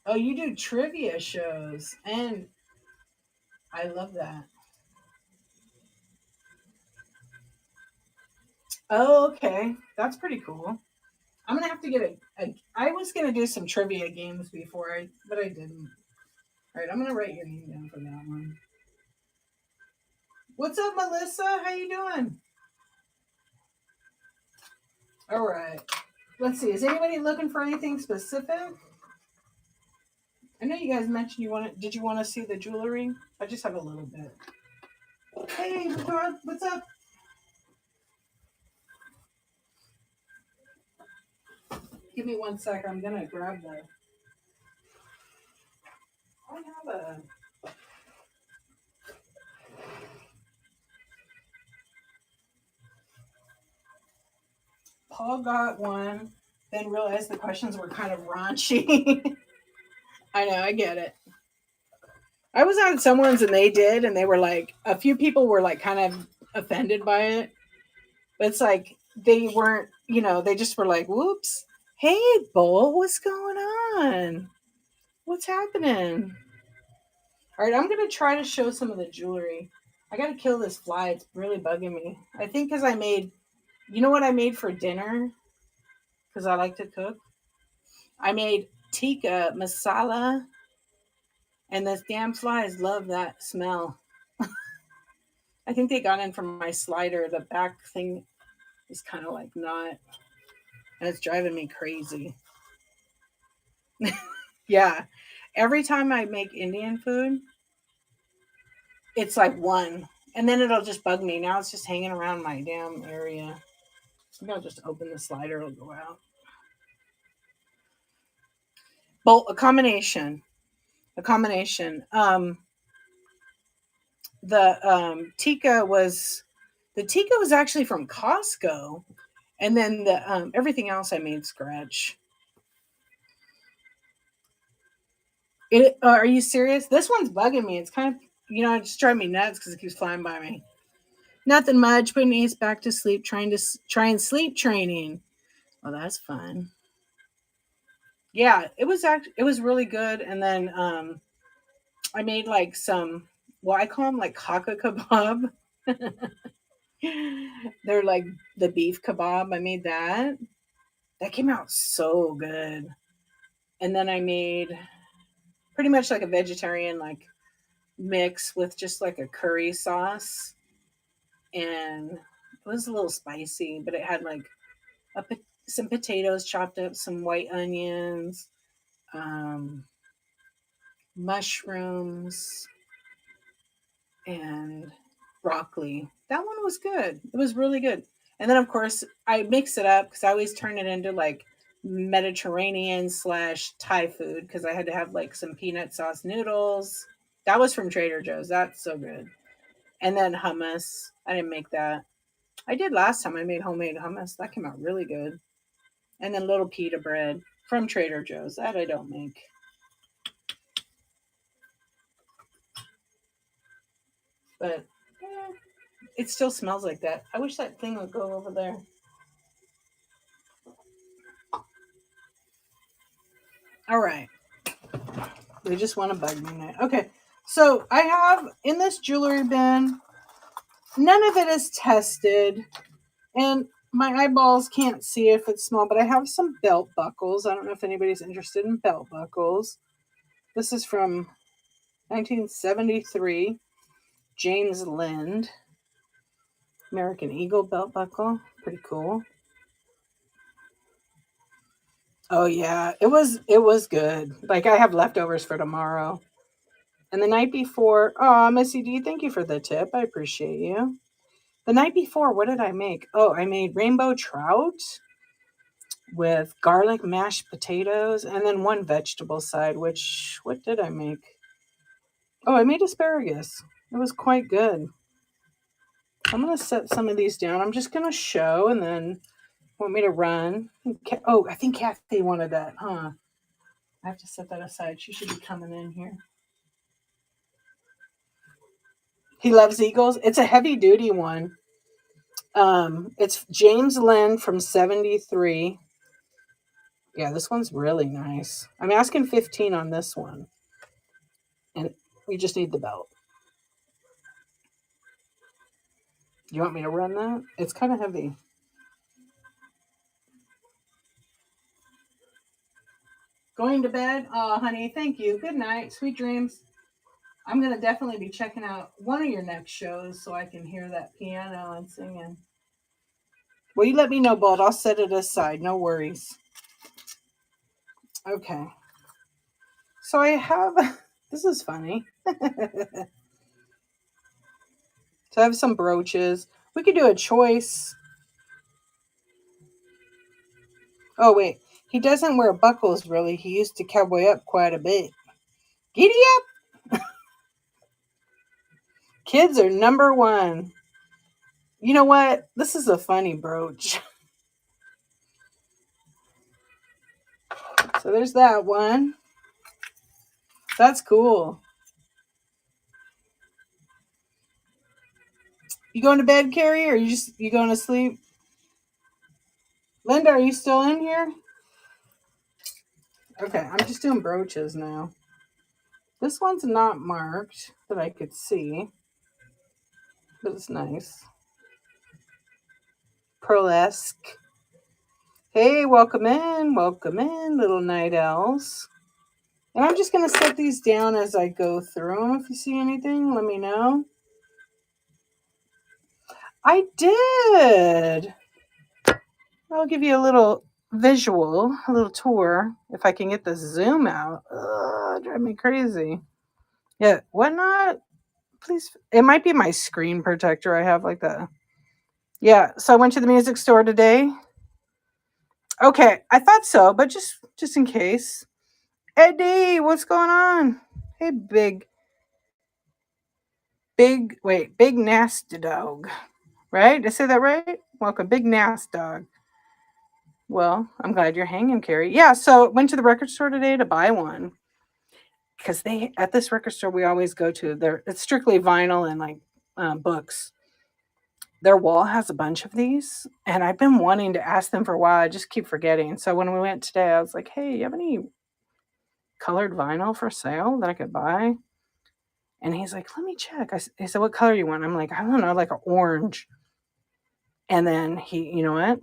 Oh, you do trivia shows, and I love that. Oh, okay, that's pretty cool. I'm gonna have to get I was gonna do some trivia games before but I didn't. All right, I'm gonna write your name down for that one. What's up, Melissa? How you doing? All right. Let's see. Is anybody looking for anything specific? I know you guys mentioned you want to. Did you want to see the jewelry? I just have a little bit. Hey, Victoria, what's up? Give me 1 sec. I'm gonna grab the. I have a. Paul got one, then realized the questions were kind of raunchy. I know. I get it. I was on someone's and they did, and they were like, a few people were like kind of offended by it. But it's like they weren't, they just were like, whoops. Hey, Bull, what's going on? What's happening? All right, I'm going to try to show some of the jewelry. I got to kill this fly. It's really bugging me. I think because you know what I made for dinner? Because I like to cook. I made tikka masala, and those damn flies love that smell. I think they got in from my slider. The back thing is kind of like not, and it's driving me crazy. Yeah. Every time I make Indian food, it's like one. And then it'll just bug me. Now it's just hanging around my damn area. Maybe I'll just open the slider, it'll go out. Both a combination. A combination. The tikka was actually from Costco. And then the everything else I made scratch. Are you serious? This one's bugging me. It's kind of, it's driving me nuts because it keeps flying by me. Nothing much. Putting Ace back to sleep. Trying sleep training. Oh, that's fun. Yeah, it was really good. And then I made like some. Well, I call them like kaka kebab. They're like the beef kebab. I made that. That came out so good. And then I made pretty much like a vegetarian like mix with just like a curry sauce, and it was a little spicy, but it had like some potatoes chopped up, some white onions, um, mushrooms, and broccoli. That one was good. It was really good. And then of course I mix it up because I always turn it into like Mediterranean / Thai food because I had to have like some peanut sauce noodles. That was from Trader Joe's. That's so good. And then hummus. I didn't make that. I did last time. I made homemade hummus. That came out really good. And then little pita bread from Trader Joe's. That I don't make. But yeah, it still smells like that. I wish that thing would go over there. All right. They just want to bug me now. Okay. So I have in this jewelry bin, none of it is tested. And my eyeballs can't see if it's small, but I have some belt buckles. I don't know if anybody's interested in belt buckles. This is from 1973. James Lind. American Eagle belt buckle. Pretty cool. Oh yeah, it was good. Like I have leftovers for tomorrow. And the night before, oh, Missy D, thank you for the tip. I appreciate you. The night before, what did I make? Oh, I made rainbow trout with garlic mashed potatoes and then one vegetable side, which, what did I make? Oh, I made asparagus. It was quite good. I'm going to set some of these down. I'm just going to show and then want me to run. Oh, I think Kathy wanted that, huh? I have to set that aside. She should be coming in here. He loves eagles. It's a heavy duty one. It's James Lind from 73. Yeah, this one's really nice. I'm asking 15 on this one. And you just need the belt. You want me to run that? It's kind of heavy. Going to bed? Oh, honey, thank you. Good night. Sweet dreams. I'm going to definitely be checking out one of your next shows so I can hear that piano and singing. Well, you let me know, Bald. I'll set it aside. No worries. Okay. So I have, this is funny. So I have some brooches. We could do a choice. Oh, wait. He doesn't wear buckles, really. He used to cowboy up quite a bit. Giddy up! Kids are number one. You know what? This is a funny brooch. So there's that one. That's cool. You going to bed, Carrie, or you going to sleep? Linda, are you still in here? Okay, I'm just doing brooches now. This one's not marked that I could see, but it's nice. Pearlesque. Hey, welcome in, little night owls. And I'm just going to set these down as I go through them. If you see anything, let me know. I did. I'll give you a little visual, a little tour, if I can get the zoom out. Ugh, drive me crazy. Yeah, whatnot? Please. It might be my screen protector I have like that. Yeah, so I went to the music store today. Okay, I thought so, but just in case. Eddie, what's going on? Hey, big nasty dog. Right? Did I say that right? Welcome, big nasty dog. Well, I'm glad you're hanging, Carrie. Yeah, so went to the record store today to buy one. Because they at this record store we always go to, it's strictly vinyl and like books. Their wall has a bunch of these, and I've been wanting to ask them for a while. I just keep forgetting. So when we went today, I was like, "Hey, you have any colored vinyl for sale that I could buy?" And he's like, "Let me check." He said, "What color you want?" I'm like, "I don't know, like an orange." And then he, you know what?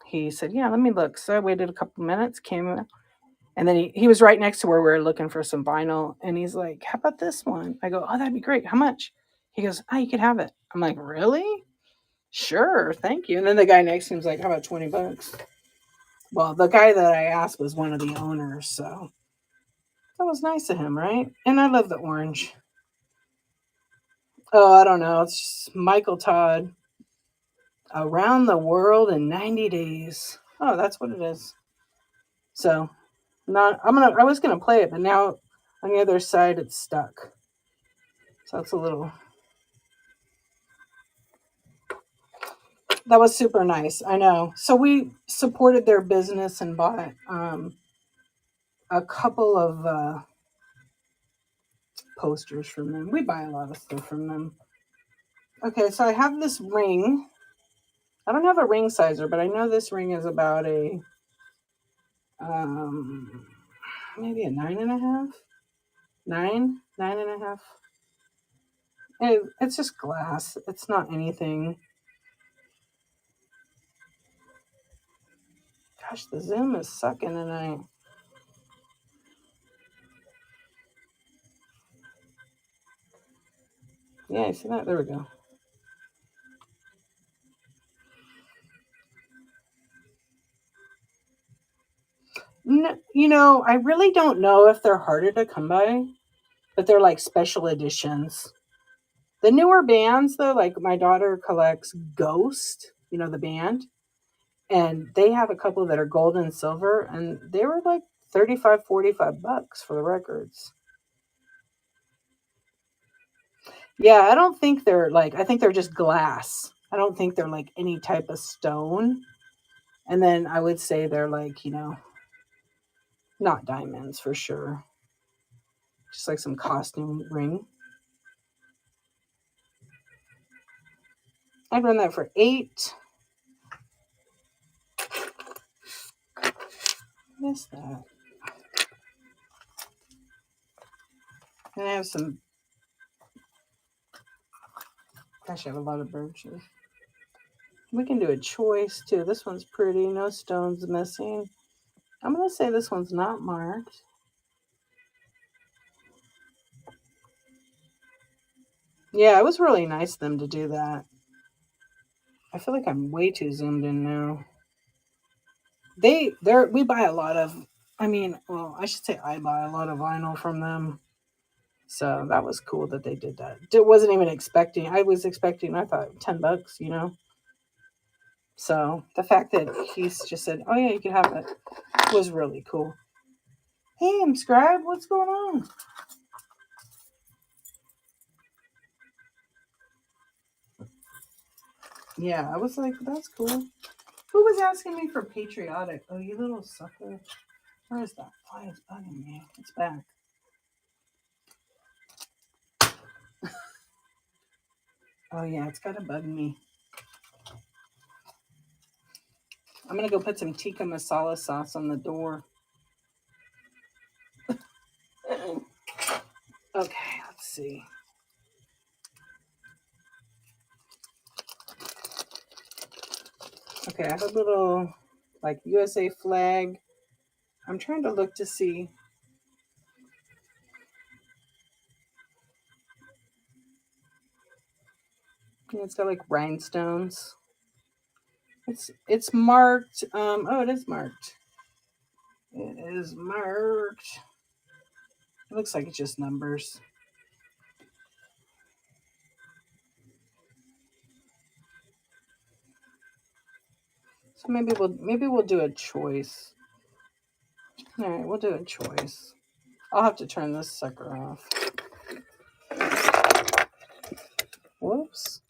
He said, yeah, let me look. So I waited a couple minutes, came in, and then he was right next to where we were looking for some vinyl. And he's like, how about this one? I go, oh, that'd be great. How much? He goes, oh, you could have it. I'm like, really? Sure, thank you. And then the guy next to him's like, how about $20? Well, the guy that I asked was one of the owners, so that was nice of him, right? And I love the orange. Oh, I don't know. It's just Michael Todd. Around the World in 90 Days. Oh, that's what it is. So, I was gonna play it, but now on the other side it's stuck. So it's a little. That was super nice. I know. So we supported their business and bought a couple of posters from them. We buy a lot of stuff from them. Okay, so I have this ring. I don't have a ring sizer, but I know this ring is about a maybe a 9.5. 9.5. It's just glass. It's not anything. Gosh, the Zoom is sucking tonight. Yeah, you see that? There we go. No, you know, I really don't know if they're harder to come by, but they're like special editions. The newer bands, though, like my daughter collects Ghost, you know, the band, and they have a couple that are gold and silver, and they were like 35, $45 for the records. Yeah, I don't think they're like, I think they're just glass. I don't think they're like any type of stone. And then I would say they're like, you know, not diamonds for sure. Just like some costume ring. I'd run that for 8. What is that? And I have some. Gosh, I have a lot of birches. We can do a choice too. This one's pretty. No stones missing. I'm going to say this one's not marked. Yeah, it was really nice of them to do that. I feel like I'm way too zoomed in now. We buy a lot of, I should say I buy a lot of vinyl from them. So that was cool that they did that. It wasn't even expecting. I was expecting, I thought $10, you know. So the fact that he's just said, "Oh yeah, you can have it," was really cool. Hey, I'm Scribe. What's going on? Yeah, I was like, that's cool. Who was asking me for patriotic? Oh, you little sucker. Where is that? Why is bugging me? It's back. Oh yeah, it's gotta bug me. I'm gonna go put some tikka masala sauce on the door. Okay, let's see. Okay, I have a little like USA flag. I'm trying to look to see. It's got like rhinestones. It's marked. Oh, it is marked. It is marked. It looks like it's just numbers. So maybe we'll do a choice. All right, we'll do a choice. I'll have to turn this sucker off. Whoops.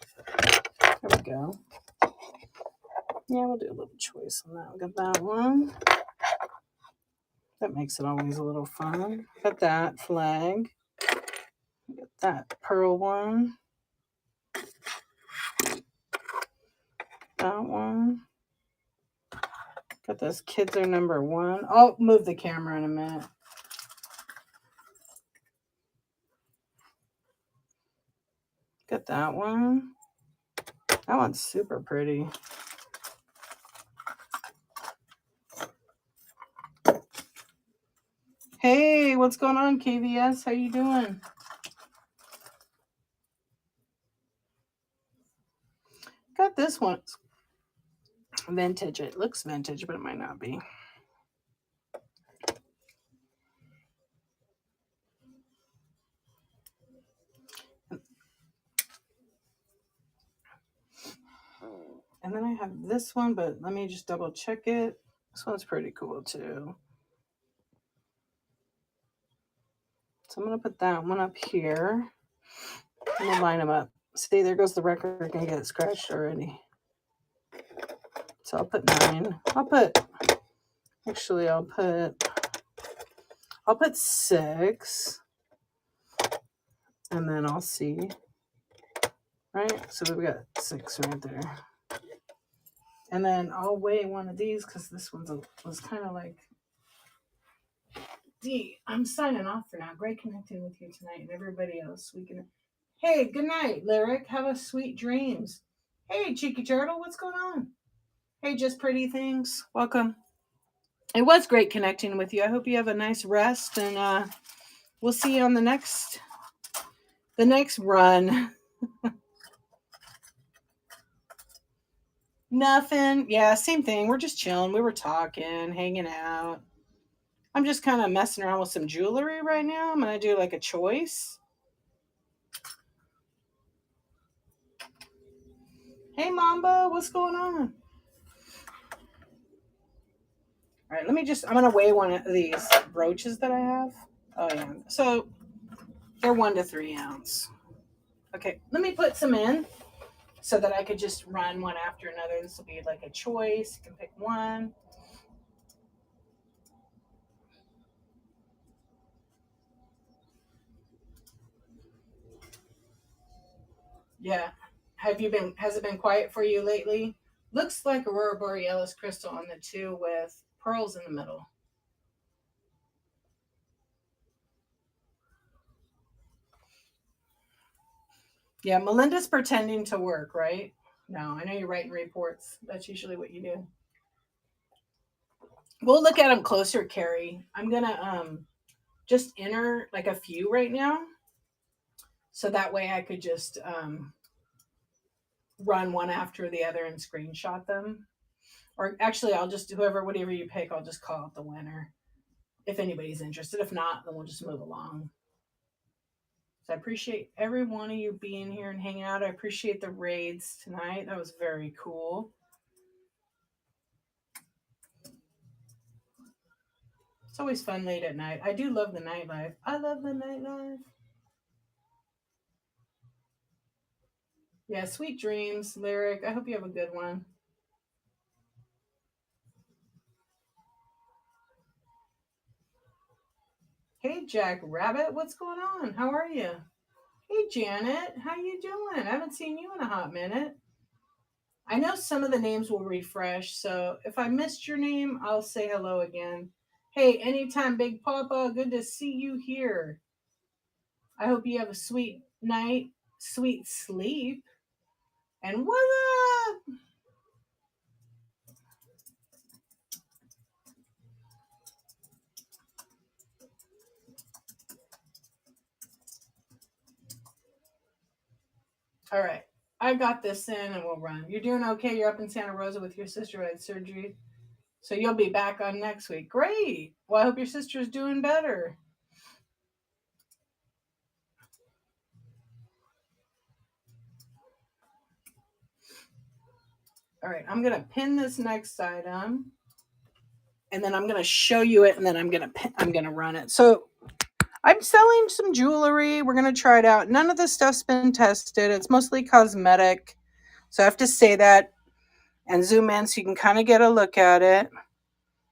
There we go. Yeah, we'll do a little choice on that. We'll get that one. That makes it always a little fun. Got that flag. Get that pearl one. That one. Got this kids are number 1. I'll move the camera in a minute. Got that one. That one's super pretty. Hey, what's going on, KVS? How you doing? Got this one. Vintage. It looks vintage, but it might not be. And then I have this one, but let me just double check it. This one's pretty cool too. So I'm going to put that one up here. I'm going to line them up. See, there goes the record. Can get scratched already. So I'll put 9. I'll put 6. And then I'll see. Right? So we've got 6 right there. And then I'll weigh one of these because this one was kind of like, Dee, I'm signing off for now. Great connecting with you tonight and everybody else. Hey, good night, Lyric. Have a sweet dreams. Hey, Cheeky Turtle, what's going on? Hey, Just Pretty Things. Welcome. It was great connecting with you. I hope you have a nice rest, and we'll see you on the next run. Nothing. Yeah, same thing. We're just chilling. We were talking, hanging out. I'm just kind of messing around with some jewelry right now. I'm going to do like a choice. Hey, Mamba, what's going on? All right, I'm going to weigh one of these brooches that I have. Oh, yeah. So they're 1 to 3 ounce. Okay, let me put some in so that I could just run one after another. This will be like a choice. You can pick one. Yeah. Has it been quiet for you lately? Looks like Aurora Borealis crystal on the 2 with pearls in the middle. Yeah, Melinda's pretending to work, right? No, I know you're writing reports. That's usually what you do. We'll look at them closer, Carrie. I'm going to just enter like a few right now. So that way I could just run one after the other and screenshot them. Or actually, I'll just, whatever you pick, I'll just call out the winner if anybody's interested. If not, then we'll just move along. So I appreciate every one of you being here and hanging out. I appreciate the raids tonight. That was very cool. It's always fun late at night. I do love the nightlife. I love the nightlife. Yeah, sweet dreams, Lyric. I hope you have a good one. Hey, Jack Rabbit, what's going on? How are you? Hey, Janet, how you doing? I haven't seen you in a hot minute. I know some of the names will refresh, so if I missed your name, I'll say hello again. Hey, anytime, Big Papa, good to see you here. I hope you have a sweet night, sweet sleep, and what up? All right, I got this in and we'll run. You're doing okay? You're up in Santa Rosa with your sister who had surgery. So you'll be back on next week. Great. Well, I hope your sister's doing better. All right, I'm going to pin this next item. And then I'm going to show you it, and then I'm going to run it. So I'm selling some jewelry. We're going to try it out. None of this stuff's been tested. It's mostly cosmetic. So I have to say that and zoom in so you can kind of get a look at it.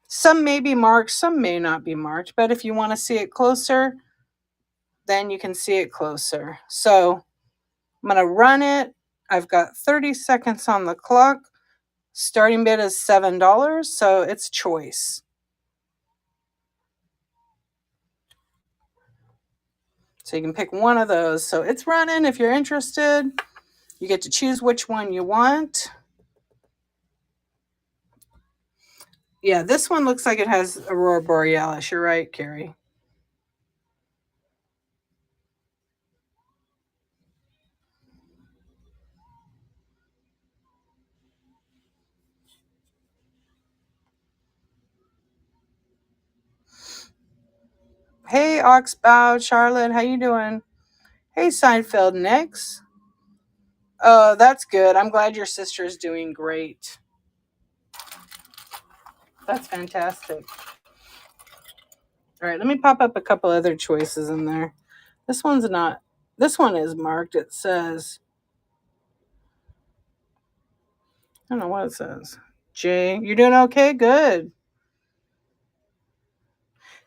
Some may be marked, some may not be marked. But if you want to see it closer, then you can see it closer. So I'm going to run it. I've got 30 seconds on the clock. Starting bid is $7, so it's choice. So you can pick one of those. So it's running if you're interested. You get to choose which one you want. Yeah, this one looks like it has Aurora Borealis. You're right, Carrie. Hey, Oxbow, Charlotte, how you doing? Hey, Seinfeld, Nix. Oh, that's good. I'm glad your sister is doing great. That's fantastic. All right, let me pop up a couple other choices in there. This one's not, this one is marked. It says, I don't know what it says. Jay, you're doing okay? Good.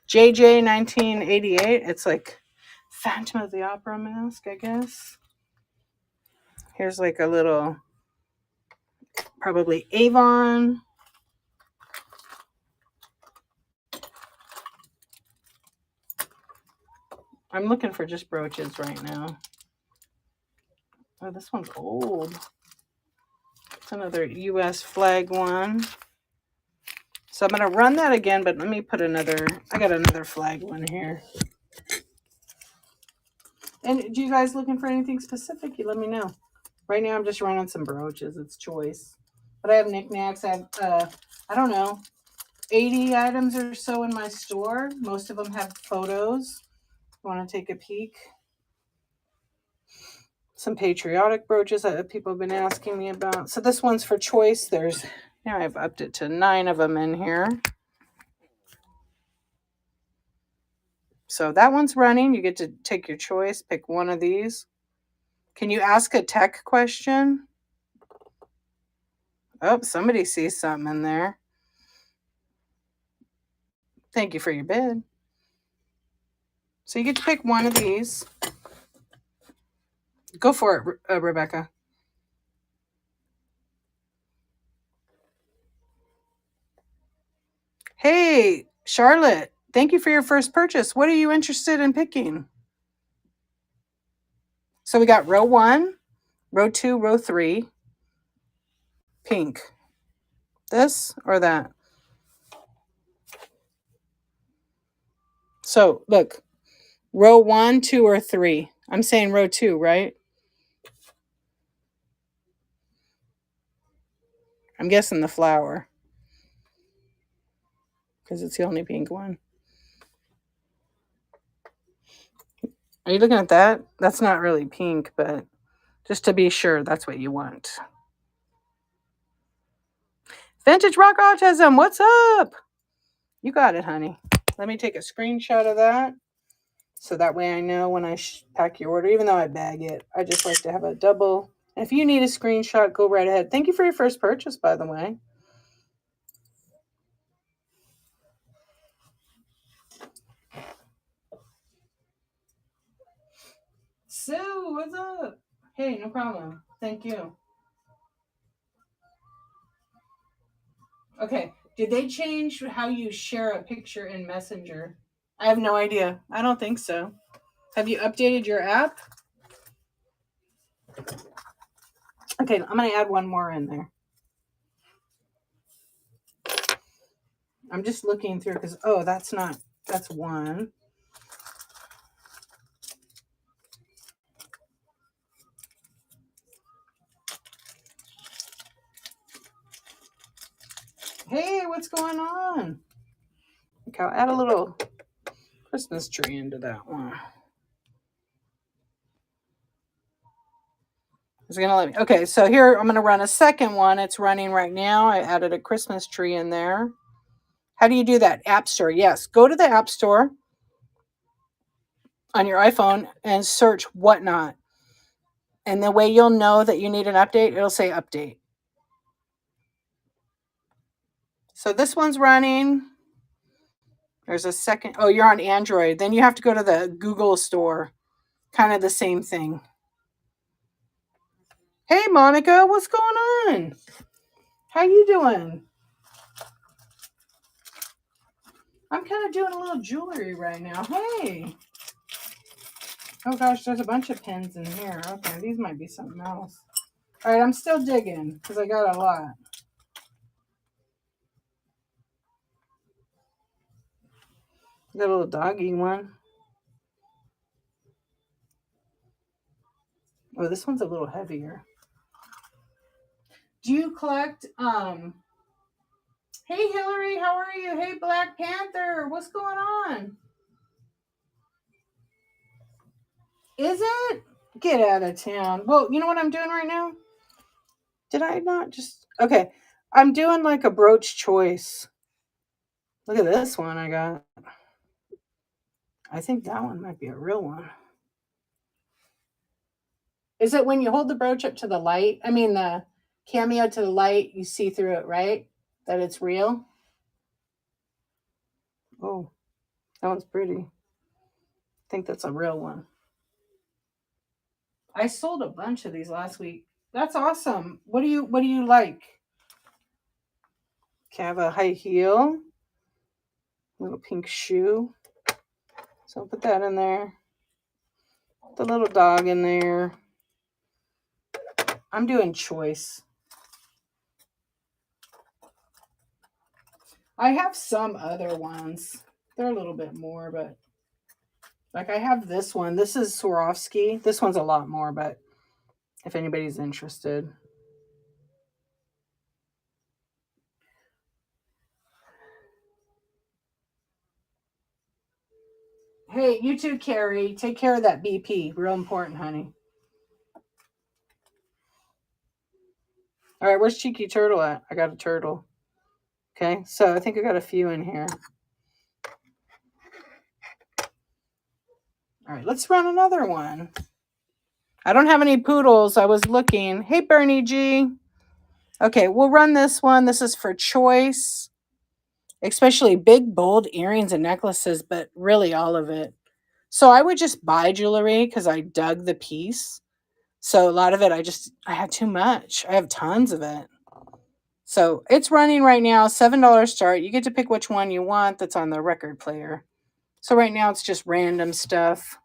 JJ 1988. It's like Phantom of the Opera mask, I guess. Here's like a little, probably Avon. I'm looking for just brooches right now. Oh, this one's old. It's another US flag one. So I'm going to run that again, but let me put another, I got another flag one here. And do you guys looking for anything specific? You let me know. Right now I'm just running some brooches. It's choice. But I have knickknacks. I have, I don't know, 80 items or so in my store. Most of them have photos. Want to take a peek? Some patriotic brooches that people have been asking me about. So this one's for choice. There's, now I've upped it to 9 of them in here. So that one's running. You get to take your choice, pick one of these. Can you ask a tech question? Oh, somebody sees something in there. Thank you for your bid. So you get to pick one of these. Go for it, Rebecca. Hey, Charlotte, thank you for your first purchase. What are you interested in picking? So we got row 1, row 2, row 3. Pink. This or that? So look, row 1, 2, or 3. I'm saying row 2, right? I'm guessing the flower because it's the only pink one. Are you looking at that? That's not really pink, but just to be sure, that's what you want. Vintage Rock Autism, what's up? You got it, honey. Let me take a screenshot of that so that way I know when I pack your order, even though I bag it. I just like to have a double. And if you need a screenshot, go right ahead. Thank you for your first purchase, by the way. Sue, what's up? Hey, no problem. Thank you. Okay. Did they change how you share a picture in Messenger? I have no idea. I don't think so. Have you updated your app? Okay, I'm going to add one more in there. I'm just looking through because, oh, that's one. Hey, what's going on? Okay, I'll add a little Christmas tree into that one. It's gonna let me. Okay, so here I'm gonna run a second one. It's running right now. I added a Christmas tree in there. How do you do that? App Store. Yes, go to the App Store on your iPhone and search Whatnot. And the way you'll know that you need an update, it'll say update. So this one's running. There's a second. Oh, you're on Android. Then you have to go to the Google Store. Kind of the same thing. Hey, Monica, what's going on? How you doing? I'm kind of doing a little jewelry right now. Hey. Oh, gosh, there's a bunch of pins in here. Okay, these might be something else. All right, I'm still digging because I got a lot. Got a little doggy one. Oh, this one's a little heavier. Do you collect Hey Hillary, how are you? Hey Black Panther, what's going on? Is it? Get out of town. Well, you know what I'm doing right now? Did I not just okay. I'm doing like a brooch choice. Look at this one I got. I think that one might be a real one. Is it when you hold the brooch up to the light? I mean the cameo to the light, you see through it, right? That it's real? Oh, that one's pretty. I think that's a real one. I sold a bunch of these last week. That's awesome. What do you like? Okay, I have a high heel, little pink shoe. So I'll put that in there. The little dog in there. I'm doing choice. I have some other ones. They're a little bit more, but like I have this one. This is Swarovski. This one's a lot more, but if anybody's interested. Hey, you too, Carrie. Take care of that BP. Real important, honey. All right, where's Cheeky Turtle at? I got a turtle. Okay, so I think I got a few in here. All right, let's run another one. I don't have any poodles. I was looking. Hey, Bernie G. Okay, we'll run this one. This is for choice, especially big, bold earrings and necklaces, but really all of it. So I would just buy jewelry because I dug the piece. So a lot of it, I had too much. I have tons of it. So it's running right now, $7 start. You get to pick which one you want that's on the record player. So right now it's just random stuff.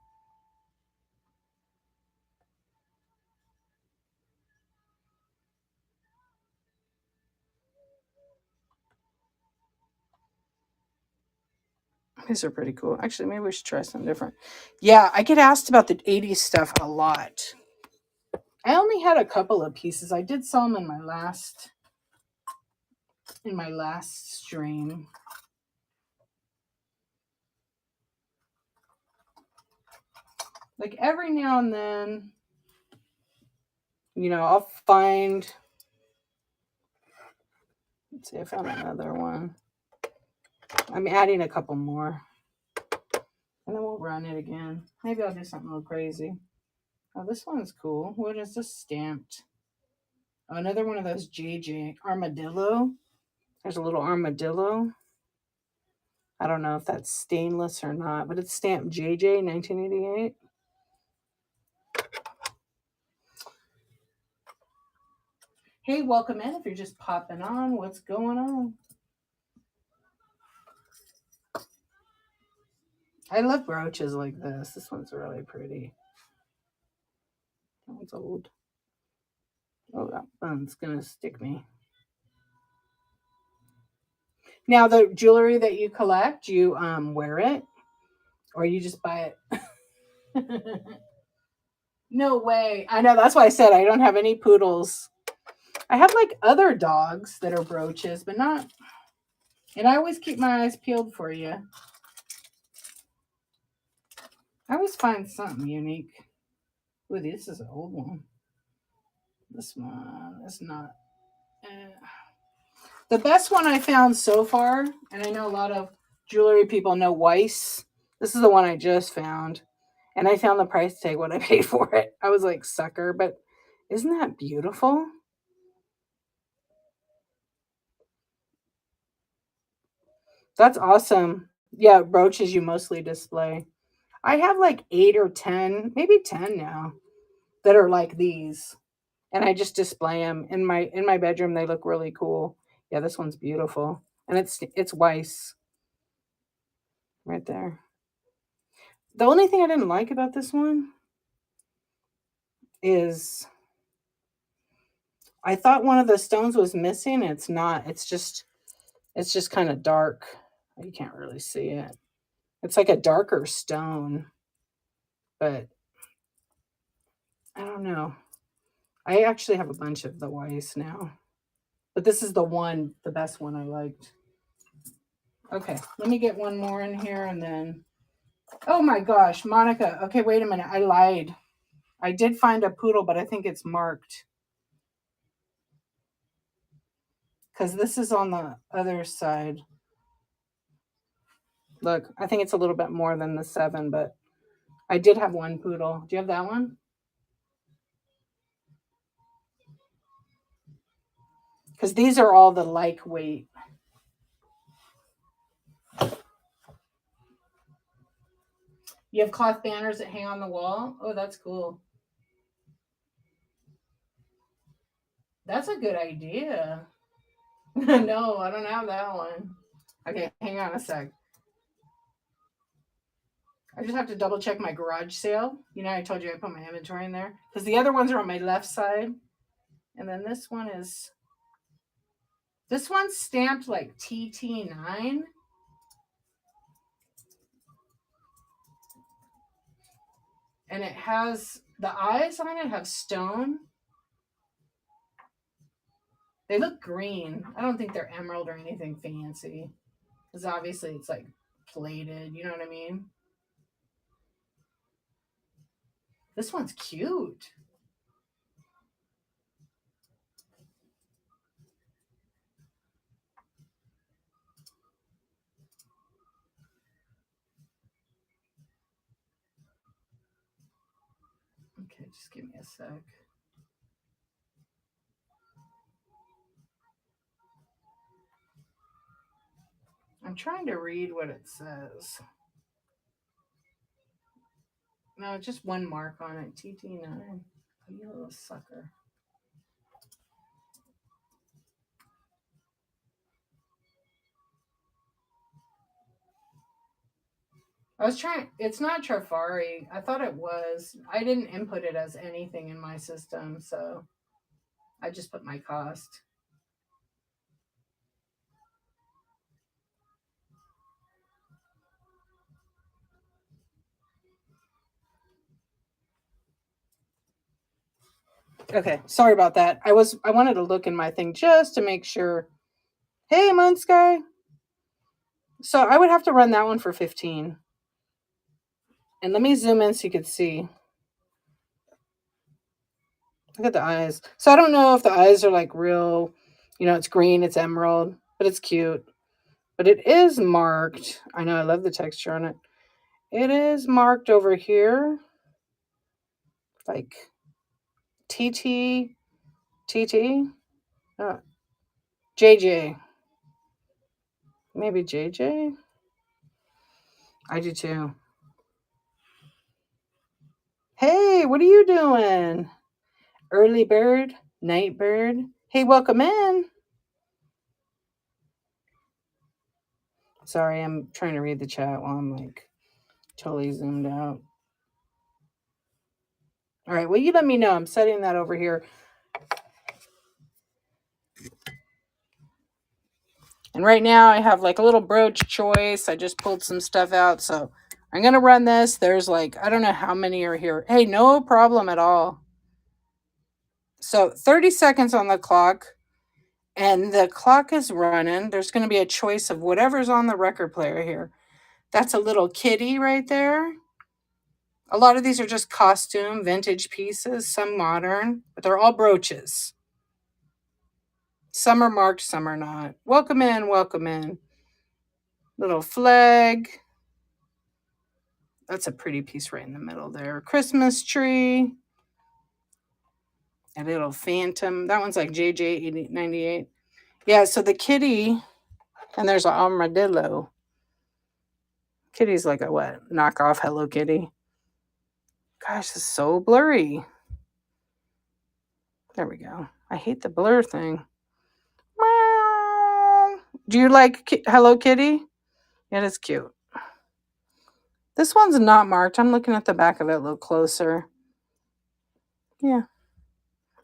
These are pretty cool. Actually, maybe we should try something different. Yeah, I get asked about the 80s stuff a lot. I only had a couple of pieces. I did sell them in my last stream. Like every now and then, I'll find. Let's see, I found another one. I'm adding a couple more. And then we'll run it again. Maybe I'll do something a little crazy. Oh, this one's cool. What is this stamped? Oh, another one of those JJ armadillo. There's a little armadillo. I don't know if that's stainless or not, but it's stamped JJ 1988. Hey, welcome in. If you're just popping on, what's going on? I love brooches like this. This one's really pretty. That one's old. Oh, that one's gonna stick me. Now, the jewelry that you collect, you wear it, or you just buy it? No way. I know. That's why I said I don't have any poodles. I have like other dogs that are brooches, but not. And I always keep my eyes peeled for you. I always find something unique. Ooh, this is an old one. This one is not. The best one I found so far, and I know a lot of jewelry people know Weiss. This is the one I just found. And I found the price tag what I paid for it. I was like, sucker, but isn't that beautiful? That's awesome. Yeah, brooches you mostly display. I have like 8 or 10, maybe 10 now that are like these. And I just display them in my bedroom. They look really cool. Yeah, this one's beautiful. And it's Weiss right there. The only thing I didn't like about this one is I thought one of the stones was missing. It's not. It's just kind of dark. You can't really see it. It's like a darker stone, but I don't know. I actually have a bunch of the Weiss now, but this is the best one I liked. Okay, let me get one more in here and then. Oh my gosh, Monica. Okay, wait a minute. I lied. I did find a poodle, but I think it's marked because this is on the other side. Look, I think it's a little bit more than the 7, but I did have one poodle. Do you have that one? Because these are all the like weight. You have cloth banners that hang on the wall? Oh, that's cool. That's a good idea. No, I don't have that one. Okay, hang on a sec. I just have to double check my garage sale. You know, I told you I put my inventory in there. Because the other ones are on my left side. And then this one's stamped like TT9. And it has, the eyes on it have stone. They look green. I don't think they're emerald or anything fancy. Because obviously it's like plated. You know what I mean? This one's cute. Okay, just give me a sec. I'm trying to read what it says. No, just one mark on it. TT9. You little sucker. I was trying. It's not Trafari. I thought it was. I didn't input it as anything in my system, so I just put my cost. Okay, sorry about that. I wanted to look in my thing just to make sure. Hey, Moon Sky. So I would have to run that one for 15. And let me zoom in so you could see. Look at the eyes. So I don't know if the eyes are like real, it's green, it's emerald, but it's cute. But it is marked. I know, I love the texture on it. It is marked over here. Like TT, JJ. Maybe JJ? I do too. Hey, what are you doing? Early bird, night bird. Hey, welcome in. Sorry, I'm trying to read the chat while I'm like totally zoomed out. All right, well, you let me know. I'm setting that over here. And right now I have like a little brooch choice. I just pulled some stuff out. So I'm going to run this. There's like, I don't know how many are here. Hey, no problem at all. So 30 seconds on the clock. And the clock is running. There's going to be a choice of whatever's on the record player here. That's a little kitty right there. A lot of these are just costume, vintage pieces, some modern, but they're all brooches. Some are marked, some are not. Welcome in, welcome in. Little flag. That's a pretty piece right in the middle there. Christmas tree. A little phantom. That one's like JJ98. Yeah, so the kitty, and there's an armadillo. Kitty's like a what? Knockoff Hello Kitty. Gosh, it's so blurry. There we go. I hate the blur thing. Do you like Hello Kitty? It is cute. This one's not marked. I'm looking at the back of it a little closer. Yeah.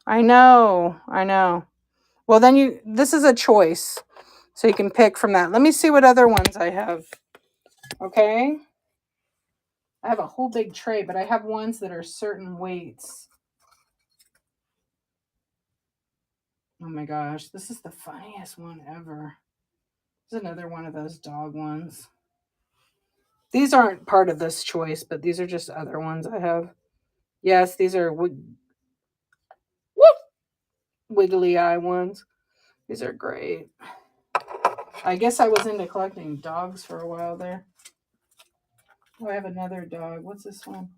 I know. Well, then this is a choice. So you can pick from that. Let me see what other ones I have. Okay. I have a whole big tray, but I have ones that are certain weights. Oh my gosh, this is the funniest one ever. This is another one of those dog ones. These aren't part of this choice, but these are just other ones I have. Yes, these are wiggly eye ones. These are great. I guess I was into collecting dogs for a while there. Oh, I have another dog. What's this one?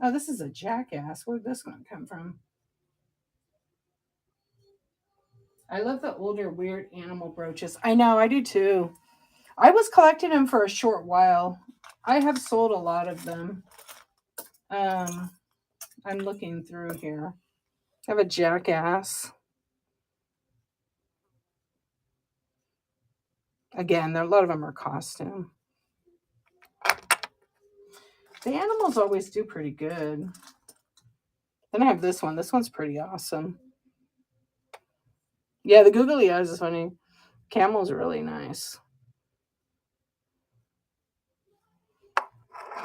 Oh, this is a jackass. Where did this one come from? I love the older weird animal brooches. I know, I do too. I was collecting them for a short while. I have sold a lot of them. I'm looking through here. I have a jackass. Again, a lot of them are costume. The animals always do pretty good. Then I have this one. This one's pretty awesome. Yeah, the googly eyes is funny. Camel's really nice.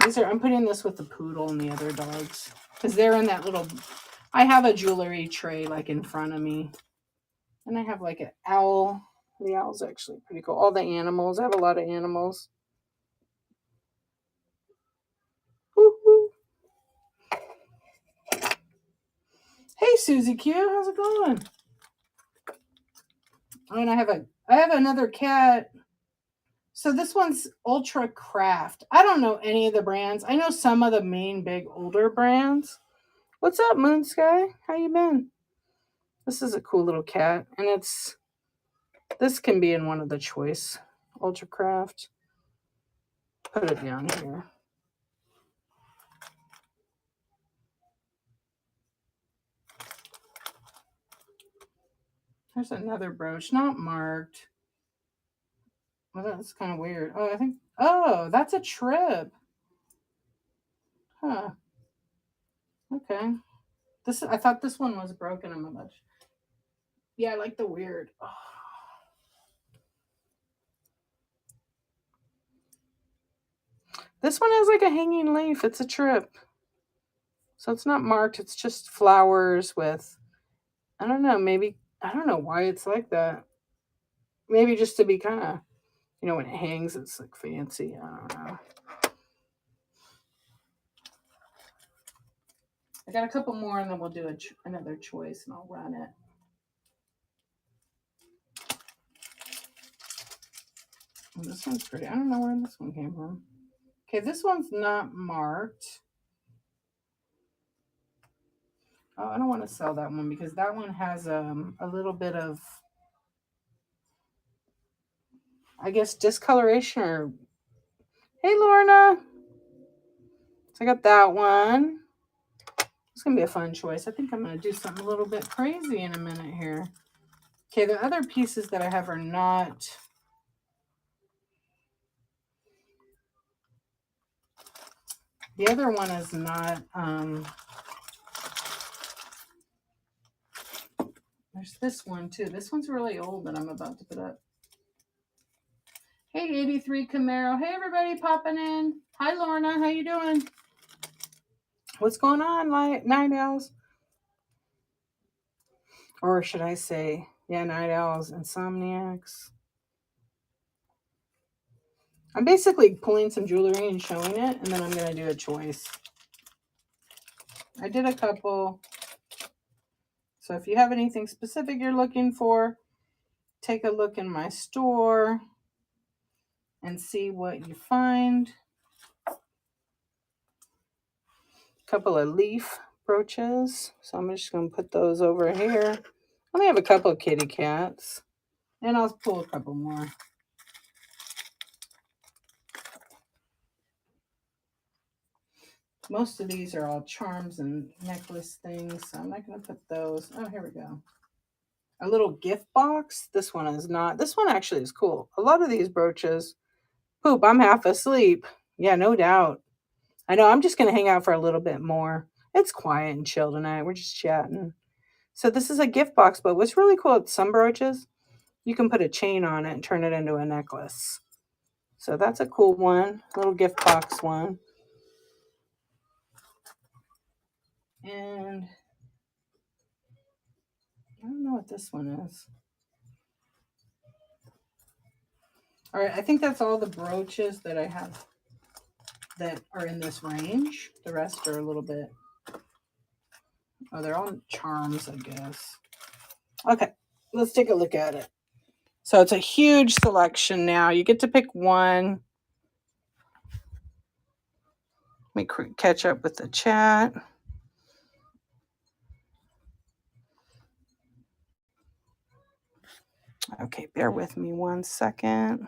I'm putting this with the poodle and the other dogs because they're in that little. I have a jewelry tray like in front of me, and I have like an owl. The owl's actually pretty cool. All the animals. I have a lot of animals. Woo-hoo. Hey, Susie Q, how's it going? Oh, and I have another cat. So this one's Ultra Craft. I don't know any of the brands. I know some of the main big older brands. What's up, Moon Sky? How you been? This is a cool little cat, and this can be in one of the choice. Ultra Craft. Put it down here. There's another brooch, not marked. Well, that's kind of weird. Oh, that's a trip. Huh. Okay. I thought this one was broken. I'm a bunch. Yeah, I like the weird. Oh. This one has like a hanging leaf. It's a trip. So it's not marked. It's just flowers with, I don't know, maybe, I don't know why it's like that. Maybe just to be kind of, when it hangs, it's like fancy. I don't know. I got a couple more and then we'll do another choice and I'll run it. Oh, this one's pretty. I don't know where this one came from. Okay, this one's not marked. Oh, I don't want to sell that one because that one has a little bit of, I guess, discoloration or. Hey, Lorna. So I got that one. It's going to be a fun choice. I think I'm going to do something a little bit crazy in a minute here. Okay, the other pieces that I have are not. The other one is not. There's this one too. This one's really old that I'm about to put up. Hey, 83 Camaro. Hey, everybody popping in. Hi, Lorna. How you doing? What's going on, Night Owls? Or should I say, Night Owls, Insomniacs. I'm basically pulling some jewelry and showing it, and then I'm going to do a choice. I did a couple. So if you have anything specific you're looking for, take a look in my store and see what you find. A couple of leaf brooches. So I'm just going to put those over here. I only have a couple of kitty cats. And I'll pull a couple more. Most of these are all charms and necklace things, so I'm not going to put those. Oh, here we go. A little gift box. This one is not. This one actually is cool. A lot of these brooches. Poop, I'm half asleep. Yeah, no doubt. I know, I'm just going to hang out for a little bit more. It's quiet and chill tonight. We're just chatting. So this is a gift box, but what's really cool with some brooches, you can put a chain on it and turn it into a necklace. So that's a cool one, little gift box one. And I don't know what this one is. All right, I think that's all the brooches that I have that are in this range. The rest are a little bit, oh, they're all charms, I guess. Okay, let's take a look at it. So it's a huge selection now. You get to pick one. Let me catch up with the chat. Okay, bear with me 1 second.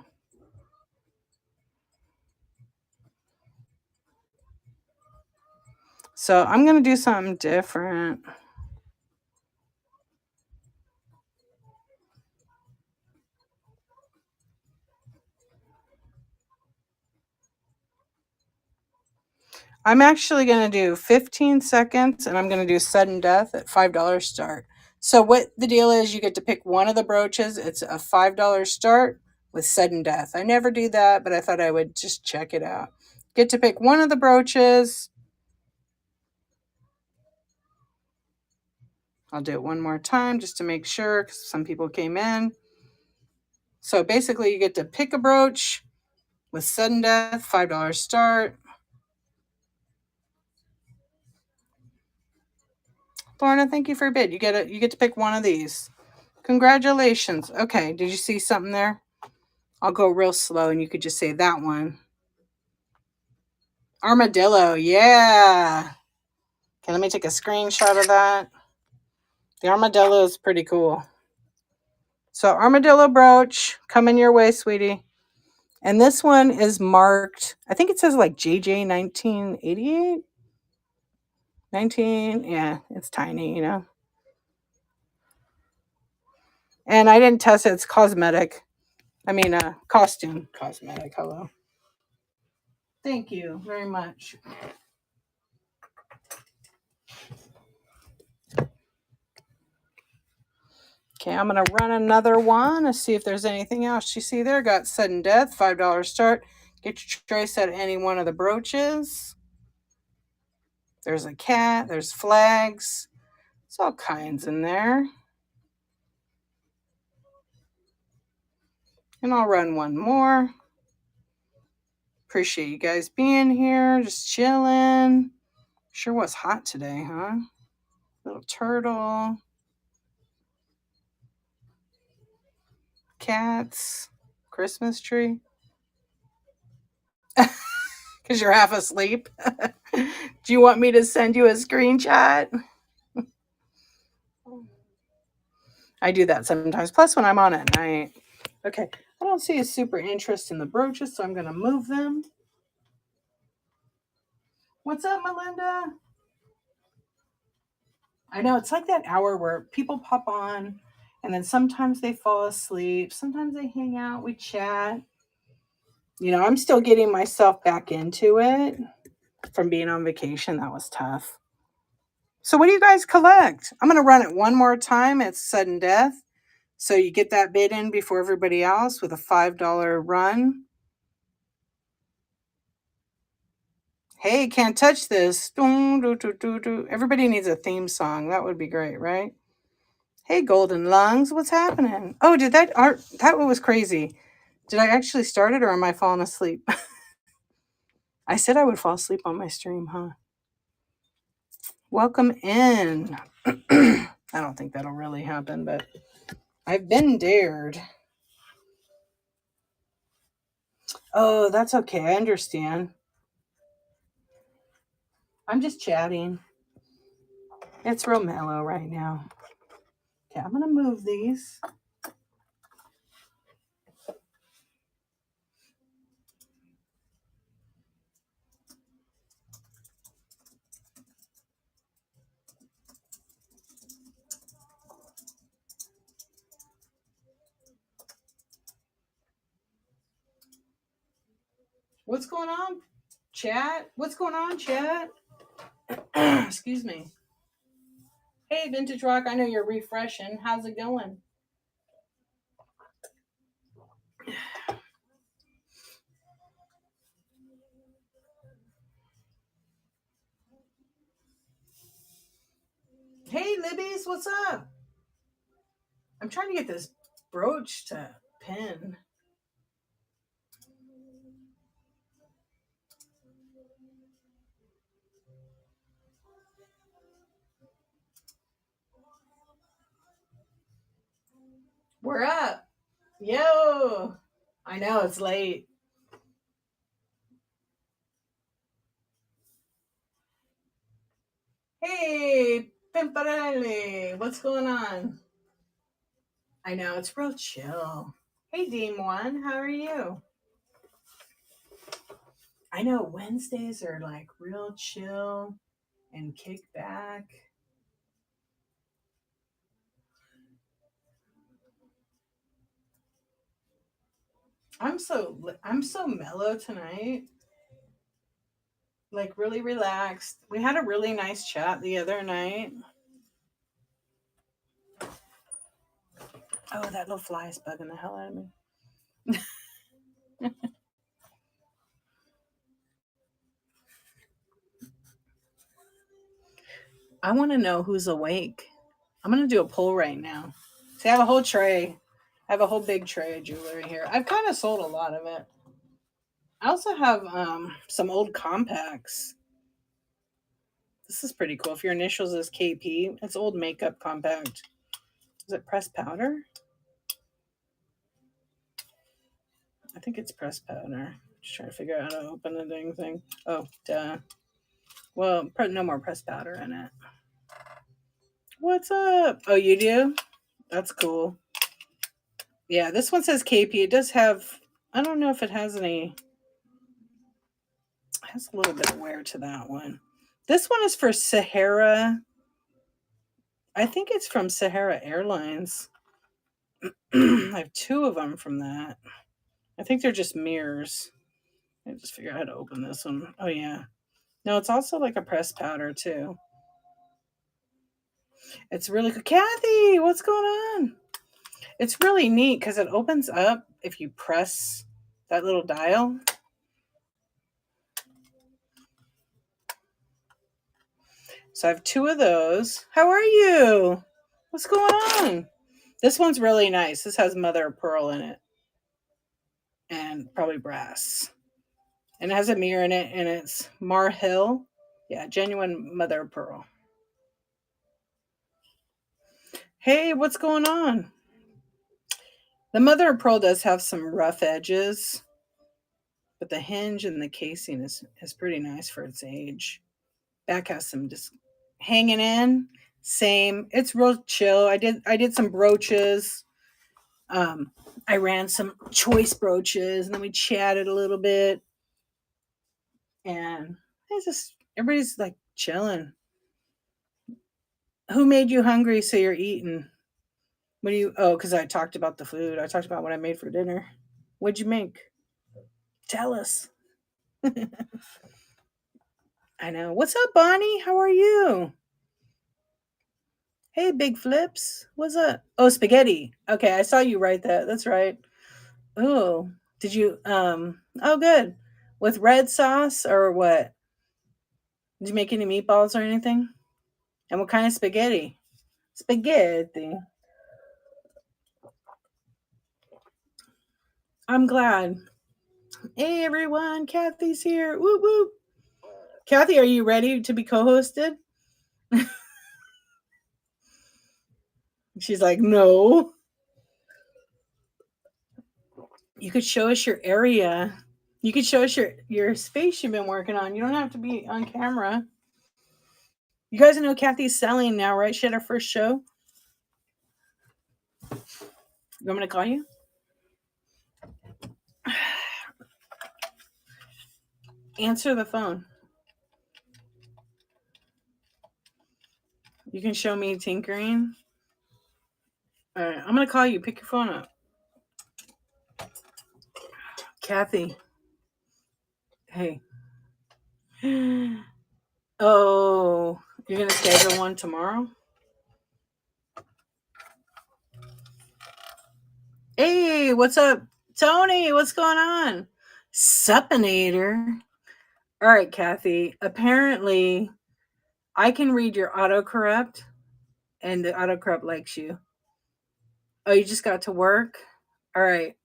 So I'm going to do something different. I'm actually going to do 15 seconds, and I'm going to do sudden death at $5 start. So what the deal is, you get to pick one of the brooches. It's a $5 start with sudden death. I never do that, but I thought I would just check it out. Get to pick one of the brooches. I'll do it one more time just to make sure, because some people came in. So basically, you get to pick a brooch with sudden death, $5 start. Lorna, thank you for a bid. You get to pick one of these. Congratulations. Okay, did you see something there? I'll go real slow and you could just say that one. Armadillo, yeah. Okay, let me take a screenshot of that. The armadillo is pretty cool. So armadillo brooch coming your way, sweetie. And this one is marked, I think it says like JJ 1988. 19, yeah, it's tiny, you know. And I didn't test it, it's cosmetic. I mean, costume cosmetic, hello. Thank you very much. Okay, I'm going to run another one to see if there's anything else. You see there, got sudden death, $5 start. Get your choice at any one of the brooches. There's a cat, there's flags. There's all kinds in there. And I'll run one more. Appreciate you guys being here, just chilling. Sure was hot today, huh? Little turtle. Cats. Christmas tree. Because you're half asleep. Do you want me to send you a screenshot? I do that sometimes. Plus when I'm on at night. Okay. I don't see a super interest in the brooches, so I'm going to move them. What's up, Melinda? I know it's like that hour where people pop on and then sometimes they fall asleep. Sometimes they hang out, we chat. You know, I'm still getting myself back into it from being on vacation. That was tough. So what do you guys collect? I'm going to run it one more time. It's sudden death. So you get that bid in before everybody else with a $5 run. Hey, can't touch this. Everybody needs a theme song. That would be great, right? Hey, Golden Lungs, what's happening? Oh, did that art? That was crazy. Did I actually start it or am I falling asleep? I said I would fall asleep on my stream, huh? Welcome in. I don't think that'll really happen, but I've been dared. Oh, that's okay. I understand. I'm just chatting. It's real mellow right now. Okay, I'm going to move these. What's going on, chat? What's going on, chat? Excuse me. Hey, Vintage Rock, I know you're refreshing. How's it going? Hey, Libby's, what's up? I'm trying to get this brooch to pin. We're up. Yo. I know it's late. Hey, Pimparelli, what's going on? I know it's real chill. Hey, Dean One, how are you? I know Wednesdays are like real chill and kick back. I'm so mellow tonight. Like really relaxed. We had a really nice chat the other night. Oh, that little fly is bugging the hell out of me. I want to know who's awake. I'm going to do a poll right now. See, I have a whole tray. I have a whole big tray of jewelry here. I've kind of sold a lot of it. I also have some old compacts. This is pretty cool. If your initials is KP, it's old makeup compact. Is it pressed powder? I think it's pressed powder. Just trying to figure out how to open the dang thing. Oh, duh. Well, no more pressed powder in it. What's up? Oh, you do? That's cool. Yeah, this one says KP. It does have, I don't know if it has any, it has a little bit of wear to that one. This one is for Sahara. I think it's from Sahara Airlines. I have two of them from that. I think they're just mirrors. I just figure out how to open this one. Oh, yeah. No, it's also like a pressed powder, too. It's really good. Kathy, what's going on? It's really neat because it opens up if you press that little dial. So I have two of those. How are you? What's going on? This one's really nice. This has mother of pearl in it. And probably brass. And it has a mirror in it, and it's Mar Hill. Yeah, genuine mother of pearl. Hey, what's going on? The mother of pearl does have some rough edges, but the hinge and the casing is pretty nice for its age. Back has some just hanging in. Same. It's real chill. I did some brooches. I ran some choice brooches, and then we chatted a little bit. And it's just everybody's like chilling. Who made you hungry so you're eating? What do you? Oh, because I talked about the food. I talked about what I made for dinner. What'd you make? Tell us. I know. What's up, Bonnie? How are you? Hey, Big Flips. What's up? Oh, spaghetti. Okay, I saw you write that. That's right. Oh, did you? Oh, good. With red sauce or what? Did you make any meatballs or anything? And what kind of spaghetti? Spaghetti. I'm glad. Hey, everyone. Kathy's here. Whoop, whoop. Kathy, are you ready to be co-hosted? She's like, no. You could show us your area. You could show us your space you've been working on. You don't have to be on camera. You guys know Kathy's selling now, right? She had her first show. You want me to call you? Answer the phone. You can show me tinkering. All right, I'm going to call you. Pick your phone up. Kathy. Hey. Oh, you're going to schedule one tomorrow? Hey, what's up? Tony, what's going on? Suppinator. All right, Kathy. Apparently, I can read your autocorrect, and the autocorrect likes you. Oh, you just got to work? All right.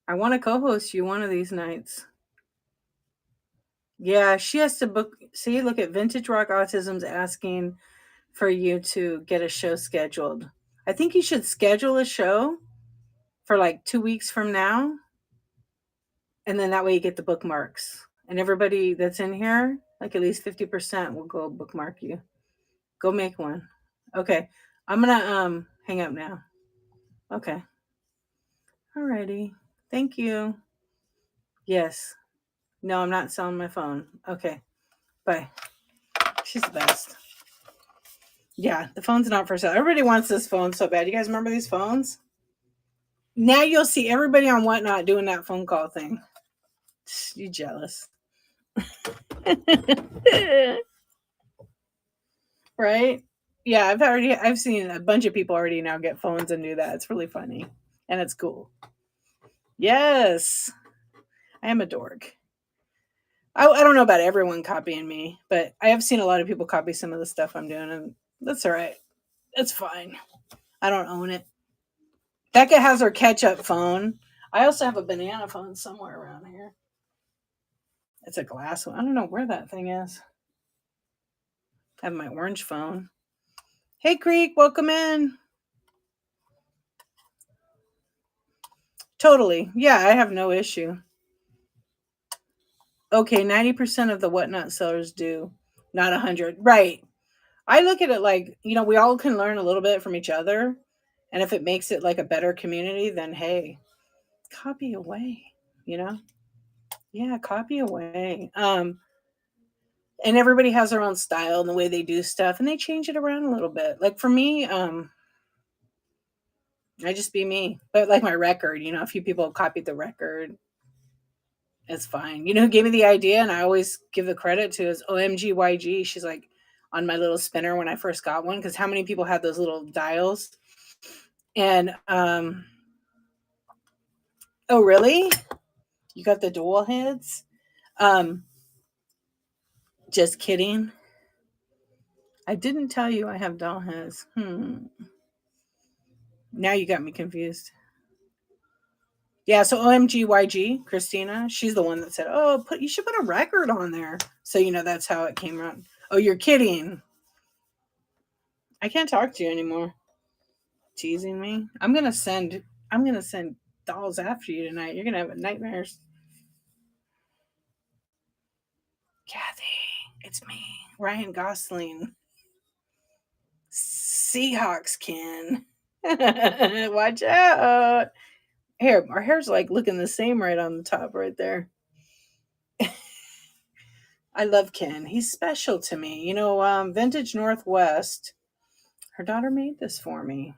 I want to co host you one of these nights. Yeah, she has to book. See, look at Vintage Rock Autism's asking for you to get a show scheduled. I think you should schedule a show for like 2 weeks from now, and then that way you get the bookmarks. And everybody that's in here, like at least 50% will go bookmark you. Go make one. Okay. I'm gonna hang up now. Okay. Alrighty. Thank you. Yes. No, I'm not selling my phone. Okay. Bye. She's the best. Yeah, the phone's not for sale. Everybody wants this phone so bad. You guys remember these phones? Now you'll see everybody on Whatnot doing that phone call thing. You jealous. Right? Yeah, I've seen a bunch of people already now get phones and do that. It's really funny. And it's cool. Yes. I am a dork. I don't know about everyone copying me, but I have seen a lot of people copy some of the stuff I'm doing, and that's all right. It's fine. I don't own it. Becca has her catch-up phone. I also have a banana phone somewhere around here. It's a glass one. I don't know where that thing is. I have my orange phone. Hey, Creek, welcome in. Totally. Yeah, I have no issue. Okay, 90% of the Whatnot sellers do, not 100. Right. I look at it like, we all can learn a little bit from each other. And if it makes it like a better community, then hey, copy away, you know? Yeah, copy away. And everybody has their own style and the way they do stuff, and they change it around a little bit. Like for me, I just be me. But like my record, a few people copied the record. It's fine. You know who gave me the idea, and I always give the credit to, is OMGYG. She's like on my little spinner when I first got one, because how many people had those little dials? And oh really? You got the dual heads? Just kidding. I didn't tell you I have doll heads. Now you got me confused. Yeah, so OMGYG, Christina, she's the one that said, "Oh, you should put a record on there." So that's how it came around. Oh, you're kidding. I can't talk to you anymore. Teasing me. I'm gonna send dolls after you tonight. You're gonna have nightmares. Kathy, it's me, Ryan Gosling. Seahawks kin. Watch out. Our hair's like looking the same right on the top right there. I love Ken. He's special to me. Vintage Northwest, her daughter made this for me.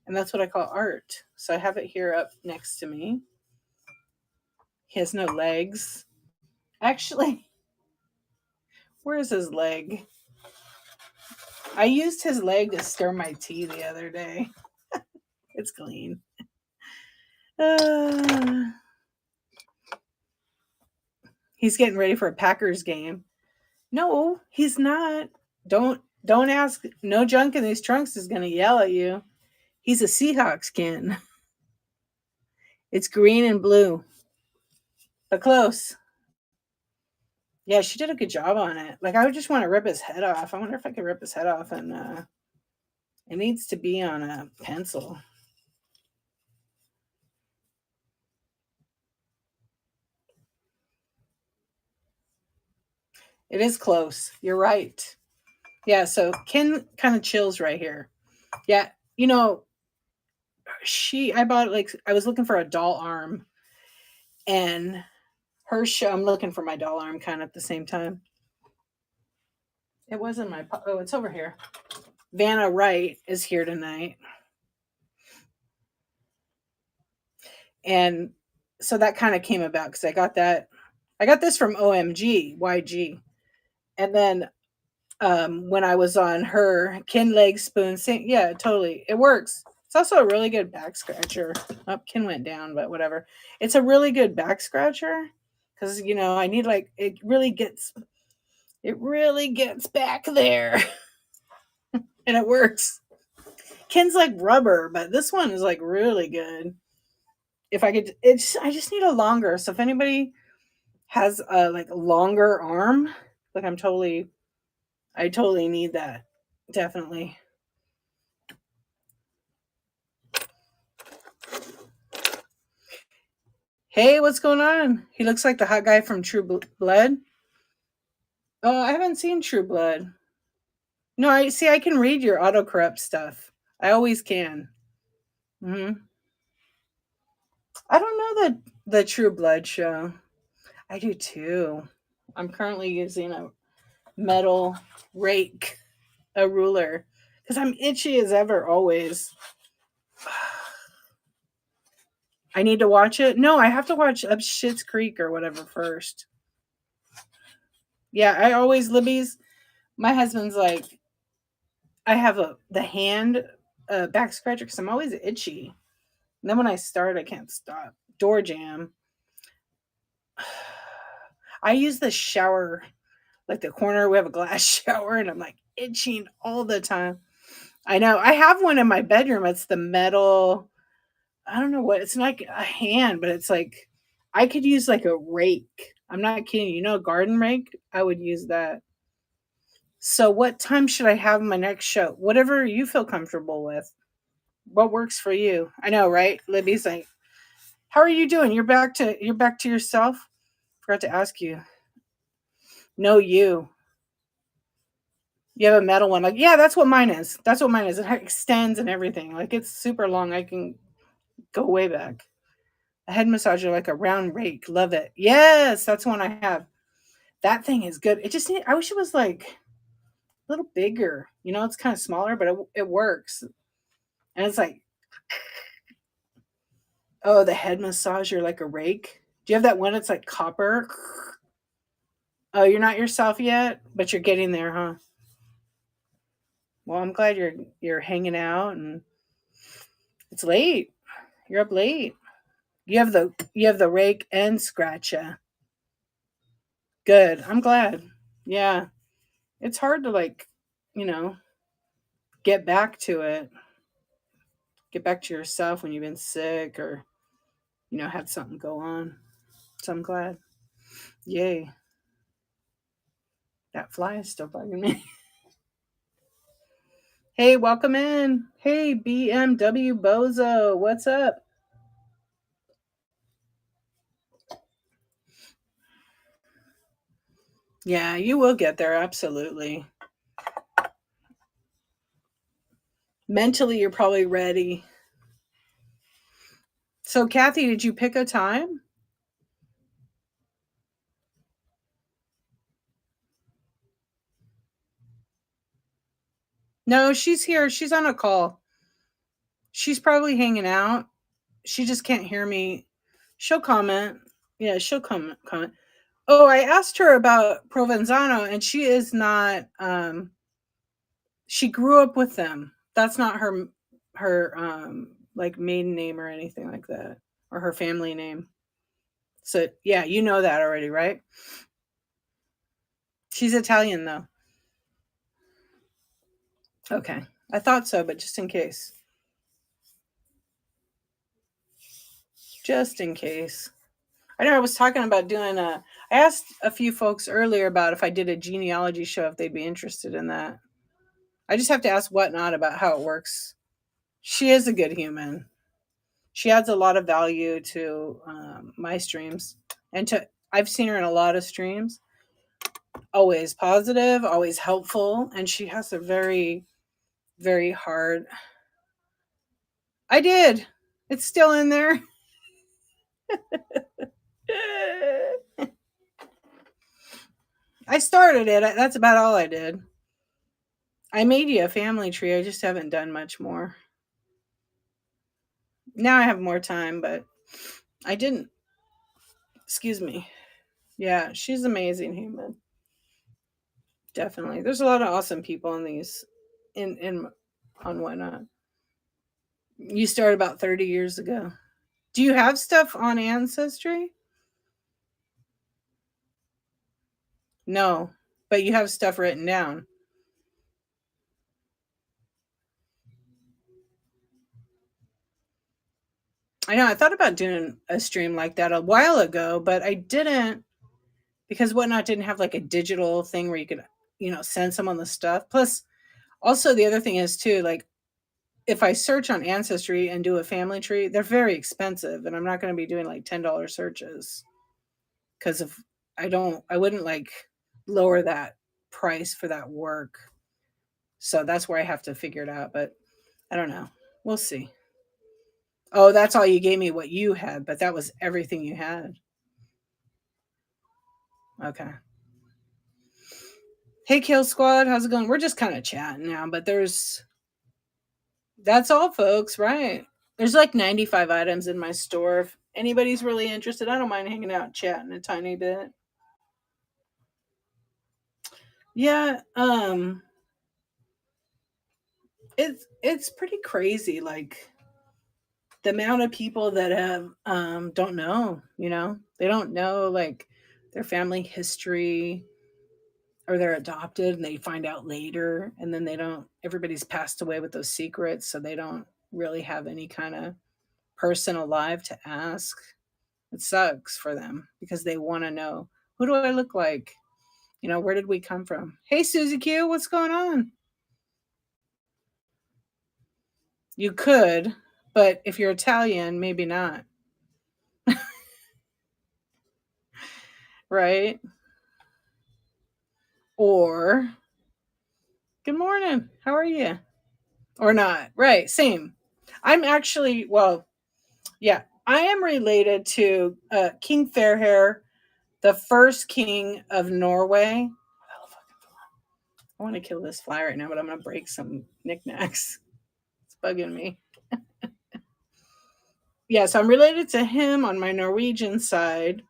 And that's what I call art. So I have it here up next to me. He has no legs. Actually, where is his leg? I used his leg to stir my tea the other day. It's clean. He's getting ready for a Packers game. No, he's not. Don't ask. No junk in these trunks is going to yell at you. He's a Seahawks kin. It's green and blue. But close. Yeah, she did a good job on it. Like, I would just want to rip his head off. I wonder if I could rip his head off, and it needs to be on a pencil. It is close. You're right. Yeah, so Ken kind of chills right here. Yeah, I bought, I was looking for a doll arm, and I'm looking for my doll arm kind of at the same time. It was in my, it's over here. Vanna Wright is here tonight. And so that kind of came about because I got this from OMGYG. And then when I was on her Kin Leg Spoon, yeah, totally. It works. It's also a really good back scratcher. Oh, Ken went down, but whatever. It's a really good back scratcher because I need like it really gets back there and it works. Ken's like rubber, but this one is like really good. If I could, I just need a longer. So if anybody has a like longer arm, like I totally need that. Definitely. Hey, what's going on? He looks like the hot guy from True Blood. Oh, I haven't seen True Blood. No, I see. I can read your autocorrect stuff. I always can. I don't know the True Blood show. I do too. I'm currently using a metal rake, a ruler, because I'm itchy as ever. Always. I need to watch it. No, I have to watch Up Schitt's Creek or whatever first. Yeah, I always Libby's. My husband's like, I have the hand back scratcher because I'm always itchy. And then when I start, I can't stop. Door jam. I use the shower, like the corner. We have a glass shower, and I'm like itching all the time. I know. I have one in my bedroom. It's the metal. I don't know what. It's like a hand, but it's like I could use like a rake. I'm not kidding. A garden rake? I would use that. So, what time should I have my next show? Whatever you feel comfortable with. What works for you? I know, right? Libby's like, "How are you doing? You're back to yourself." Forgot to ask you. No, you. You have a metal one. Like, yeah, that's what mine is. That's what mine is. It extends and everything. Like, it's super long. I can go way back. A head massager, like a round rake. Love it. Yes, that's one I have. That thing is good. I wish it was like a little bigger. It's kind of smaller, but it works. And it's like, oh, the head massager, like a rake. Do you have that one? It's like copper. Oh, you're not yourself yet, but you're getting there, huh? Well, I'm glad you're hanging out, and it's late. You're up late. You have the rake and scratcha. Good. I'm glad. Yeah. It's hard to you know, get back to it. Get back to yourself when you've been sick or had something go on. So I'm glad. Yay. That fly is still bugging me. Hey, welcome in. Hey, BMW Bozo. What's up? Yeah, you will get there. Absolutely. Mentally, you're probably ready. So, Kathy, did you pick a time? No, she's here. She's on a call. She's probably hanging out. She just can't hear me. She'll comment. Yeah, she'll comment. Oh, I asked her about Provenzano, and she is not. She grew up with them. That's not her like maiden name or anything like that, or her family name. So yeah, you know that already, right? She's Italian though. Okay, I thought so, but just in case. Just in case. I know I was talking about doing a. I asked a few folks earlier about if I did a genealogy show, if they'd be interested in that. I just have to ask Whatnot about how it works. She is a good human. She adds a lot of value to my streams, and to I've seen her in a lot of streams. Always positive, always helpful, and she has a very, very hard. I did. It's still in there. I started it. That's about all I did. I made you a family tree. I just haven't done much more. Now I have more time, but I didn't. Excuse me. Yeah, she's an amazing human. Definitely. There's a lot of awesome people in these in on Whatnot. You started about 30 years ago. Do you have stuff on Ancestry? No, but you have stuff written down. I know I thought about doing a stream like that a while ago, but I didn't because Whatnot didn't have like a digital thing where you could, send someone the stuff. Plus, also the other thing is too, like if I search on Ancestry and do a family tree, they're very expensive, and I'm not going to be doing like $10 searches because of I wouldn't like lower that price for that work. So that's where I have to figure it out. But I don't know. We'll see. Oh, that's all you gave me what you had, but that was everything you had. Okay. Hey, Kill Squad, how's it going? We're just kind of chatting now, but that's all, folks, right? There's like 95 items in my store. If anybody's really interested, I don't mind hanging out, chatting a tiny bit. Yeah, it's pretty crazy, like the amount of people that have don't know, they don't know like their family history, or they're adopted and they find out later, and then they don't everybody's passed away with those secrets, so they don't really have any kind of person alive to ask. It sucks for them because they want to know, who do I look like, where did we come from? Hey, Susie Q, what's going on? You could, but if you're Italian, maybe not. Right? Or good morning, how are you? Or not, right? Same. I'm actually, well, yeah, I am related to King Fairhair, the first king of Norway. I want to kill this fly right now, but I'm going to break some knickknacks. It's bugging me. Yeah, so I'm related to him on my Norwegian side.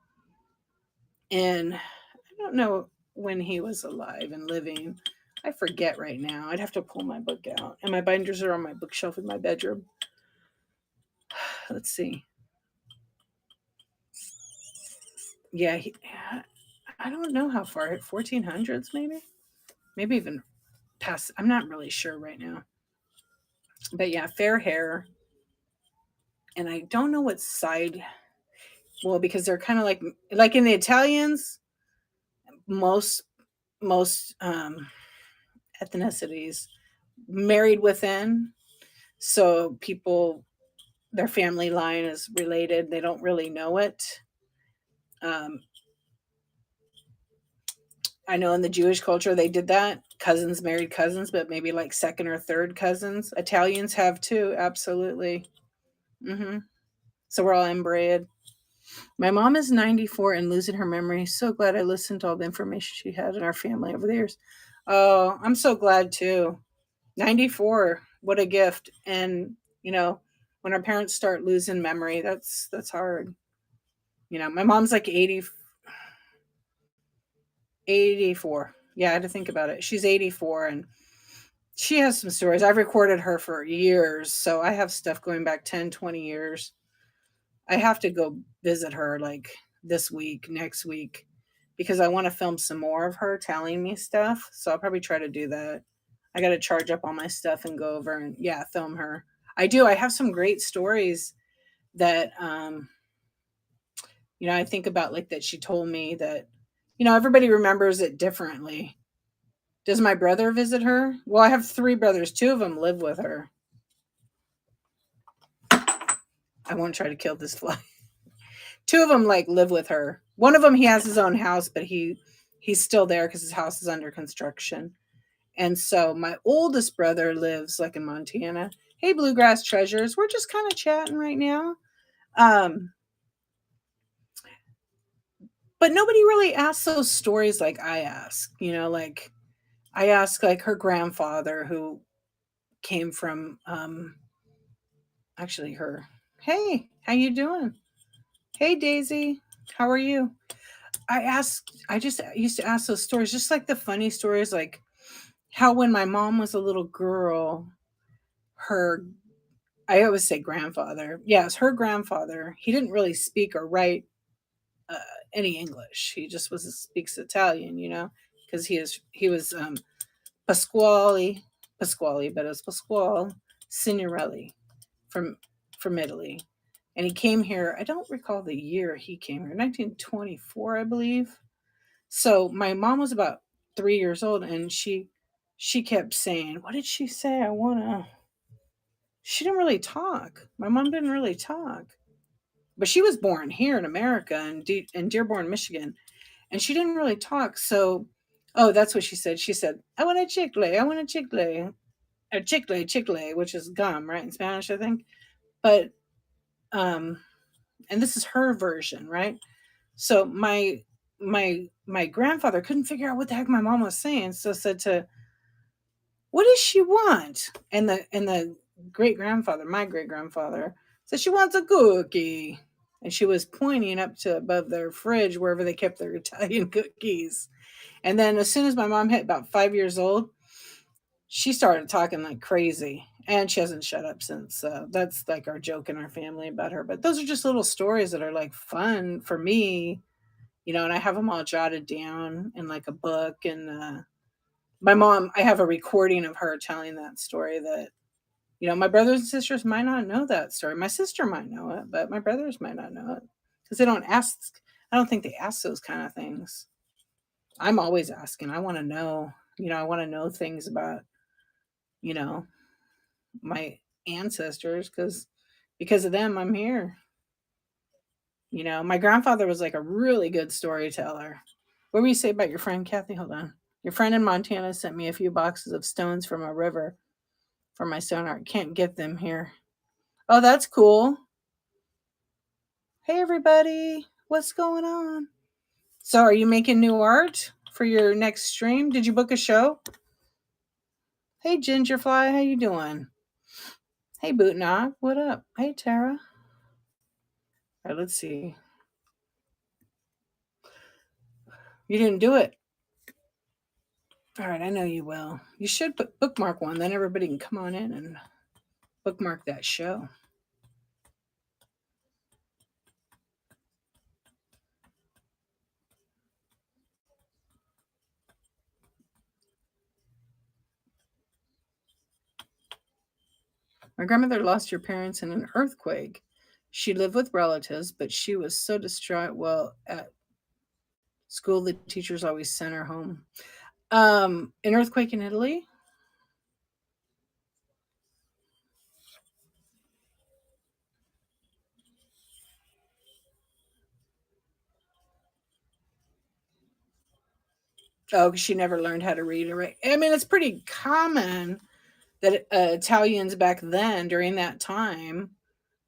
And I don't know when he was alive and living. I forget right now. I'd have to pull my book out. And my binders are on my bookshelf in my bedroom. Let's see. Yeah, I don't know how far. 1400s, maybe? Maybe even past. I'm not really sure right now. But yeah, fair hair. And I don't know what side. Well, because they're kind of like in the Italians, most ethnicities married within. So people, their family line is related. They don't really know it. Um, I know in the Jewish culture they did that. Cousins married cousins, but maybe like second or third cousins. Italians have too, absolutely. Hmm. So we're all inbred. My mom is 94 and losing her memory. So glad I listened to all the information she had in our family over the years. Oh, I'm so glad too. 94, what a gift. And, when our parents start losing memory, that's hard. My mom's like 84. Yeah, I had to think about it. She's 84 and she has some stories. I've recorded her for years, so I have stuff going back 10, 20 years. I have to go visit her like this week, next week, because I want to film some more of her telling me stuff. So I'll probably try to do that. I got to charge up all my stuff and go over and, yeah, film her. I do. I have some great stories that, I think about, like that she told me that, everybody remembers it differently. Does my brother visit her? Well, I have 3 brothers. 2 of them live with her. I won't try to kill this fly. 2 of them like live with her. One of them, he has his own house, but he's still there because his house is under construction. And so my oldest brother lives like in Montana. Hey, Bluegrass Treasures, we're just kind of chatting right now. But nobody really asks those stories like I ask. Like I ask like her grandfather who came from actually her. Hey, how you doing? Hey, Daisy, how are you? I just used to ask those stories, just like the funny stories, like how when my mom was a little girl, her I always say grandfather. Yes, her grandfather. He didn't really speak or write uh, any English. He just speaks Italian, because he was Pasquale Pasquale, but it's Pasquale Signorelli from Italy, and he came here. I don't recall the year he came here, 1924, I believe. So my mom was about 3 years old, and she kept saying, "What did she say? I wanna." She didn't really talk. My mom didn't really talk, but she was born here in America in Dearborn, Michigan, and she didn't really talk. So, oh, that's what she said. She said, "I want a chicle. I want a chicle." Or chicle, which is gum, right, in Spanish, I think. But um, and this is her version, right? So my grandfather couldn't figure out what the heck my mom was saying, so said to, "What does she want?" And the my great grandfather, said she wants a cookie, and she was pointing up to above their fridge wherever they kept their Italian cookies. And then as soon as my mom hit about 5 years old, she started talking like crazy, and she hasn't shut up since. That's like our joke in our family about her. But those are just little stories that are like fun for me, and I have them all jotted down in like a book. And my mom, I have a recording of her telling that story that, my brothers and sisters might not know that story. My sister might know it, but my brothers might not know it because they don't ask. I don't think they ask those kind of things. I'm always asking. I want to know, I want to know things about, you know, my ancestors because of them I'm here. My grandfather was like a really good storyteller. What were you say about your friend Kathy? Hold on. Your friend in Montana sent me a few boxes of stones from a river for my stone art. Can't get them here. Oh, that's cool. Hey everybody. What's going on? So are you making new art for your next stream? Did you book a show? Hey Gingerfly, how you doing? Hey Bootnock, what up? Hey Tara. All right, let's see. You didn't do it. All right, I know you will. You should bookmark one, then everybody can come on in and bookmark that show. My grandmother lost her parents in an earthquake. She lived with relatives, but she was so distraught. Well, at school, the teachers always sent her home. An earthquake in Italy? Oh, she never learned how to read or write. I mean, it's pretty common that Italians back then, during that time,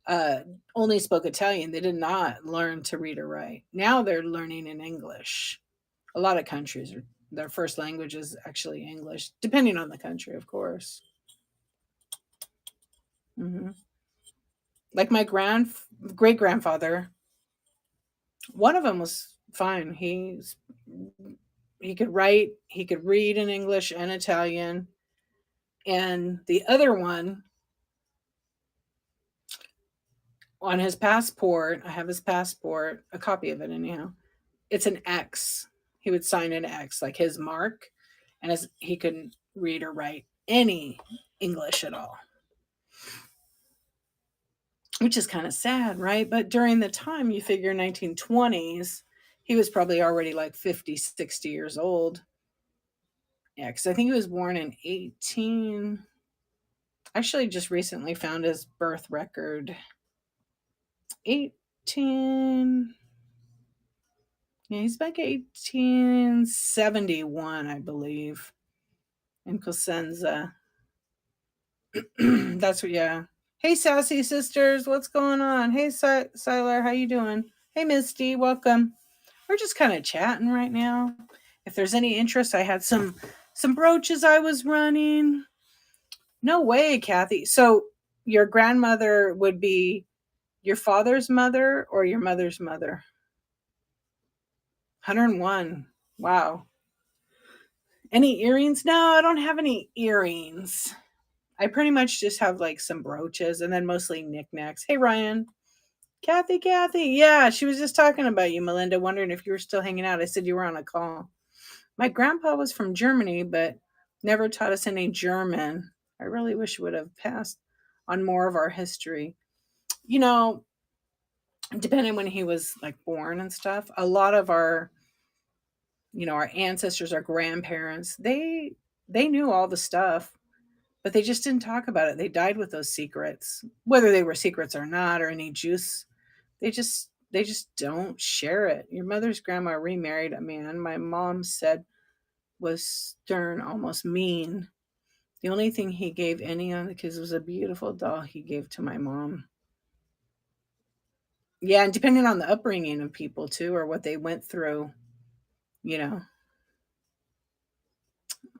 uh, only spoke Italian. They did not learn to read or write. Now they're learning in English. A lot of countries are their first language is actually English, depending on the country, of course. Hmm. Like my great grandfather, one of them was fine. He could write, he could read in English and Italian, and the other one on his passport, I have his passport, a copy of it anyhow. It's an X. He would sign an X, like his mark, and he couldn't read or write any English at all, which is kind of sad, right? But during the time, you figure 1920s, he was probably already like 50, 60 years old. Yeah, because I think he was born in 18. Actually, just recently found his birth record. 18. Yeah, he's back 1871, I believe, in Cosenza. That's what, yeah. Hey, sassy sisters, what's going on? Hey, Siler, how you doing? Hey, Misty, welcome. We're just kind of chatting right now. If there's any interest, I had some brooches I was running. No way, Kathy. So your grandmother would be your father's mother or your mother's mother? 101. Wow. Any earrings? No, I don't have any earrings. I pretty much just have like some brooches and then mostly knickknacks. Hey, Ryan. Kathy. Yeah, she was just talking about you, Melinda, wondering if you were still hanging out. I said you were on a call. My grandpa was from Germany, but never taught us any German. I really wish he would have passed on more of our history. You know, depending when he was like born and stuff, a lot of our, our ancestors, our grandparents, they knew all the stuff, but they just didn't talk about it. They died with those secrets, whether they were secrets or not, or any juice. They just don't share it. Your mother's grandma remarried a man my mom said was stern, almost mean. The only thing he gave any of the kids was a beautiful doll he gave to my mom. Yeah, and depending on the upbringing of people too, or what they went through, you know.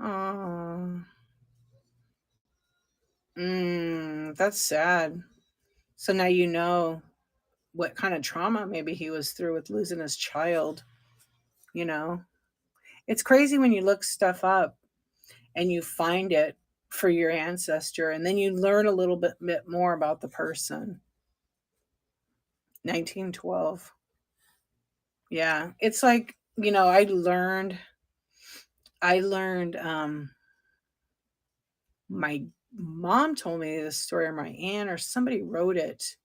Oh, that's sad. So now you know what kind of trauma maybe he was through with losing his child. You know, it's crazy when you look stuff up and you find it for your ancestor, and then you learn a little bit more about the person. 1912. Yeah, it's like, I learned my mom told me this story, or my aunt or somebody wrote it.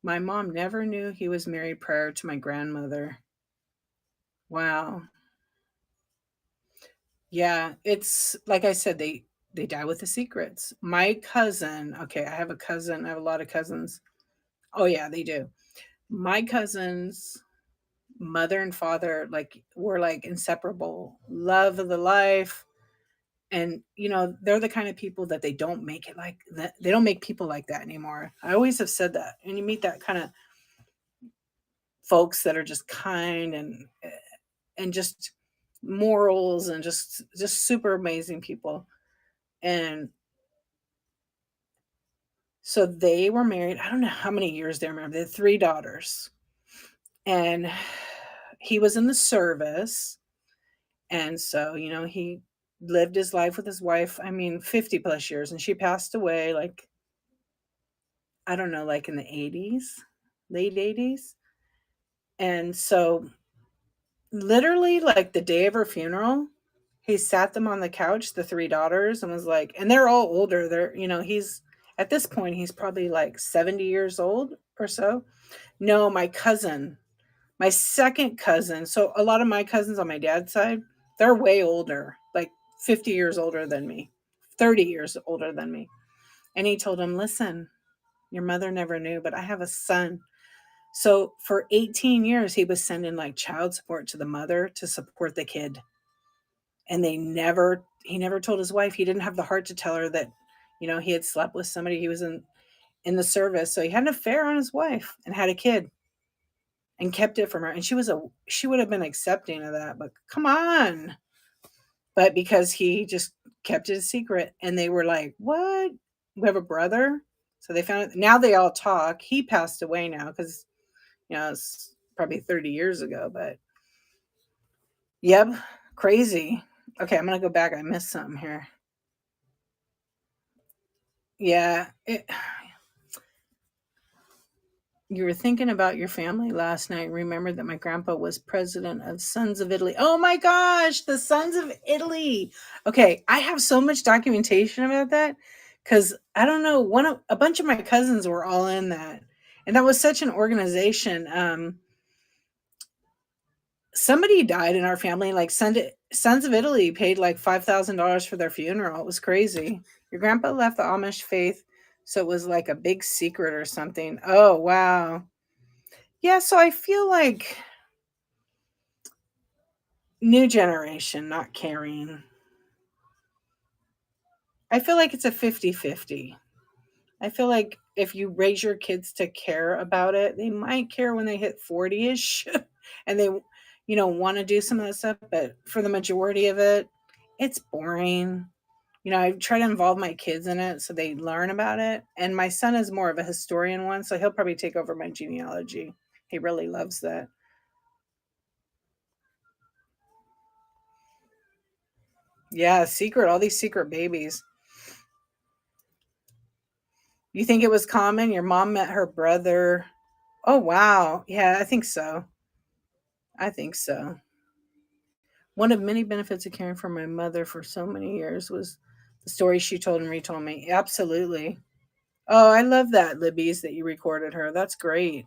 My mom never knew he was married prior to my grandmother. Wow. Yeah, it's like I said, they die with the secrets. My cousin, okay, I have a cousin, I have a lot of cousins. Oh yeah, they do. My cousins, mother and father, like, were like inseparable, love of the life. And they're the kind of people that they don't make it like that. They don't make people like that anymore. I always have said that. And you meet that kind of folks that are just kind and just morals, and just super amazing people. And so they were married. I don't know how many years they were married. They had 3 daughters. And he was in the service. And so, he lived his life with his wife, I mean, 50 plus years. And she passed away, like, I don't know, like in the 80s, late 80s. And so, literally, like the day of her funeral, he sat them on the couch, the 3 daughters, and was like, and they're all older. He's, at this point, he's probably like 70 years old or so. No, my second cousin. So, a lot of my cousins on my dad's side, they're way older, like 50 years older than me, 30 years older than me. And he told him, listen, your mother never knew, but I have a son. So for 18 years, he was sending like child support to the mother to support the kid. And he never told his wife. He didn't have the heart to tell her that, he had slept with somebody. He was in the service. So he had an affair on his wife and had a kid and kept it from her. And she would have been accepting of that, but come on. But because he just kept it a secret, and they were like, what? We have a brother? So they found it. Now they all talk. He passed away now because, it's probably 30 years ago, but yep, crazy. Okay, I'm going to go back. I missed something here. Yeah, you were thinking about your family last night. Remember that my grandpa was president of Sons of Italy. Oh my gosh, the Sons of Italy. Okay, I have so much documentation about that because I don't know, a bunch of my cousins were all in that, and that was such an organization. Somebody died in our family, like Sons of Italy paid like $5,000 for their funeral. It was crazy. Your grandpa left the Amish faith, so it was like a big secret or something. Oh wow. Yeah, so I feel like new generation not caring. I feel like it's a 50-50. I feel like if you raise your kids to care about it, they might care when they hit 40ish and they want to do some of that stuff, but for the majority of it, it's boring. I try to involve my kids in it so they learn about it. And my son is more of a historian one, so he'll probably take over my genealogy. He really loves that. Yeah, secret, all these secret babies. You think it was common? Your mom met her brother. Oh, wow. Yeah, I think so. I think so. One of many benefits of caring for my mother for so many years was the stories she told and retold me. Absolutely. Oh, I love that, Libby's, that you recorded her. That's great.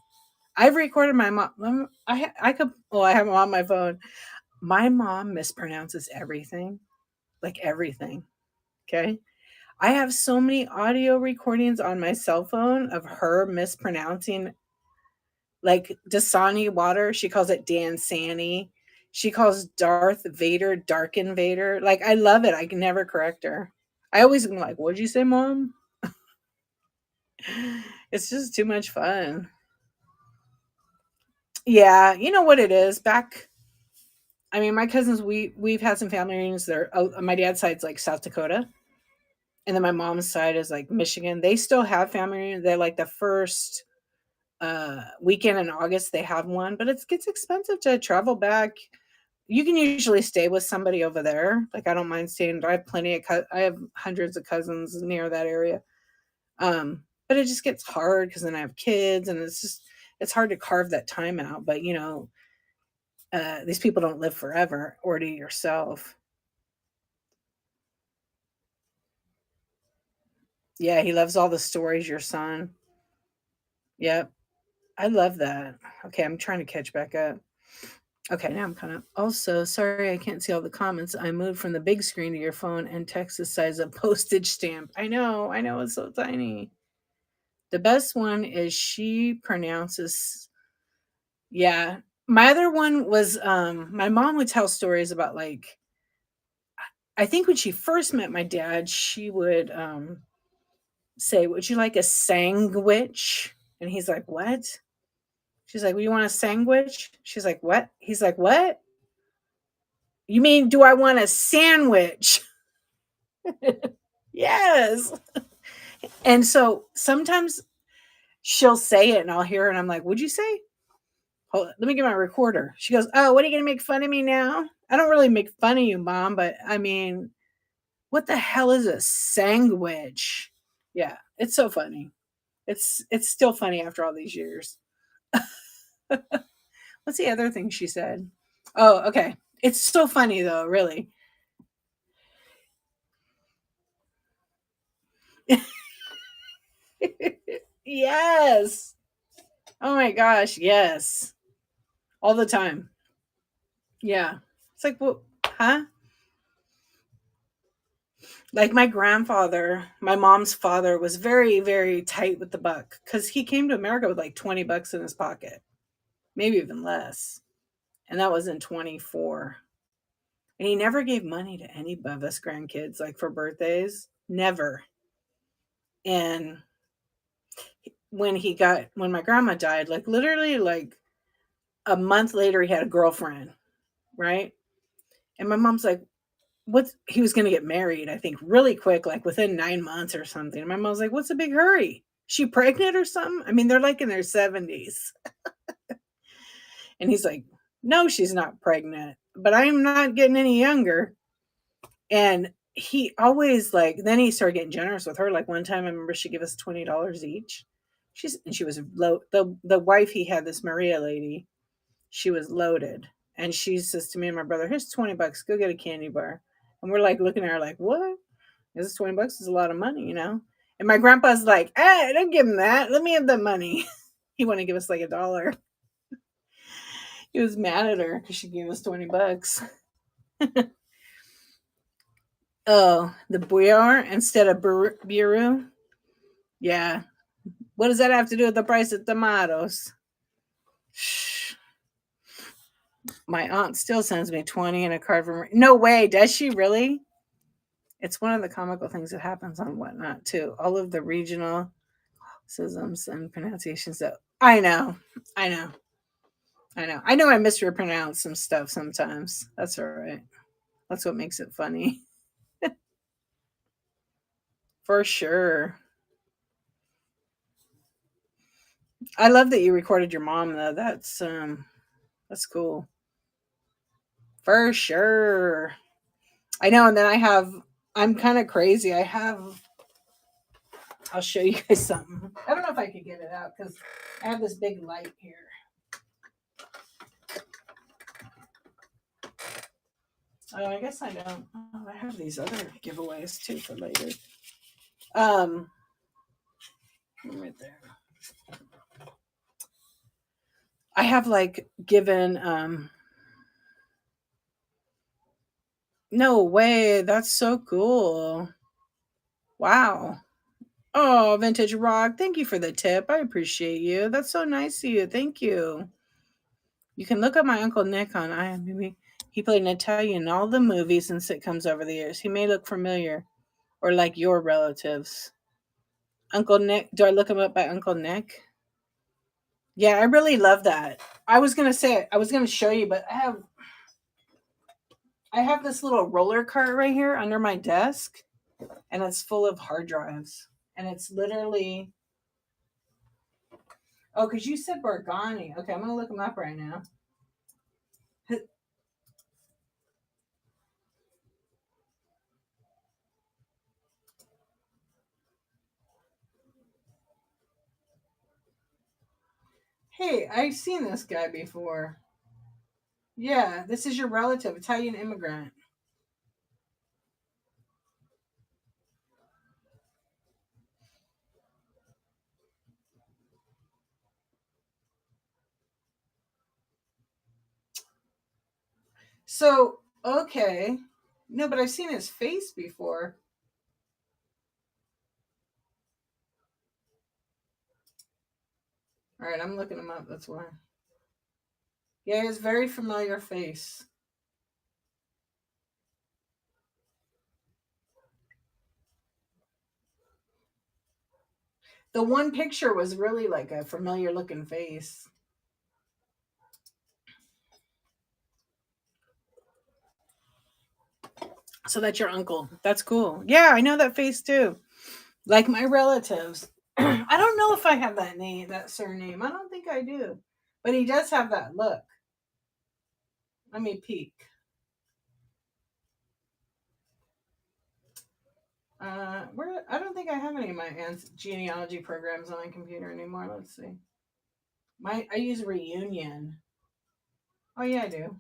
I've recorded my mom. I could. Well, I have them on my phone. My mom mispronounces everything, like everything. Okay. I have so many audio recordings on my cell phone of her mispronouncing, like Dasani water. She calls it Dansani. She calls Darth Vader Darken Vader. Like, I love it. I can never correct her. I always am like, "What'd you say, Mom?" It's just too much fun. Yeah, you know what it is. I mean, my cousins, we've had some family reunions there. My dad's side's like South Dakota, and then my mom's side is like Michigan. They still have family reunions. They're like the first weekend in August they have one, but it gets expensive to travel back. You can usually stay with somebody over there. Like, I don't mind staying. I have I have hundreds of cousins near that area. But it just gets hard because then I have kids, and it's hard to carve that time out. But these people don't live forever, or do yourself. Yeah, he loves all the stories, your son. Yep. I love that. Okay, I'm trying to catch back up. Okay, now I'm kind of also sorry I can't see all the comments. I moved from the big screen to your phone and text the size of postage stamp. I know it's so tiny. The best one is she pronounces, yeah. My other one was my mom would tell stories about, like, I think when she first met my dad, she would say, "Would you like a sandwich?" And he's like, "What?" She's like, "Well, you want a sandwich?" She's like, "What?" He's like, "What? You mean, do I want a sandwich?" Yes. And so sometimes she'll say it and I'll hear her and I'm like, "What'd you say?" Hold on, let me get my recorder. She goes, "Oh, what are you going to make fun of me now?" I don't really make fun of you, Mom, but I mean, what the hell is a sandwich? Yeah, it's so funny. It's still funny after all these years. What's the other thing she said? Oh, okay. It's so funny though, really. Yes. Oh my gosh, yes. All the time. Yeah. It's like, well, huh? Like, my grandfather, my mom's father, was very, very tight with the buck because he came to America with like 20 bucks in his pocket, maybe even less. And that was in 24. And he never gave money to any of us grandkids, like for birthdays. Never. And when my grandma died, like literally like a month later, he had a girlfriend, right? And my mom's like, he was going to get married, I think, really quick, like within 9 months or something. And my mom's like, "What's the big hurry? She pregnant or something?" I mean, they're like in their 70s. And he's like, "No, she's not pregnant, but I'm not getting any younger." And he always, like, then he started getting generous with her. Like, one time I remember she gave us $20 each. She was low. The wife he had, this Maria lady, she was loaded. And she says to me and my brother, "Here's 20 bucks. Go get a candy bar." And we're like looking at her like, "What? This is 20 bucks is a lot of money, you know?" And my grandpa's like, don't give him that. Let me have the money." He wanted to give us like $1. He was mad at her because she gave us 20 bucks. Oh, the bouillard instead of bureau? Yeah. What does that have to do with the price of tomatoes? Shh. My aunt still sends me 20 and a card from. No way. Does she really? It's one of the comical things that happens on Whatnot, too. All of the regional sisms and pronunciations that I know. I know. I know. I know I mispronounce some stuff sometimes. That's all right. That's what makes it funny. For sure. I love that you recorded your mom though. That's cool. For sure. I know, and then I'm kind of crazy. I have I'll show you guys something. I don't know if I could get it out because I have this big light here. Oh, I guess I don't. Oh, I have these other giveaways too for later. Right there. I have like given no way, that's so cool. Wow. Oh, Vintage Rock, thank you for the tip. I appreciate you. That's so nice of you. Thank you. You can look up my Uncle Nick on IMDb. He played an Italian in all the movies and sitcoms over the years. He may look familiar or like your relatives. Uncle Nick, do I look him up by Uncle Nick? Yeah, I really love that. I was going to show you, but I have this little roller cart right here under my desk, and it's full of hard drives. And it's literally. Oh, because you said Bargani. Okay, I'm going to look them up right now. Hey, I've seen this guy before. Yeah, this is your relative, Italian immigrant. So, okay. No, but I've seen his face before. All right, I'm looking him up. That's why. Yeah, he has a very familiar face. The one picture was really like a familiar looking face. So that's your uncle. That's cool. Yeah, I know that face too. Like my relatives. I don't know if I have that name, that surname. I don't think I do. But he does have that look. Let me peek. Where I don't think I have any of my aunt's genealogy programs on my computer anymore. Let's see. I use Reunion. Oh yeah, I do.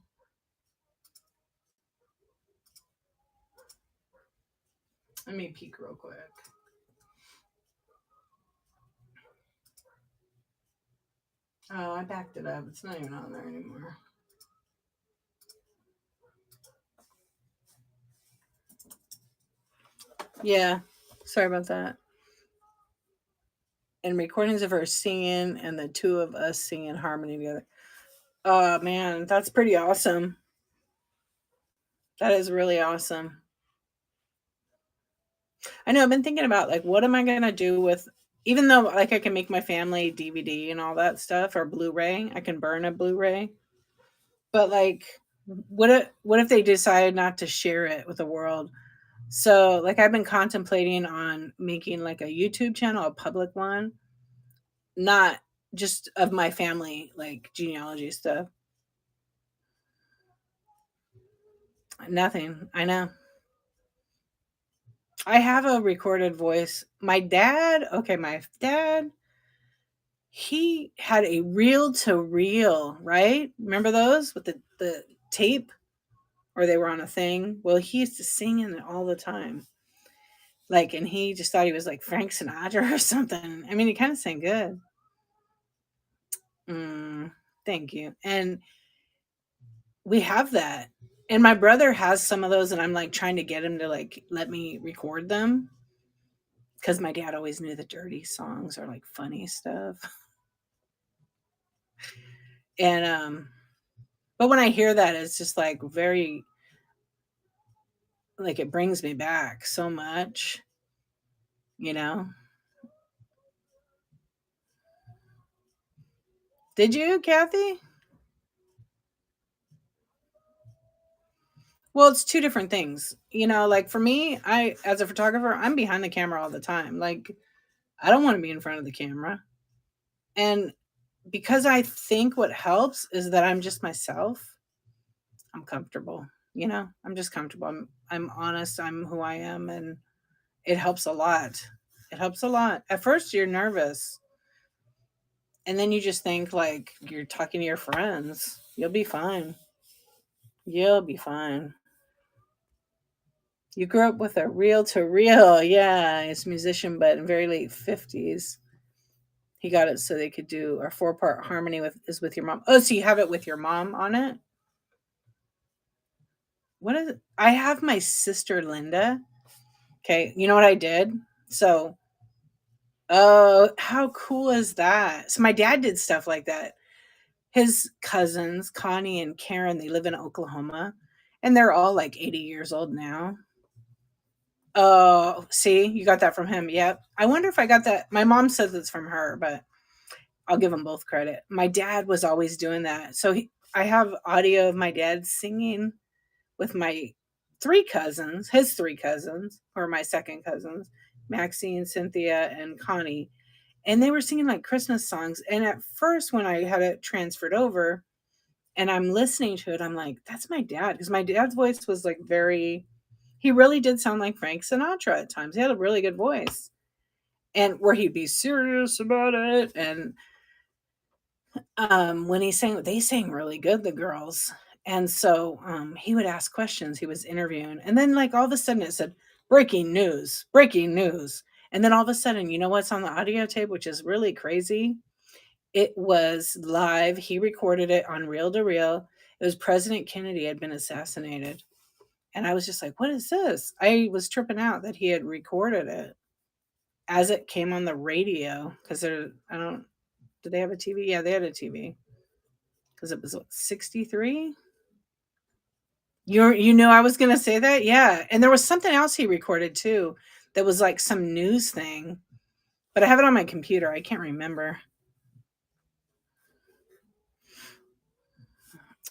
Let me peek real quick. Oh, I backed it up. It's not even on there anymore. Yeah, sorry about that. And recordings of her singing and the two of us singing harmony together. Oh man, that's pretty awesome. That is really awesome. I know I've been thinking about like what am I gonna do with even though like I can make my family DVD and all that stuff or Blu-ray, I can burn a Blu-ray. But like what if they decide not to share it with the world? So like I've been contemplating on making like a YouTube channel, a public one, not just of my family like genealogy stuff. Nothing. I know. I have a recorded voice. My dad, he had a reel to reel, right? Remember those with the tape or they were on a thing? Well, he used to sing in it all the time. Like, and he just thought he was like Frank Sinatra or something. I mean, he kind of sang good. Thank you. And we have that. And my brother has some of those, and I'm like trying to get him to like let me record them because my dad always knew the dirty songs or like funny stuff. And but when I hear that, it's just like very like it brings me back so much, you know. Did you, Kathy? Well, it's two different things. You know, like for me, I as a photographer, I'm behind the camera all the time. Like I don't want to be in front of the camera. And because I think what helps is that I'm just myself. I'm comfortable. You know, I'm just comfortable. I'm honest. I'm who I am, and it helps a lot. It helps a lot. At first, you're nervous, and then you just think like you're talking to your friends. You'll be fine. You'll be fine. You grew up with a reel to reel. Yeah, he's a musician, but in very late 50s. He got it so they could do our 4-part harmony with your mom. Oh, so you have it with your mom on it? What is it? I have my sister Linda. Okay, you know what I did? So, oh, how cool is that? So my dad did stuff like that. His cousins, Connie and Karen, they live in Oklahoma, and they're all like 80 years old now. Oh, see, you got that from him. Yep. I wonder if I got that. My mom says it's from her, but I'll give them both credit. My dad was always doing that. So I have audio of my dad singing with my 3 cousins, his 3 cousins, or my second cousins, Maxine, Cynthia, and Connie. And they were singing like Christmas songs. And at first, when I had it transferred over and I'm listening to it, I'm like, that's my dad. Because my dad's voice was like he really did sound like Frank Sinatra at times. He had a really good voice. And where he'd be serious about it. And when he sang, they sang really good, the girls. And so he would ask questions. He was interviewing, and then like all of a sudden it said breaking news, breaking news. And then all of a sudden, you know what's on the audio tape, which is really crazy? It was live. He recorded it on reel to reel. It was President Kennedy had been assassinated. And I was just like, what is this? I was tripping out that he had recorded it as it came on the radio. Because I don't, did they have a TV? Yeah, they had a TV. Because it was 63. You know I was gonna say that? Yeah. And there was something else he recorded too that was like some news thing. But I have it on my computer. I can't remember.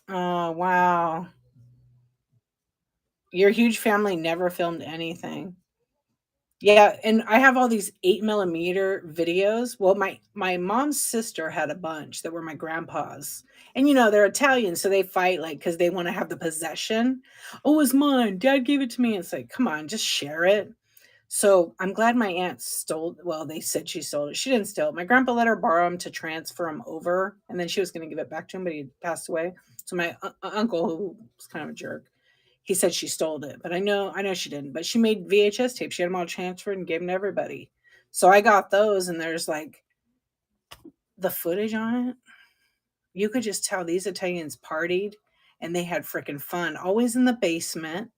Oh wow. Your huge family never filmed anything. Yeah, and I have all these 8 millimeter videos. Well, my mom's sister had a bunch that were my grandpa's, and they're Italian, so they fight like because they want to have the possession. Oh, it's mine. Dad gave it to me. It's like, come on, just share it. So I'm glad my aunt stole. Well, they said she stole it. She didn't steal it. My grandpa let her borrow him to transfer him over, and then she was going to give it back to him, but he passed away. So my uncle, who was kind of a jerk, he said she stole it, but I know she didn't. But she made VHS tapes. She had them all transferred and gave them to everybody. So I got those, and there's like the footage on it. You could just tell these Italians partied, and they had freaking fun. Always in the basement.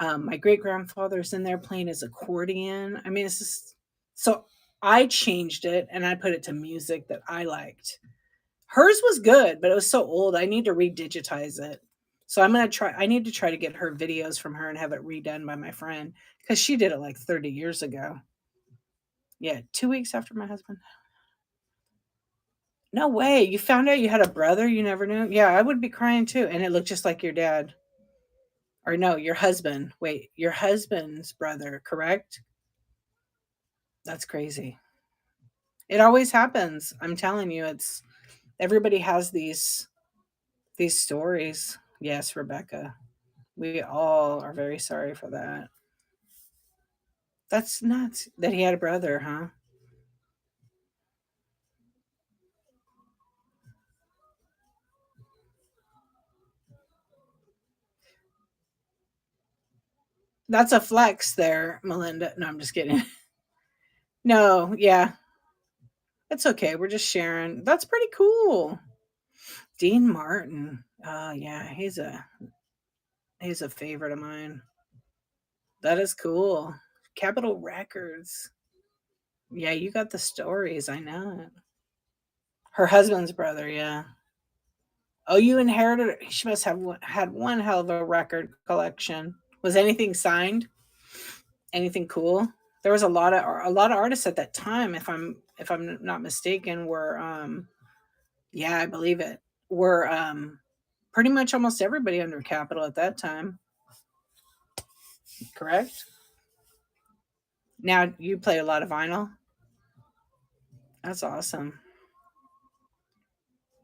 My great grandfather's in there playing his accordion. I mean, it's just so I changed it and I put it to music that I liked. Hers was good, but it was so old. I need to redigitize it. So I'm gonna try. I need to try to get her videos from her and have it redone by my friend because she did it like 30 years ago. Yeah, 2 weeks after my husband. No way! You found out you had a brother you never knew. Yeah, I would be crying too, and it looked just like your dad. Or no, your husband. Wait, your husband's brother, correct? That's crazy. It always happens. I'm telling you, it's everybody has these stories. Yes, Rebecca. We all are very sorry for that. That's nuts that he had a brother, huh? That's a flex there, Melinda. No, I'm just kidding. No, yeah. It's okay. We're just sharing. That's pretty cool. Dean Martin. Oh yeah, he's a favorite of mine. That is cool. Capitol Records. Yeah, you got the stories. I know it. Her husband's brother, yeah. Oh, you inherited. She must have had one hell of a record collection. Was anything signed? Anything cool? There was a lot of artists at that time. If I'm not mistaken, were yeah, I believe it. Were pretty much almost everybody under Capitol at that time. Correct. Now you play a lot of vinyl. That's awesome.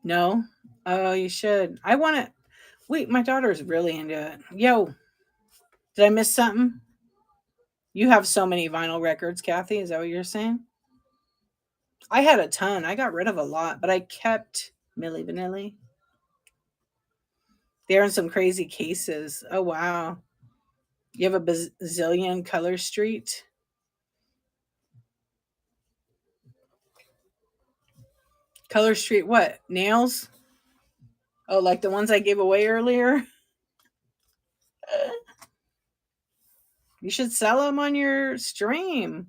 No. Oh, you should. I want to. Wait, my daughter's really into it. Yo, did I miss something? You have so many vinyl records, Kathy. Is that what you're saying? I had a ton. I got rid of a lot, but I kept Milli Vanilli. They're in some crazy cases. Oh, wow. You have a bazillion Color Street. Color Street, what? Nails? Oh, like the ones I gave away earlier? You should sell them on your stream.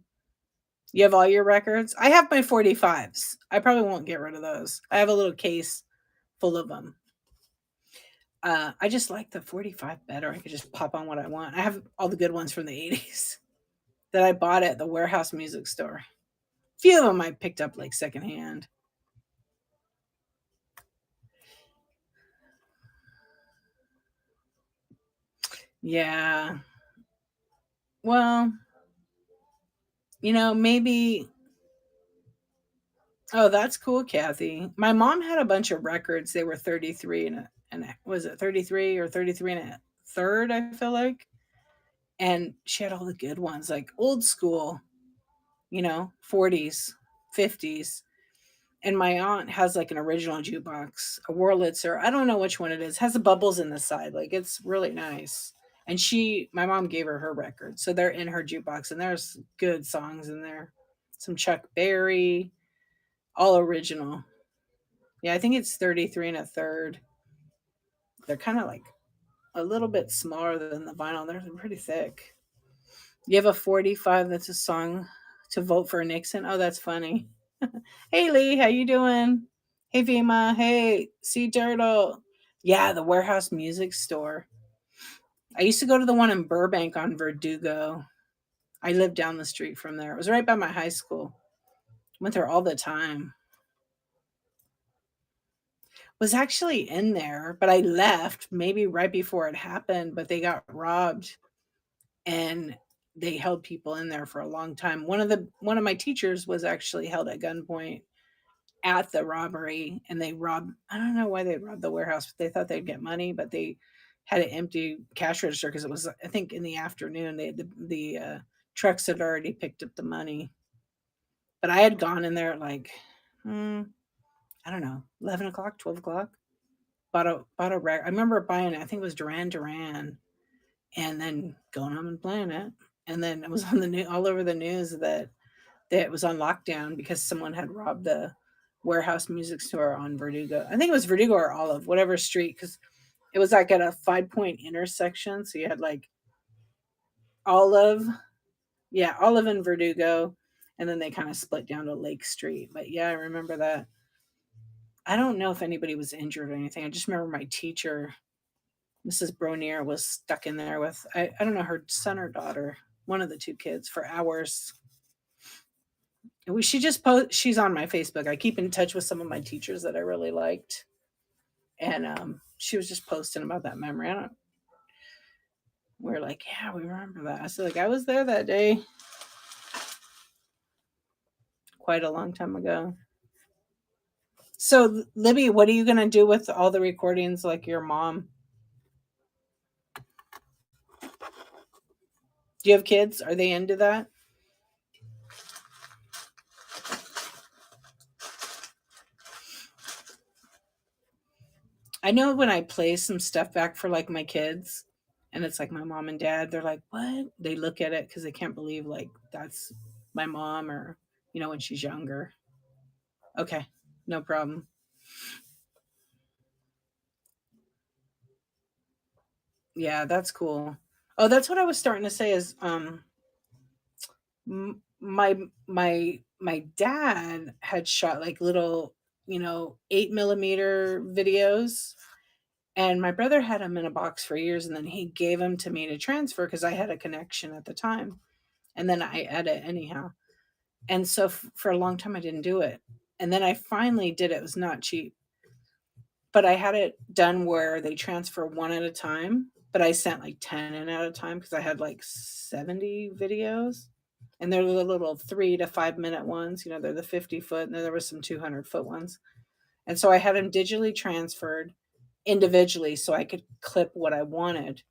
You have all your records? I have my 45s. I probably won't get rid of those. I have a little case full of them. I just like the 45 better. I could just pop on what I want. I have all the good ones from the 80s that I bought at the Warehouse Music Store. A few of them I picked up like secondhand. Yeah. Well, maybe. Oh, that's cool, Kathy. My mom had a bunch of records. They were 33 was it 33 or 33 and a third, I feel like. And she had all the good ones, like old school, 40s, 50s. And my aunt has like an original jukebox, a Wurlitzer. I don't know which one it is. Has the bubbles in the side. Like it's really nice. And my mom gave her records. So they're in her jukebox and there's good songs in there. Some Chuck Berry, all original. Yeah, I think it's 33 and a third. They're kind of like a little bit smaller than the vinyl. They're pretty thick. You have a 45 that's a song to vote for Nixon. Oh, that's funny. Hey Lee, how you doing? Hey Vima, hey Sea Turtle. Yeah, the Warehouse Music Store. I used to go to the one in Burbank on Verdugo. I lived down the street from there. It was right by my high school. Went there all the time. Was actually in there, but I left maybe right before it happened, but they got robbed and they held people in there for a long time. One of my teachers was actually held at gunpoint at the robbery, and they robbed. I don't know why they robbed the warehouse. They thought they'd get money, but they had an empty cash register because it was, I think, in the afternoon. They the trucks had already picked up the money, but I had gone in there at like, I don't know, 11 o'clock, 12 o'clock. Bought a rag. I remember buying it. I think it was Duran Duran, and then going home and playing it. And then it was on the news, all over the news that it was on lockdown because someone had robbed the Warehouse Music Store on Verdugo. I think it was Verdugo or Olive, whatever street, because it was like at a 5-point intersection. So you had like Olive, yeah, Olive and Verdugo, and then they kind of split down to Lake Street. But yeah, I remember that. I don't know if anybody was injured or anything. I just remember my teacher, Mrs. Bronier, was stuck in there with, I don't know, her son or daughter, one of the two kids, for hours. She just she's on my Facebook. I keep in touch with some of my teachers that I really liked. And she was just posting about that memory. We're like, yeah, we remember that. I said, like, I was there that day quite a long time ago. So, Libby, what are you going to do with all the recordings like your mom? Do you have kids? Are they into that? I know when I play some stuff back for like my kids and it's like my mom and dad, they're like, what? They look at it because they can't believe like that's my mom or, when she's younger. Okay, no problem. Yeah, that's cool. Oh, that's what I was starting to say is my dad had shot like little 8mm videos, and my brother had them in a box for years, and then he gave them to me to transfer because I had a connection at the time, and then I edit anyhow. And so for a long time I didn't do it, and then I finally did it. It was not cheap, but I had it done where they transfer one at a time, but I sent like 10 in at a time because I had like 70 videos. And they're the little 3 to 5 minute ones. They're the 50 foot, and then there was some 200-foot ones. And so I had them digitally transferred individually so I could clip what I wanted.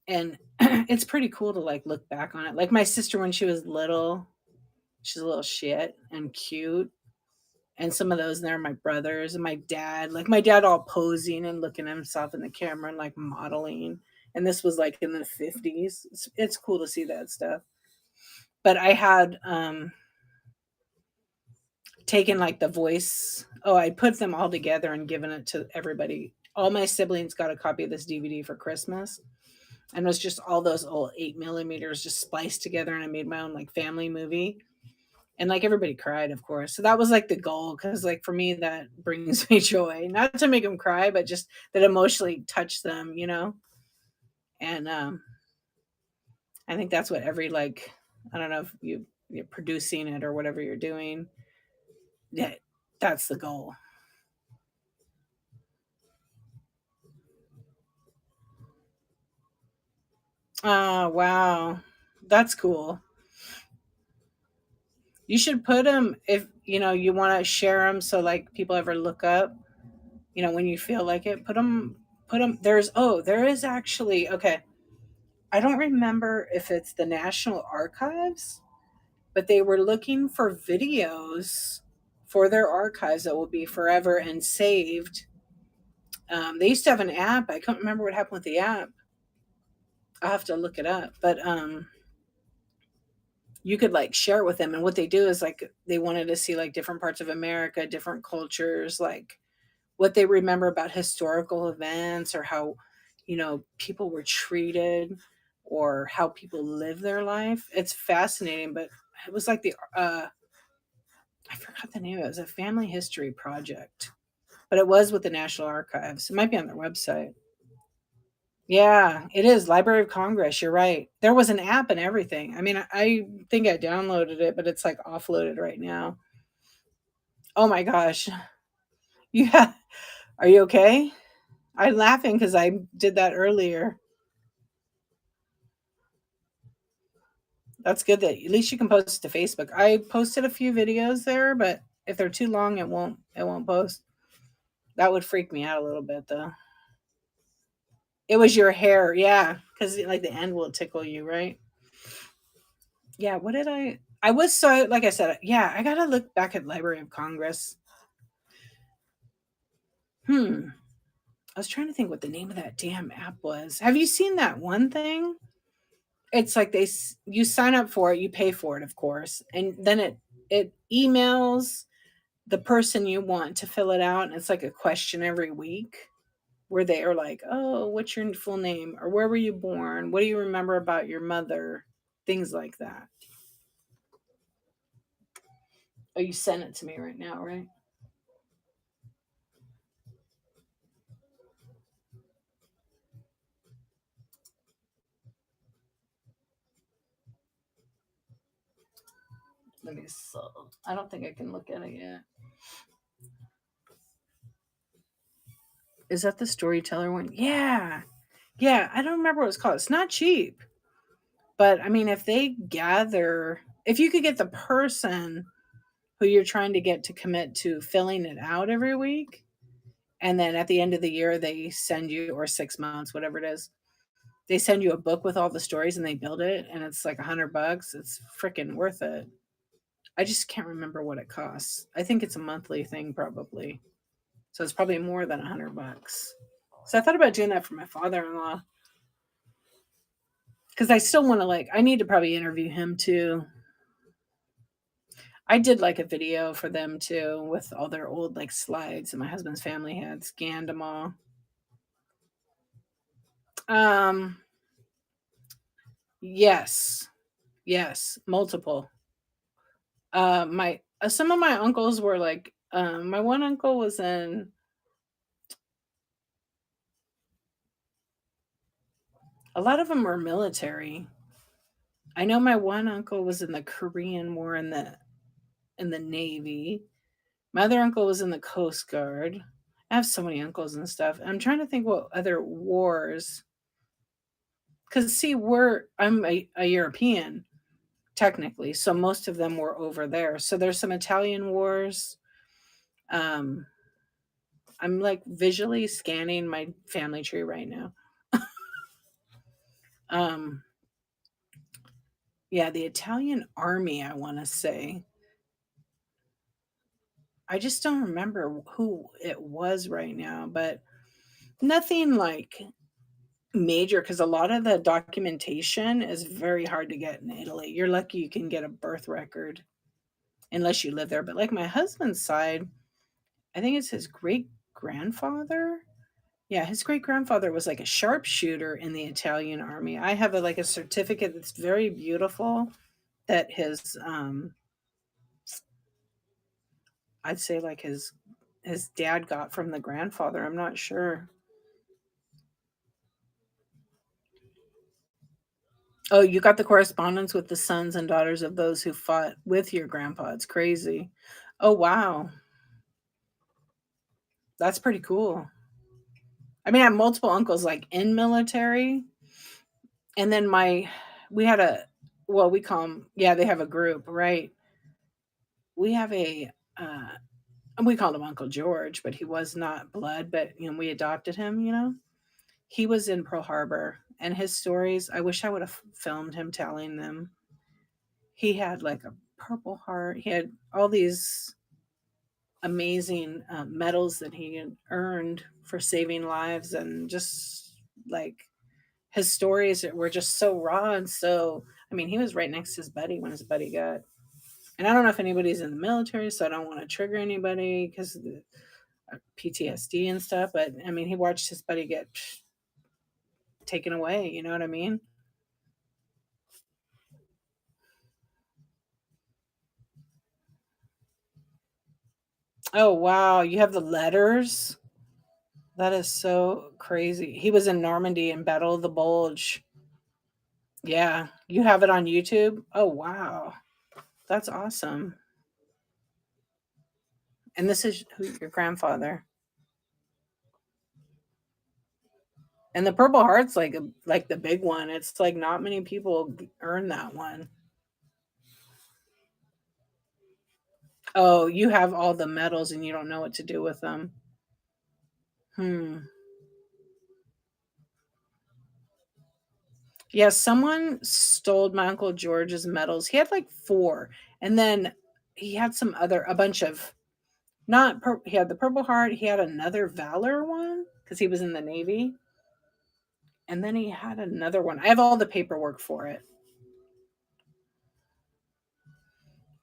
And it's pretty cool to like look back on it. Like my sister when she was little, she's a little shit and cute. And some of those there are my brothers and my dad. Like my dad all posing and looking at himself in the camera and like modeling. And this was like in the 50s. It's cool to see that stuff. But I had taken like the voice. Oh, I put them all together and given it to everybody. All my siblings got a copy of this DVD for Christmas. And it was just all those old 8 millimeters just spliced together. And I made my own like family movie. And like everybody cried, of course. So that was like the goal. Cause like for me, that brings me joy. Not to make them cry, but just that emotionally touch them, you know? And I think that's what every like, I don't know if you're producing it or whatever you're doing. Yeah, that's the goal. Oh, wow. That's cool. You should put them if you know you want to share them so like people ever look up, you know, when you feel like it, put them there is actually okay. I don't remember if it's the National Archives, but they were looking for videos for their archives that will be forever and saved. They used to have an app. I can't remember what happened with the app. I'll have to look it up. But you could like share it with them. And what they do is like they wanted to see like different parts of America, different cultures, like what they remember about historical events or how, you know, people were treated or how people live their life. It's fascinating, but it was like the I forgot the name of it. It was a family history project, but it was with the National Archives. It might be on their website. Yeah, it is Library of Congress. You're right. There was an app and everything. I mean, I think I downloaded it, but it's like offloaded right now. Oh my gosh. Yeah. Are you okay? I'm laughing because I did that earlier. That's good that at least you can post it to Facebook. I posted a few videos there, but if they're too long, it won't post. That would freak me out a little bit though. It was your hair, yeah, because like the end will tickle you, right? Yeah. What did I? I was so like I said, yeah. I gotta look back at Library of Congress. Hmm. I was trying to think what the name of that damn app was. Have you seen that one thing? It's like you sign up for it, you pay for it, of course, and then it emails the person you want to fill it out, and it's like a question every week where they are like, "Oh, what's your full name?" or "Where were you born? What do you remember about your mother?" Things like that. Oh, you sent it to me right now, right? Let me so. I don't think I can look at it yet. Is that the storyteller one? Yeah. Yeah, I don't remember what it's called. It's not cheap. But I mean, if you could get the person who you're trying to get to commit to filling it out every week, and then at the end of the year, they send you, or 6 months, whatever it is, they send you a book with all the stories and they build it, and it's like $100. It's freaking worth it. I just can't remember what it costs. I think it's a monthly thing, probably. So it's probably more than $100. So I thought about doing that for my father in law because I still want to like. I need to probably interview him too. I did like a video for them too with all their old like slides that my husband's family had scanned them all. Um, yes, yes, multiple. My some of my uncles were like, my one uncle was in. A lot of them were military. I know my one uncle was in the Korean War in the Navy. My other uncle was in the Coast Guard. I have so many uncles and stuff. I'm trying to think what other wars. Because see, I'm a European technically, so most of them were over there. So there's some Italian wars. Um, I'm like visually scanning my family tree right now. Um, yeah, the Italian army, I want to say. I just don't remember who it was right now, but nothing like major because a lot of the documentation is very hard to get in Italy. You're lucky you can get a birth record unless you live there. But like my husband's side, I think it's his great grandfather. Yeah, his great grandfather was like a sharpshooter in the Italian army. I have like a certificate that's very beautiful that I'd say like his dad got from the grandfather. I'm not sure. Oh, you got the correspondence with the sons and daughters of those who fought with your grandpa. It's crazy. Oh, wow. That's pretty cool. I mean, I have multiple uncles like in military. And then we had well, we call them, yeah, they have a group, right? We have we called him Uncle George, but he was not blood, but, we adopted him, He was in Pearl Harbor and his stories, I wish I would have filmed him telling them. He had like a Purple Heart. He had all these amazing medals that he had earned for saving lives, and just like his stories were just so raw and so. I mean, he was right next to his buddy when his buddy got. And I don't know if anybody's in the military, so I don't want to trigger anybody because of the PTSD and stuff. But I mean, he watched his buddy get taken away. You know what I mean? Oh wow, you have the letters. That is so crazy. He was in Normandy in Battle of the Bulge. Yeah, you have it on YouTube? Oh, wow. That's awesome. And this is who your grandfather. And the Purple Heart's like the big one. It's like not many people earn that one. Oh, you have all the medals and you don't know what to do with them. Hmm. Yeah, someone stole my Uncle George's medals. He had like 4. And then he had a bunch of he had the Purple Heart, he had another Valor one because he was in the Navy. And then he had another one. I have all the paperwork for it.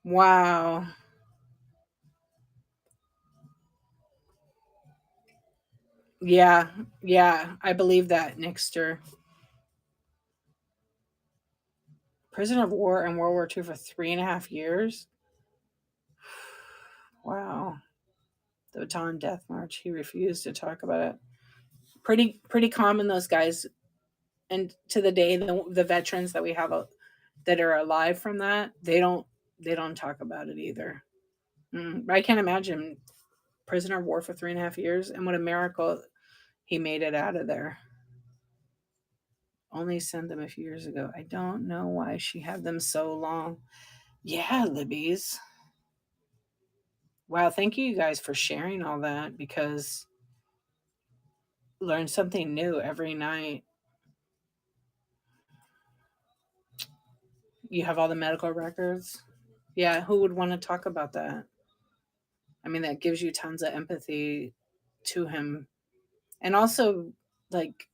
Wow. Yeah. Yeah. I believe that, Nixter. Prisoner of war in World War II for 3.5 years. Wow. The Bataan Death March. He refused to talk about it. Pretty common, those guys. And to the day, the veterans that we have that are alive from that, they don't talk about it either. I can't imagine prisoner of war for 3.5 years, and what a miracle he made it out of there. Only sent them a few years ago. I don't know why she had them so long. Yeah, Libby's. Wow, thank you guys for sharing all that because learn something new every night. You have all the medical records. Yeah, who would want to talk about that? I mean, that gives you tons of empathy to him. And also, like,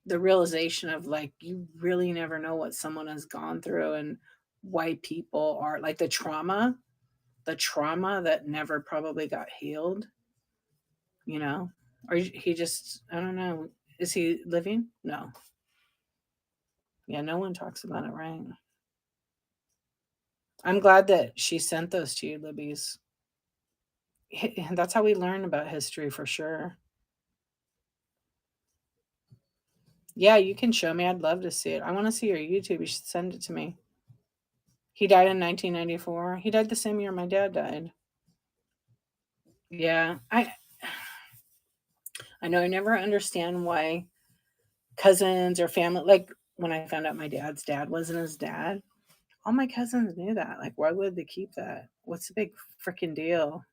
the realization of, like, you really never know what someone has gone through and why people are like the trauma that never probably got healed, you know? Or he just, I don't know. Is he living? No. Yeah, no one talks about it, right? I'm glad that she sent those to you, Libby's. That's how we learn about history for sure. Yeah, you can show me. I'd love to see it. I want to see your YouTube. You should send it to me. He died in 1994. He died the same year my dad died. Yeah, I know I never understand why cousins or family, like when I found out my dad's dad wasn't his dad, all my cousins knew that. Like, why would they keep that? What's the big freaking deal?